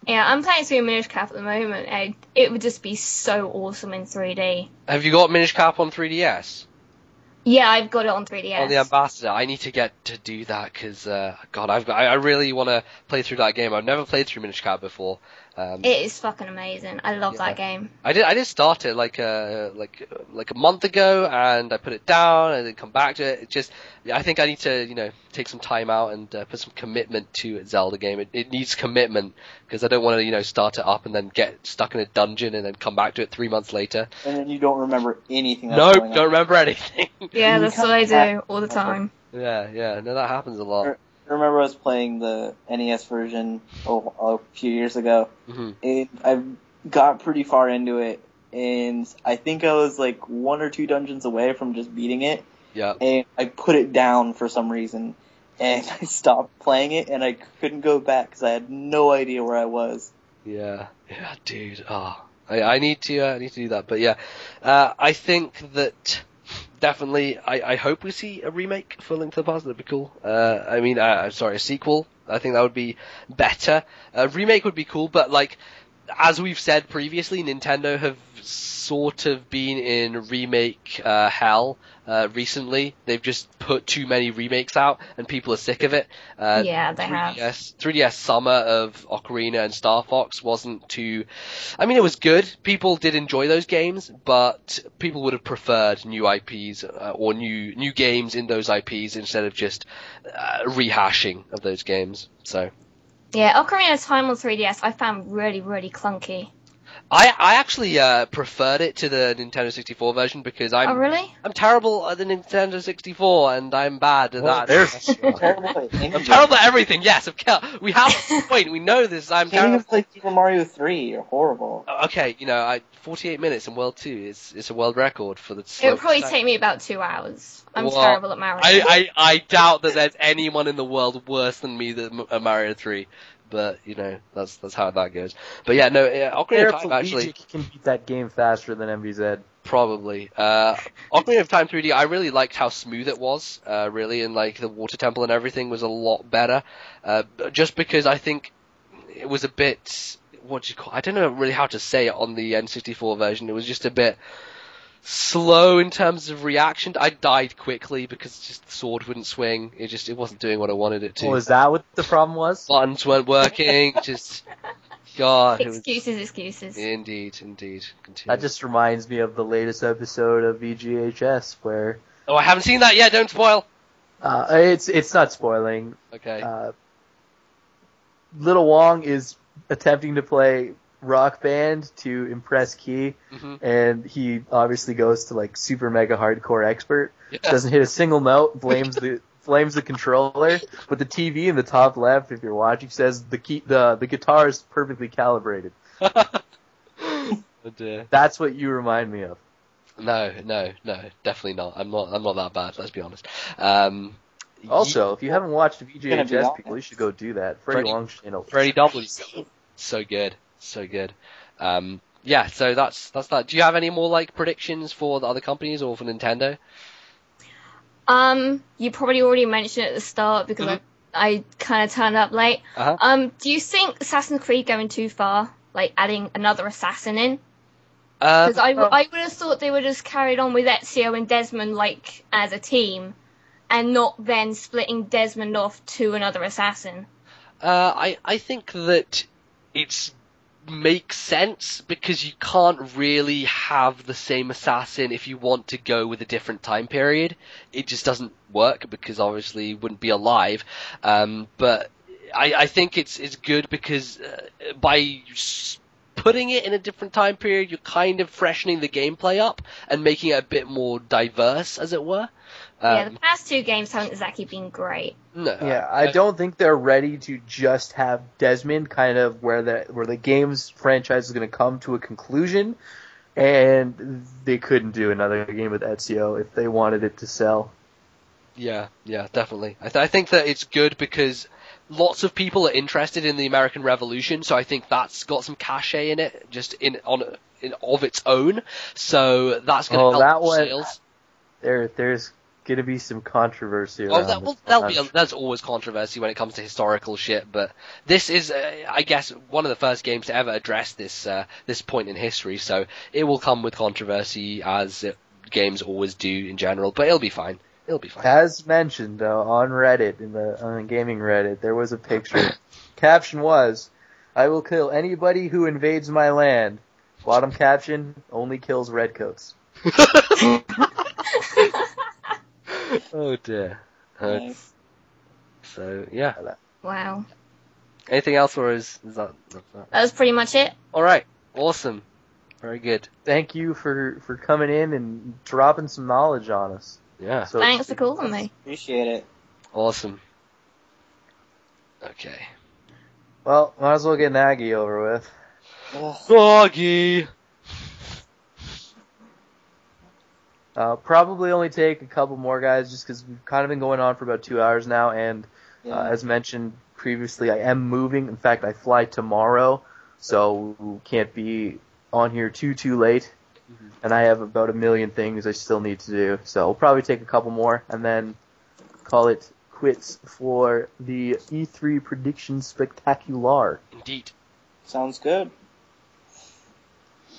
Yeah, I'm playing through Minish Cap at the moment, and it would just be so awesome in 3D. Have you got Minish Cap on 3DS? Yeah, I've got it on 3DS. On the Ambassador, I need to get to do that because, God, I really want to play through that game. I've never played through Minish Cap before. It is fucking amazing. I love that game. I did start it like a month ago, and I put it down and then come back to it. I think I need to take some time out and put some commitment to a Zelda game. It needs commitment because I don't want to start it up and then get stuck in a dungeon and then come back to it 3 months later. And then you don't remember anything. Nope, don't remember anything. Yeah, that's what I do all the time. Yeah, no, that happens a lot. I remember I was playing the NES version a few years ago, and I got pretty far into it, and I think I was like 1 or 2 dungeons away from just beating it. Yeah. And I put it down for some reason, and I stopped playing it, and I couldn't go back because I had no idea where I was. Yeah, dude. I need to do that, but yeah, I think that. Definitely, I hope we see a remake for Link to the Past. That'd be cool. A sequel. I think that would be better. A remake would be cool, but as we've said previously, Nintendo have sort of been in remake hell recently. They've just put too many remakes out, and people are sick of it. Yeah, they have. 3DS Summer of Ocarina and Star Fox wasn't too... I mean, it was good. People did enjoy those games, but people would have preferred new IPs or new games in those IPs instead of just rehashing of those games. So... Yeah, Ocarina of Time on 3DS I found really, really clunky. I actually preferred it to the Nintendo 64 version because Oh, really? I'm terrible at the Nintendo 64 and I'm bad at that. I'm terrible at everything. Yes, we have a point. We know this. I'm Can't even terrible. play Super Mario 3. You're horrible. Okay, 48 minutes in World 2 is a world record for the. It would probably take me about 2 hours. I'm terrible at Mario. I doubt that there's anyone in the world worse than me at Mario 3. But that's how that goes. But yeah, no, Ocarina of Time actually can beat that game faster than MVZ. Probably. Ocarina of Time 3D, I really liked how smooth it was, really, and the water temple and everything was a lot better. Just because I think it was a bit, I don't know really how to say it on the N64 version. It was just a bit slow in terms of reaction. I died quickly because just the sword wouldn't swing. It wasn't doing what I wanted it to. Oh, is that what the problem was? Buttons weren't working. God. Excuses. Indeed. Continue. That just reminds me of the latest episode of VGHS where... Oh, I haven't seen that yet. Don't spoil. It's not spoiling. Okay. Little Wong is attempting to play Rock Band to impress Key, and he obviously goes to like super mega hardcore expert. Yeah. Doesn't hit a single note. Blames the controller, but the TV in the top left, if you're watching, says the guitar is perfectly calibrated. Oh dear. That's what you remind me of. No, definitely not. I'm not that bad. Let's be honest. Also, if you haven't watched VGHS, people, you should go do that. Freddie Wong's channel. Freddie W. So good. Yeah, so that's that. Do you have any more like predictions for the other companies or for Nintendo? You probably already mentioned it at the start because I kind of turned up late. Do you think Assassin's Creed going too far, like adding another assassin in? Because I would have thought they would have just carried on with Ezio and Desmond like as a team, and not then splitting Desmond off to another assassin. I think that it makes sense because you can't really have the same assassin if you want to go with a different time period. It just doesn't work because obviously he wouldn't be alive. But I think it's good because by putting it in a different time period, you're kind of freshening the gameplay up and making it a bit more diverse, as it were. The past two games haven't exactly been great. No. Yeah, I don't think they're ready to just have Desmond kind of where the game's franchise is going to come to a conclusion, and they couldn't do another game with Ezio if they wanted it to sell. Yeah, definitely. I think that it's good because lots of people are interested in the American Revolution, so I think that's got some cachet in it, just of its own. So that's going to help sales. There's going to be some controversy around there's always controversy when it comes to historical shit, but this is, I guess, one of the first games to ever address this point in history, so it will come with controversy as games always do in general, but it'll be fine. As mentioned, though, on Reddit, on the gaming Reddit, there was a picture. Caption was, "I will kill anybody who invades my land." Bottom caption, "Only kills redcoats." Oh dear. Nice. So, yeah. Wow. Anything else, or is that? That was pretty much it. Alright. Awesome. Very good. Thank you for coming in and dropping some knowledge on us. Yeah. So Thanks for calling me. Appreciate it. Awesome. Okay. Well, might as well get Nagy over with. Doggy! Probably only take a couple more guys just because we've kind of been going on for about 2 hours now, and as mentioned previously, I am moving. In fact, I fly tomorrow, so we can't be on here too late. And I have about 1 million things I still need to do, so we'll probably take a couple more and then call it quits for the E3 Prediction Spectacular. Indeed. Sounds good.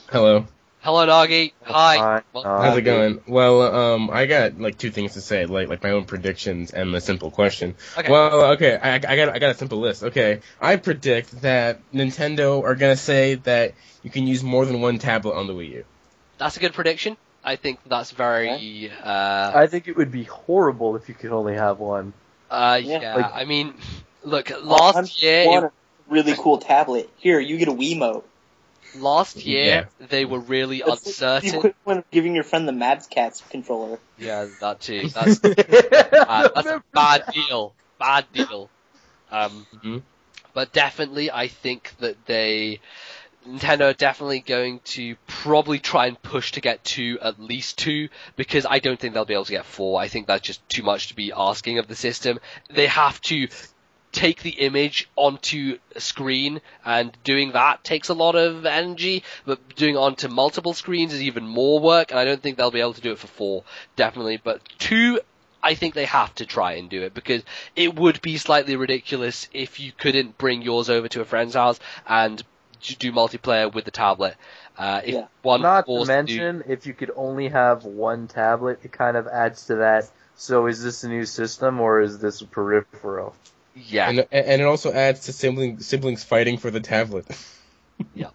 Hello. Hello, Nagi. Hi. How's it going? Well, I got like two things to say, like my own predictions and a simple question. Okay. Well, okay, I got a simple list. Okay, I predict that Nintendo are gonna say that you can use more than one tablet on the Wii U. That's a good prediction. I think that's very. I think it would be horrible if you could only have one. Yeah. I mean, look, last year. Want a really cool tablet. Here, you get a Wiimote. Last year, they were really uncertain. The equivalent of giving your friend the Mad Catz controller. Yeah, that too. That's a bad deal. Bad deal. But definitely, I think that Nintendo are definitely going to probably try and push to get at least two, because I don't think they'll be able to get 4. I think that's just too much to be asking of the system. They have to take the image onto a screen, and doing that takes a lot of energy, but doing it onto multiple screens is even more work, and I don't think they'll be able to do it for 4, definitely. But 2, I think they have to try and do it, because it would be slightly ridiculous if you couldn't bring yours over to a friend's house and do multiplayer with the tablet. If one Not to forced mention, if you could only have one tablet, it kind of adds to that. So is this a new system or is this a peripheral? Yeah. And it also adds to siblings fighting for the tablet. Yeah.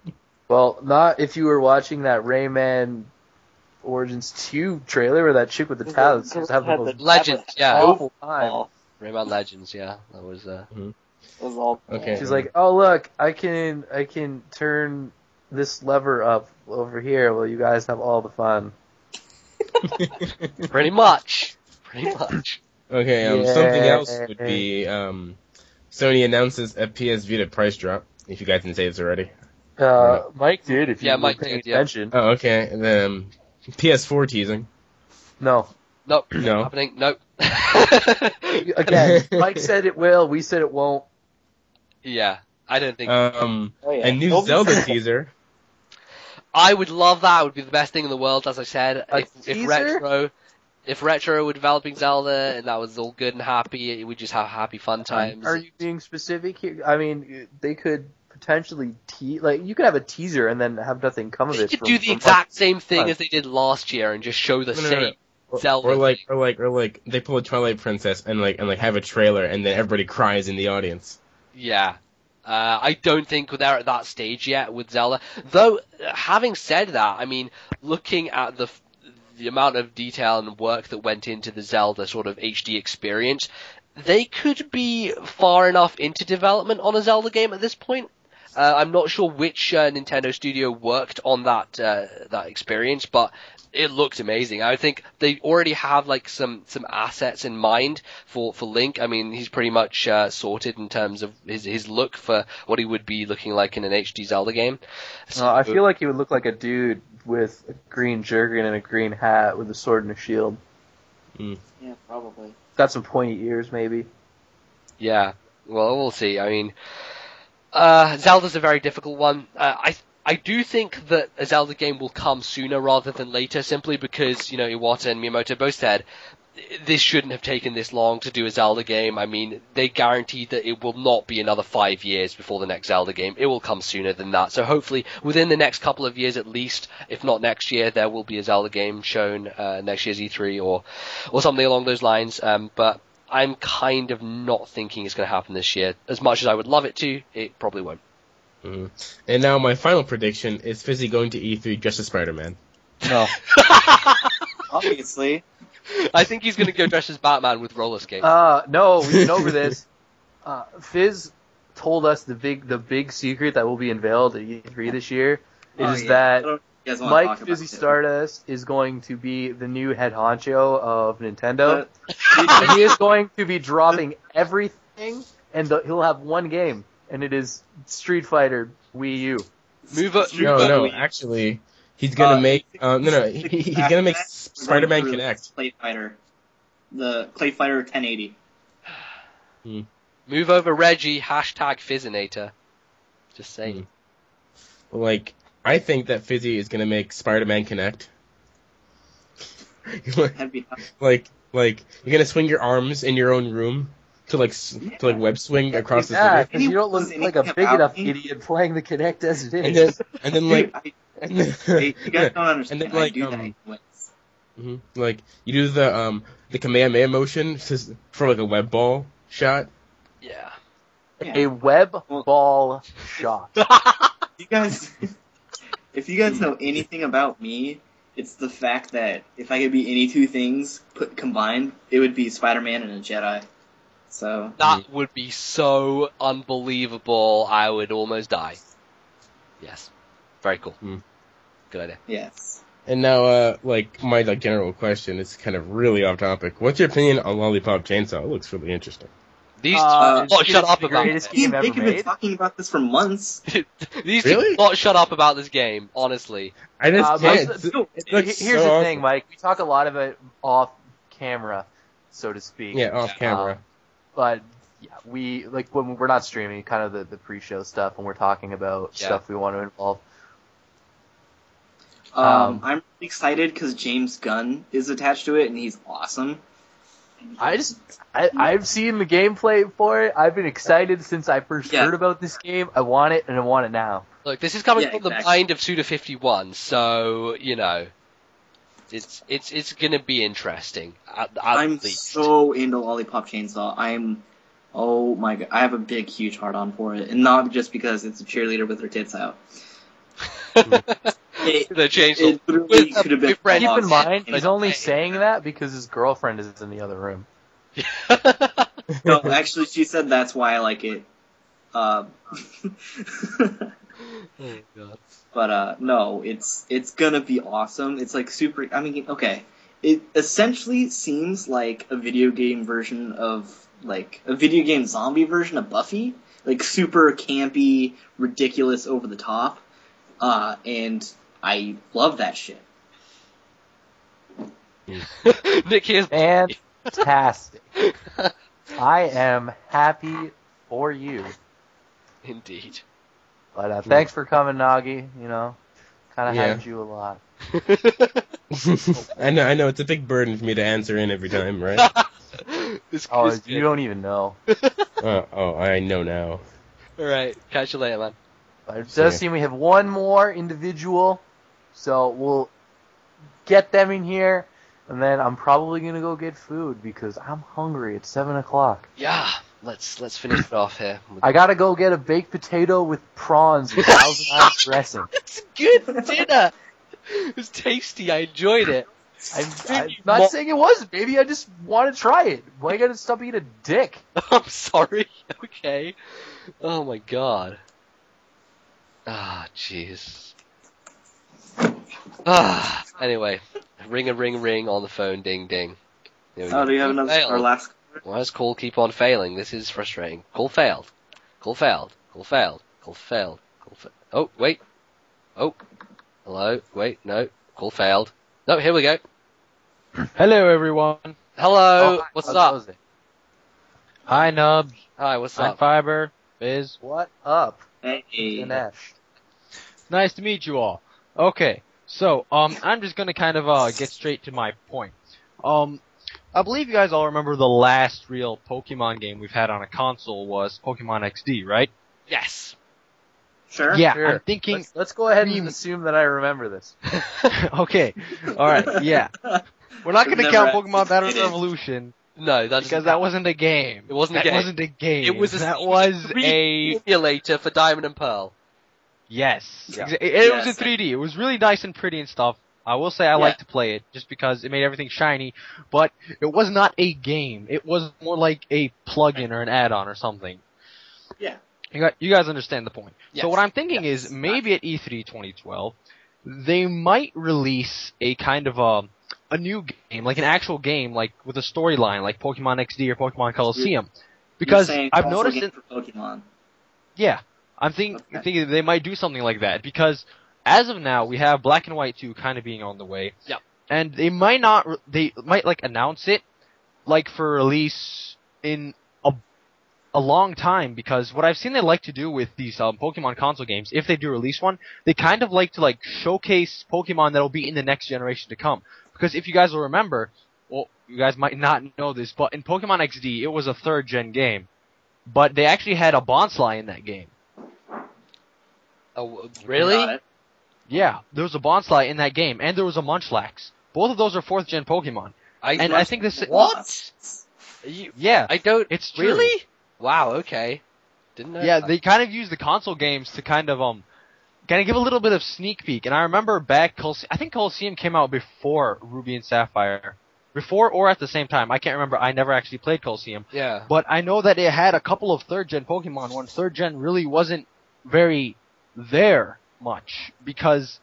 Well, not if you were watching that Rayman Origins 2 trailer where that chick with the tablets was having the most Legends, yeah. awful time. Rayman Legends, yeah. That was It was all Okay. She's like, "Oh look, I can turn this lever up over here while you guys have all the fun." pretty much. Pretty much. Okay, something else would be Sony announces a PS Vita price drop. If you guys didn't say this already. Mike did. If you were Mike paying did, yeah. attention. Oh, okay. And then PS4 teasing. No. Nope. No. Happening. Nope. Again, Mike said it will. We said it won't. Yeah. I don't think. A new Zelda teaser. I would love that. It would be the best thing in the world, as I said. If teaser? Retro were developing Zelda and that was all good and happy, we just have happy fun times. Are you being specific here? I mean, they could potentially you could have a teaser and then have nothing come of They it. could do the exact same thing as they did last year and just show the same Zelda. Or like they pull a Twilight Princess and have a trailer and then everybody cries in the audience. Yeah. I don't think they're at that stage yet with Zelda. Though, having said that, I mean, looking at the amount of detail and work that went into the Zelda sort of HD experience, they could be far enough into development on a Zelda game at this point. I'm not sure which Nintendo studio worked on that experience, but it looked amazing. I think they already have like some assets in mind for Link. I mean, he's pretty much sorted in terms of his look for what he would be looking like in an HD Zelda game. So, I feel like he would look like a dude with a green jerkin and a green hat with a sword and a shield. Yeah, probably. Got some pointy ears, maybe. Yeah, well, we'll see. I mean, Zelda's a very difficult one. I do think that a Zelda game will come sooner rather than later, simply because, Iwata and Miyamoto both said this shouldn't have taken this long to do a Zelda game. I mean, they guaranteed that it will not be another 5 years before the next Zelda game. It will come sooner than that. So hopefully, within the next couple of years at least, if not next year, there will be a Zelda game shown next year's E3 or something along those lines. But I'm kind of not thinking it's going to happen this year. As much as I would love it to, it probably won't. Mm-hmm. And now my final prediction is Fizzy going to E3 just as Spider-Man. No. Obviously. I think he's going to go dressed as Batman with roller skates. No, we've been over this. Fizz told us the big secret that will be unveiled at E3 this year is that Mike Fizzy Stardust is going to be the new head honcho of Nintendo. He is going to be dropping everything, and he'll have one game, and it is Street Fighter Wii U. No, actually, he's gonna make he's gonna make Spider-Man Connect. Clay Fighter, the Clay Fighter 1080. Move over Reggie, #Fizzinator. Just saying. Like, I think that Fizzy is gonna make Spider-Man Connect. like you're gonna swing your arms in your own room to web swing across the city. Yeah, because you don't look like a big enough idiot playing the Kinect as it is. You guys don't understand. And then, like, you do the Kamehameha motion for like a web ball shot. Yeah. A web ball shot. If you guys know anything about me, it's the fact that if I could be any two things combined, it would be Spider-Man and a Jedi. So that would be so unbelievable. I would almost die. Yes. Very cool. Good idea. Yes. And now, my general question is kind of really off topic. What's your opinion on Lollipop Chainsaw? It looks really interesting. These two will not shut up about this it. game ever They've been made. talking about this for months. These two will not shut up about this game, honestly. I just can't. Here's the thing, Mike. We talk a lot of it off camera, so to speak. Yeah, off camera. But yeah, we when we're not streaming, kind of the pre-show stuff when we're talking about stuff we want to involve. I'm really excited because James Gunn is attached to it, and he's awesome. I've seen the gameplay for it. I've been excited since I first heard about this game. I want it, and I want it now. Look, this is coming Yeah, from the exactly. mind of Suda51, so, you know, it's gonna be interesting, at I'm least. so into Lollipop Chainsaw. Oh my god, I have a big, huge heart-on for it, and not just because it's a cheerleader with her tits out. The chainsaw. It literally With a could have been. boyfriend. Keep in mind, He's he's only saying that because his girlfriend is in the other room. No, actually, she said that's why I like it. Oh god. But no, it's gonna be awesome. It's like super. I mean, okay, it essentially seems like a video game version of like a video game zombie version of Buffy, like super campy, ridiculous, over the top. And I love that shit. Nick, here's Fantastic. I am happy for you. indeed. But thanks for coming, Nagi. You know, kind of Yeah. hyped you a lot. I know it's a big burden for me to answer in every time, right? Oh, you don't even know. I know now. Alright, catch you later, man. But it does seem we have one more individual, so we'll get them in here, and then I'm probably gonna go get food because I'm hungry. It's 7 o'clock. Yeah, let's finish it off here. I gotta go get a baked potato with prawns and Thousand Island dressing. It's a good dinner! It was tasty, I enjoyed it. I'm not saying it wasn't. Maybe I just want to try it. Why you gotta stop being a dick? I'm sorry. Okay. Oh my god. Ah, jeez. Anyway, ring on the phone, ding ding. There we Oh, go. do you have another? Our last. Why does call keep on failing? This is frustrating. Call failed. Call failed. Call failed. Call failed. Oh, wait. Oh. Hello. Wait, no. Call failed. No, here we go. Hello, everyone. Hello. Oh, What's how's up? Jose? Hi, Nubs. Hi, what's I'm up? Fiber. Biz. What up, Hey. Ganesh? Nice to meet you all. Okay, so I'm just gonna kind of get straight to my point. I believe you guys all remember the last real Pokemon game we've had on a console was Pokemon XD, right? Yes. Sure. Yeah, Sure. I'm thinking. Let's go ahead and Dream- assume that I remember this. Okay, all right, yeah. We're not gonna Never count Pokemon Battle anticipated. Revolution No, that because that wasn't a game. It wasn't a That game. wasn't a game. It was a that was a 3D emulator for Diamond and Pearl. yes. Yeah. It was in Yes. 3D. It was really nice and pretty and stuff. I will say I like to play it just because it made everything shiny, but it was not a game. It was more like a plug-in or an add-on or something. Yeah. You guys understand the point. Yes. So what I'm thinking is maybe at E3 2012 they might release a kind of a new game, like an actual game, like with a storyline, like Pokemon XD or Pokemon Coliseum. Because You're saying I've console noticed game it. for Pokemon. Yeah, I'm thinking Okay. they might do something like that because as of now we have Black and White 2 kind of being on the way. Yep. And they might not. They might like announce it, like for release in a long time because what I've seen they like to do with these Pokemon console games, if they do release one, they kind of like to like showcase Pokemon that'll be in the next generation to come. Because if you guys will remember, well, you guys might not know this, but in Pokemon XD, it was a 3rd gen game, but they actually had a Bonsly in that game. Oh, Got really? it. Yeah, there was a Bonsly in that game, and there was a Munchlax. Both of those are 4th gen Pokemon. And I think this. What? Yeah, I don't. it's true. Really? Wow. Okay. Didn't know. Yeah, that. they kind of use the console games to kind of give a little bit of sneak peek. And I remember back, I think Coliseum came out before Ruby and Sapphire, before or at the same time. I can't remember. I never actually played Coliseum, Yeah. but I know that it had a couple of 3rd gen Pokemon when 3rd gen really wasn't very there much because.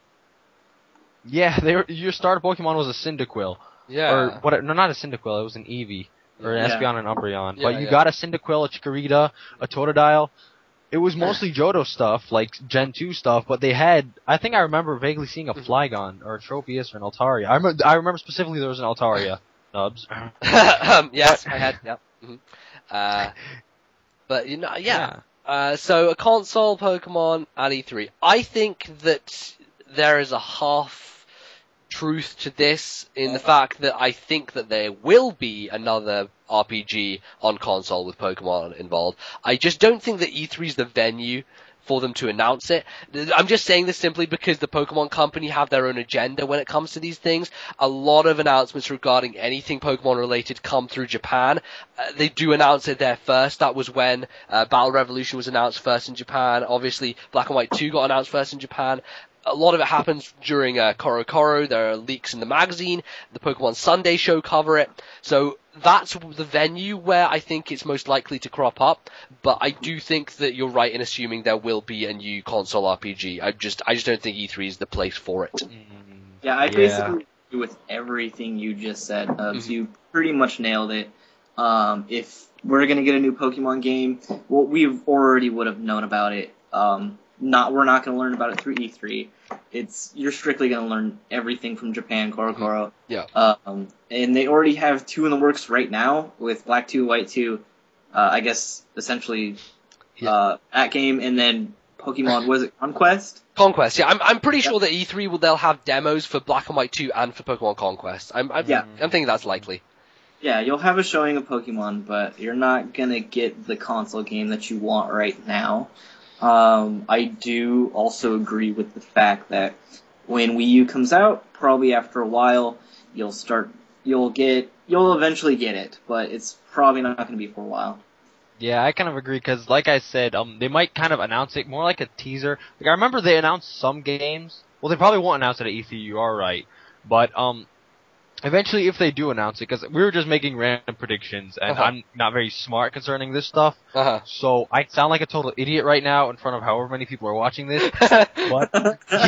Yeah, your starter Pokemon was a Cyndaquil. Yeah. Or what? No, not a Cyndaquil. It was an Eevee or an Yeah. Espeon and Umbreon. Yeah, But you yeah. got a Cyndaquil, a Chikorita, a Totodile. It was mostly Johto stuff, like Gen 2 stuff. But they had, I think I remember vaguely seeing a Flygon or a Tropius or an Altaria. I remember specifically there was an Altaria. Nubs. Yes, I had. Yep. Mm-hmm. But you know, yeah. So a console Pokemon at E3. I think that there is a half truth to this in the fact that I think that there will be another RPG on console with Pokemon involved. I just don't think that E3 is the venue for them to announce it. I'm just saying this simply because the Pokemon Company have their own agenda when it comes to these things. A lot of announcements regarding anything Pokemon related come through Japan. They do announce it there first. That was when Battle Revolution was announced first in Japan. Obviously, Black and White 2 got announced first in Japan. A lot of it happens during Koro Koro. There are leaks in the magazine. The Pokemon Sunday show cover it. So that's the venue where I think it's most likely to crop up. But I do think that you're right in assuming there will be a new console RPG. I just don't think E3 is the place for it. Yeah, I basically agree with everything you just said. So you pretty much nailed it. If we're gonna get a new Pokemon game, well, we already would have known about it. We're not going to learn about it through E3. You're strictly going to learn everything from Japan, Koro Koro. Yeah. And they already have 2 in the works right now with Black 2, White 2. I guess essentially that game, and then Pokemon. Was it Conquest? Conquest. Yeah, I'm pretty sure that E3 they'll have demos for Black and White 2 and for Pokemon Conquest. I'm thinking that's likely. Yeah, you'll have a showing of Pokemon, but you're not going to get the console game that you want right now. I do also agree with the fact that when Wii U comes out, probably after a while, you'll eventually get it, but it's probably not going to be for a while. Yeah, I kind of agree, because like I said, they might kind of announce it more like a teaser. Like, I remember they announced some games. Well, they probably won't announce it at E3, you are right. But, eventually, if they do announce it, because we were just making random predictions, and I'm not very smart concerning this stuff, so I sound like a total idiot right now in front of however many people are watching this. But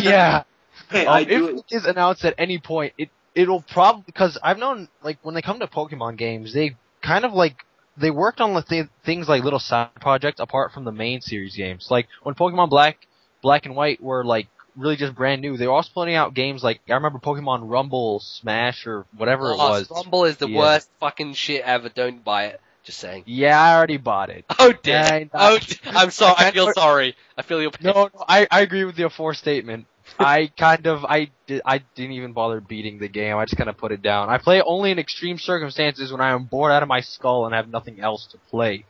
yeah, if it is announced at any point, it'll probably, because I've known, like, when they come to Pokemon games, they kind of like they worked on things like little side projects apart from the main series games. Like when Pokemon Black and White were like really just brand new, they were also putting out games like, I remember Pokemon Rumble, Smash, or whatever it was. Rumble is the worst fucking shit ever. Don't buy it. Just saying. Yeah, I already bought it. Oh, dear. I'm sorry. I feel sorry. I feel your pain. No, I agree with the aforestatement. I didn't even bother beating the game. I just kind of put it down. I play only in extreme circumstances when I am bored out of my skull and have nothing else to play.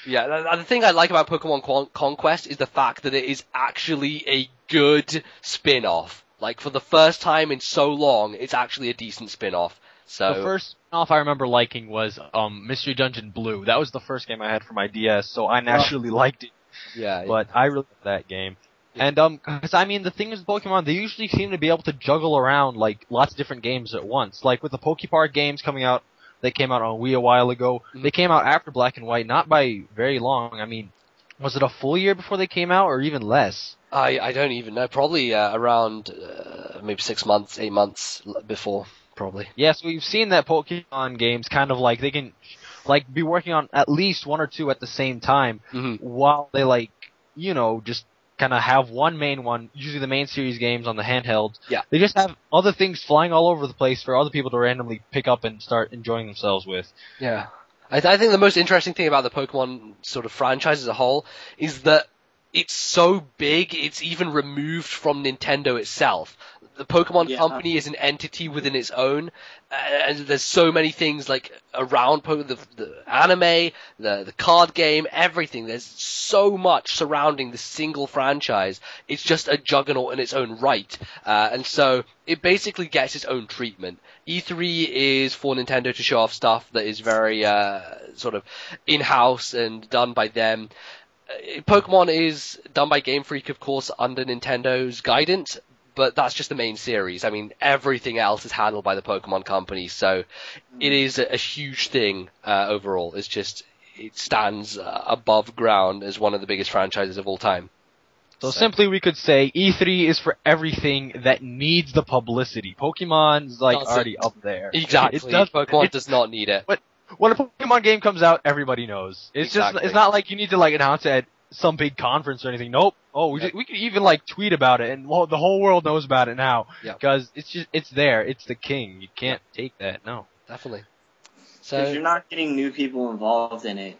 Yeah, the thing I like about Pokemon Conquest is the fact that it is actually a good spin-off. Like, for the first time in so long, it's actually a decent spin-off. So the first spin-off I remember liking was Mystery Dungeon Blue. That was the first game I had for my DS, so I naturally liked it. Yeah. But I really liked that game. And, cause I mean, the thing is with Pokemon, they usually seem to be able to juggle around, like, lots of different games at once. Like, with the Pokepark games coming out, they came out on Wii a while ago. They came out after Black and White, not by very long. I mean, was it a full year before they came out, or even less? I don't even know. Probably, around, maybe 6 months, 8 months before, probably. Yes, we've seen that Pokemon games kind of, like, they can, like, be working on at least 1 or 2 at the same time, while they, like, you know, just kind of have one main one, usually the main series games on the handheld. Yeah. They just have other things flying all over the place for other people to randomly pick up and start enjoying themselves with. Yeah. I think the most interesting thing about the Pokemon sort of franchise as a whole is that it's so big, it's even removed from Nintendo itself. The Pokemon Company is an entity within its own, and there's so many things like around the anime, the card game, everything. There's so much surrounding the single franchise. It's just a juggernaut in its own right, and so it basically gets its own treatment. E3 is for Nintendo to show off stuff that is very sort of in-house and done by them. Pokemon is done by Game Freak, of course, under Nintendo's guidance, but that's just the main series. I mean, everything else is handled by the Pokemon Company, so it is a huge thing overall. It's just, it stands above ground as one of the biggest franchises of all time. So simply we could say E3 is for everything that needs the publicity. Pokemon's like already up there. Exactly. Pokemon does not need it. But when a Pokemon game comes out, everybody knows. It's just, it's not like you need to like announce it at some big conference or anything. Nope. Oh, we can even like tweet about it, and the whole world knows about it now. Because it's there. It's the king. You can't take that. No. Definitely. So because you're not getting new people involved in it,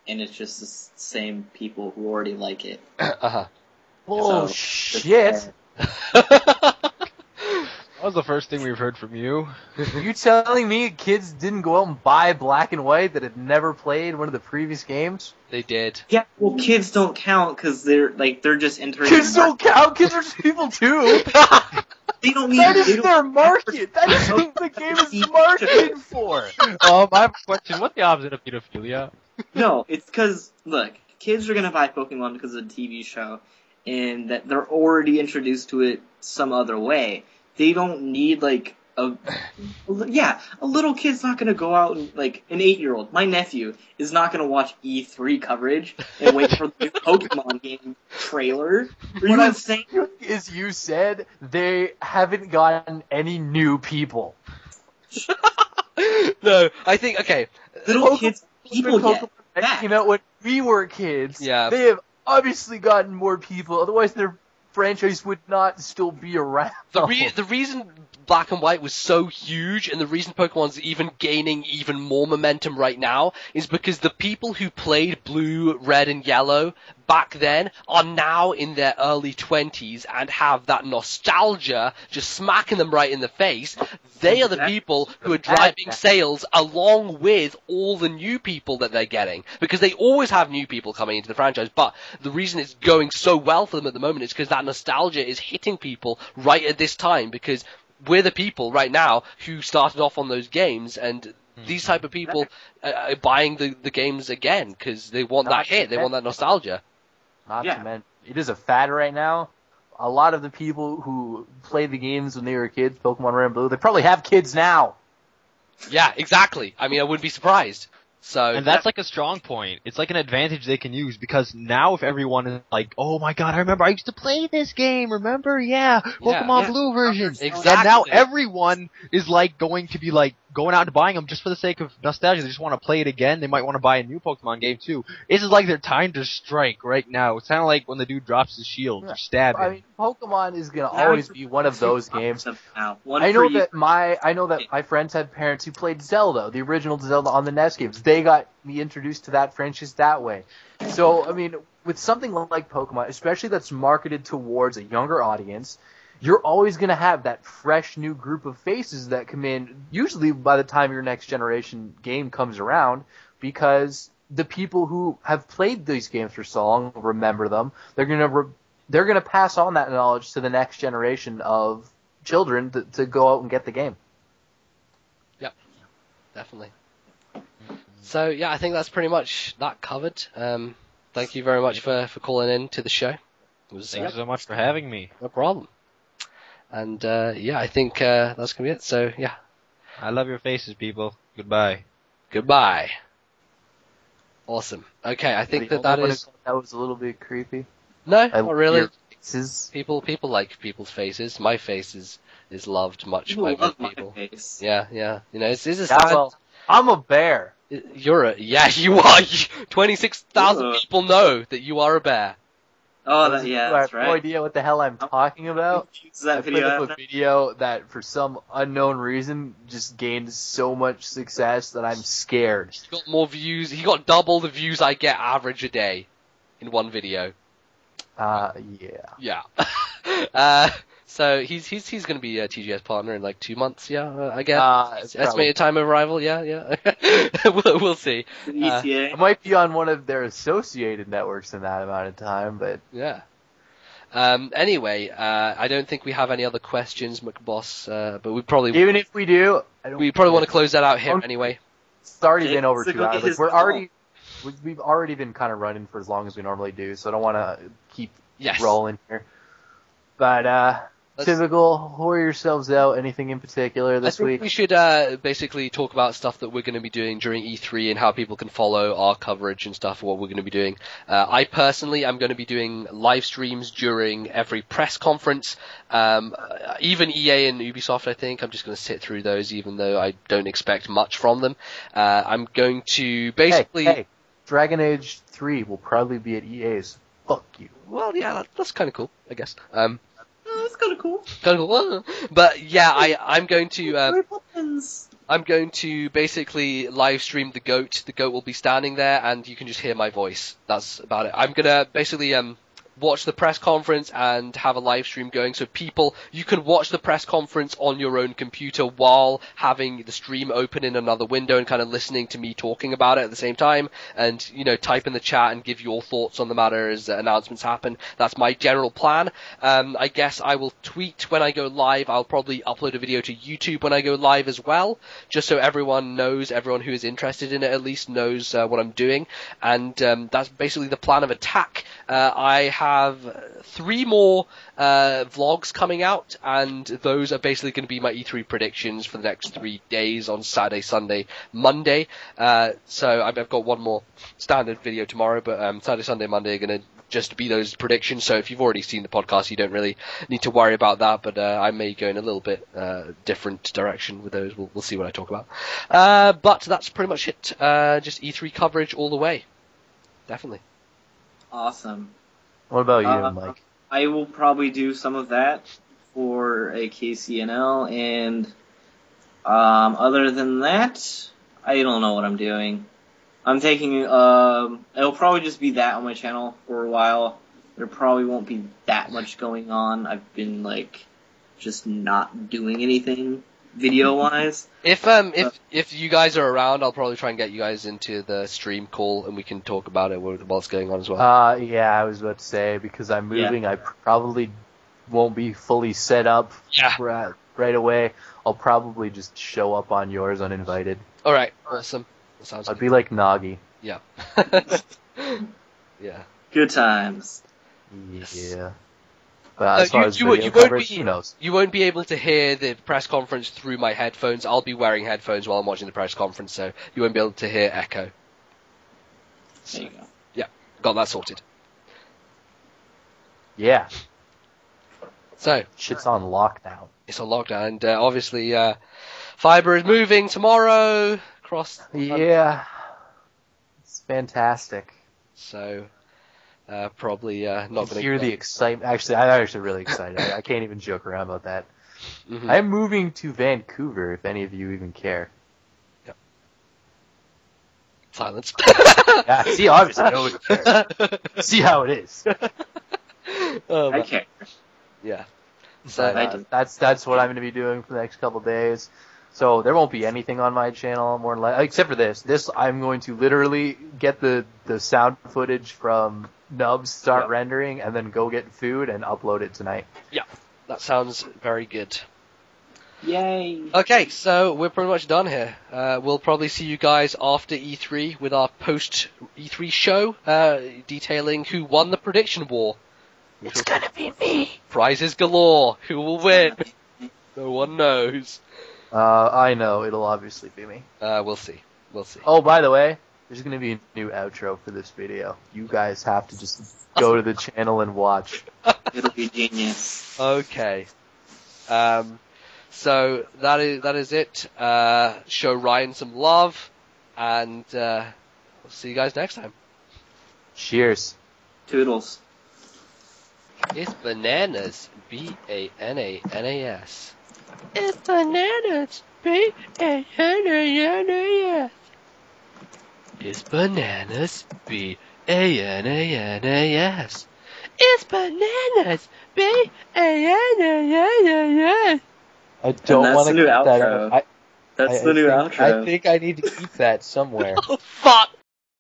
and it's just the same people who already like it. Oh, shit. That was the first thing we've heard from you. You telling me kids didn't go out and buy Black and White that had never played one of the previous games? They did. Yeah, well, kids don't count because they're just entering. Kids don't count. Kids are people too. They don't mean That they is don't- their market. That is what the game is marketed for. I have a question. What's the opposite of pedophilia? No, it's because look, kids are gonna buy Pokemon because of the TV show, and that they're already introduced to it some other way. They don't need like a little kid's not gonna go out and like an 8-year-old. My nephew is not gonna watch E3 coverage and wait for the Pokemon game trailer. Are What you I'm insane? saying is, you said they haven't gotten any new people. No, I think, okay. Little kids, people get that that. came out when we were kids. Yeah. They have obviously gotten more people. Otherwise, their franchise would not still be around. The reason Black and White was so huge, and the reason Pokemon's even gaining even more momentum right now, is because the people who played Blue, Red, and Yellow back then are now in their early 20s and have that nostalgia just smacking them right in the face. They are the people who are driving sales along with all the new people that they're getting, because they always have new people coming into the franchise, but the reason it's going so well for them at the moment is because that nostalgia is hitting people right at this time, because we're the people right now who started off on those games, and these type of people are buying the games again because they want that hit, they want that nostalgia. Not to mention, it is a fad right now. A lot of the people who played the games when they were kids, Pokemon Red and Blue, they probably have kids now. Yeah, exactly. I mean, I wouldn't be surprised. So, And that's like a strong point. It's like an advantage they can use, because now if everyone is like, oh my god, I remember I used to play this game, remember? Yeah, Pokemon Blue version. Exactly. And now everyone is like going to be like going out and buying them just for the sake of nostalgia. They just want to play it again. They might want to buy a new Pokemon game too. This is like their time to strike right now. It's kind of like when the dude drops his shield, you stab him. I mean, Pokemon is going to always be one of those games. Now, I know that my friends had parents who played Zelda, the original Zelda on the NES games. They got me introduced to that franchise that way. So, I mean, with something like Pokemon, especially that's marketed towards a younger audience, you're always going to have that fresh new group of faces that come in, usually by the time your next generation game comes around, because the people who have played these games for so long remember them. They're going to pass on that knowledge to the next generation of children to go out and get the game. Yep, definitely. So, yeah, I think that's pretty much that covered. Thank you very much for calling in to the show. It was, Thank you so much for having me. No problem. And, I think that's going to be it. So, yeah. I love your faces, people. Goodbye. Goodbye. Awesome. Okay, I think that was a little bit creepy. No, not really. Faces. People like people's faces. My face is loved much by love most people. my face. Yeah. You know, it's a Yeah, stand. well, I'm a bear. You are. 26,000 Ugh. people know that you are a bear. Oh, Those that, who yeah, have that's no right. idea what the hell I'm talking about. Use that I put video up after. a video that, for some unknown reason, just gained so much success that I'm scared. He's got more views. He got double the views I get average a day in one video. Yeah. Yeah. So he's going to be a TGS partner in like 2 months. Yeah, I guess. Estimated time of arrival. Yeah. we'll see. The ETA. I might be on one of their associated networks in that amount of time, but Yeah. Anyway, I don't think we have any other questions, McBoss. But we probably even if we do, want to close that out here anyway. It's already been over So 2 go hours. get Like, his we've already been kind of running for as long as we normally do, so I don't want to keep Yes. rolling here. But typical, whore yourselves out. Anything in particular this I think week? we should basically talk about stuff that we're going to be doing during E3 and how people can follow our coverage and stuff, what we're going to be doing. I personally am going to be doing live streams during every press conference, even EA and Ubisoft, I think. I'm just going to sit through those, even though I don't expect much from them. I'm going to basically... Hey, Dragon Age 3 will probably be at EA's. Fuck you. Well, yeah, that's kind of cool, I guess. Oh, that's kind of cool. Kind of cool. But yeah, I'm going to... Mary Poppins. I'm going to basically live stream the goat. The goat will be standing there, and you can just hear my voice. That's about it. I'm gonna basically watch the press conference and have a live stream going. So people, you can watch the press conference on your own computer while having the stream open in another window and kind of listening to me talking about it at the same time, and, you know, type in the chat and give your thoughts on the matter as announcements happen. That's my general plan. I guess I will tweet when I go live. I'll probably upload a video to YouTube when I go live as well, just so everyone knows, everyone who is interested in it at least knows what I'm doing. And that's basically the plan of attack. I have 3 more vlogs coming out, and those are basically going to be my E3 predictions for the next 3 days on Saturday, Sunday, Monday. So I've got one more standard video tomorrow, but Saturday, Sunday, Monday are going to just be those predictions. So if you've already seen the podcast, you don't really need to worry about that, but I may go in a little bit different direction with those. We'll see what I talk about. But that's pretty much it. Just E3 coverage all the way. Definitely. Awesome. What about you, Mike? I will probably do some of that for a KCNL, and other than that, I don't know what I'm doing. I'm taking, it'll probably just be that on my channel for a while. There probably won't be that much going on. I've been, just not doing anything video-wise. If you guys are around, I'll probably try and get you guys into the stream call, and we can talk about it while it's going on as well. Yeah, I was about to say, because I'm moving, I probably won't be fully set up right away. I'll probably just show up on yours uninvited. Alright, awesome. That sounds I'd good. be like Nagi. Yeah. Yeah. Good times. Yeah. But as far as video coverage, who knows? You won't be able to hear the press conference through my headphones. I'll be wearing headphones while I'm watching the press conference, so you won't be able to hear echo. There you go. Yeah, got that sorted. Yeah. So shit's on lockdown. It's on lockdown, and obviously Fiber is moving tomorrow across the country. Yeah. It's fantastic. So probably not going to hear the excitement. Actually, I'm actually really excited. I can't even joke around about that. Mm-hmm. I'm moving to Vancouver, if any of you even care. Yep. Silence. Yeah, see, obviously nobody cares. See how it is. I care. Yeah. So that's what I'm going to be doing for the next couple days. So there won't be anything on my channel more than except for this. This I'm going to literally get the sound footage from Nubs, start rendering, and then go get food and upload it tonight. Yeah, that sounds very good. Yay! Okay, so we're pretty much done here. We'll probably see you guys after E3 with our post E3 show, detailing who won the prediction war. It's gonna be me. Prizes galore. Who will win? No one knows. I know it'll obviously be me. We'll see. We'll see. Oh, by the way, there's gonna be a new outro for this video. You guys have to just go to the channel and watch. It'll be genius. Okay. So that is it. Show Ryan some love, and we'll see you guys next time. Cheers. Toodles. It's bananas. B-A-N-A-N-A-S. It's bananas. B-A-N-A-N-A-S. It's bananas. B-A-N-A-N-A-S. It's bananas. B-A-N-A-N-A-S. I don't want to keep that. That's the new outro. I think I need to keep that somewhere. Oh, fuck.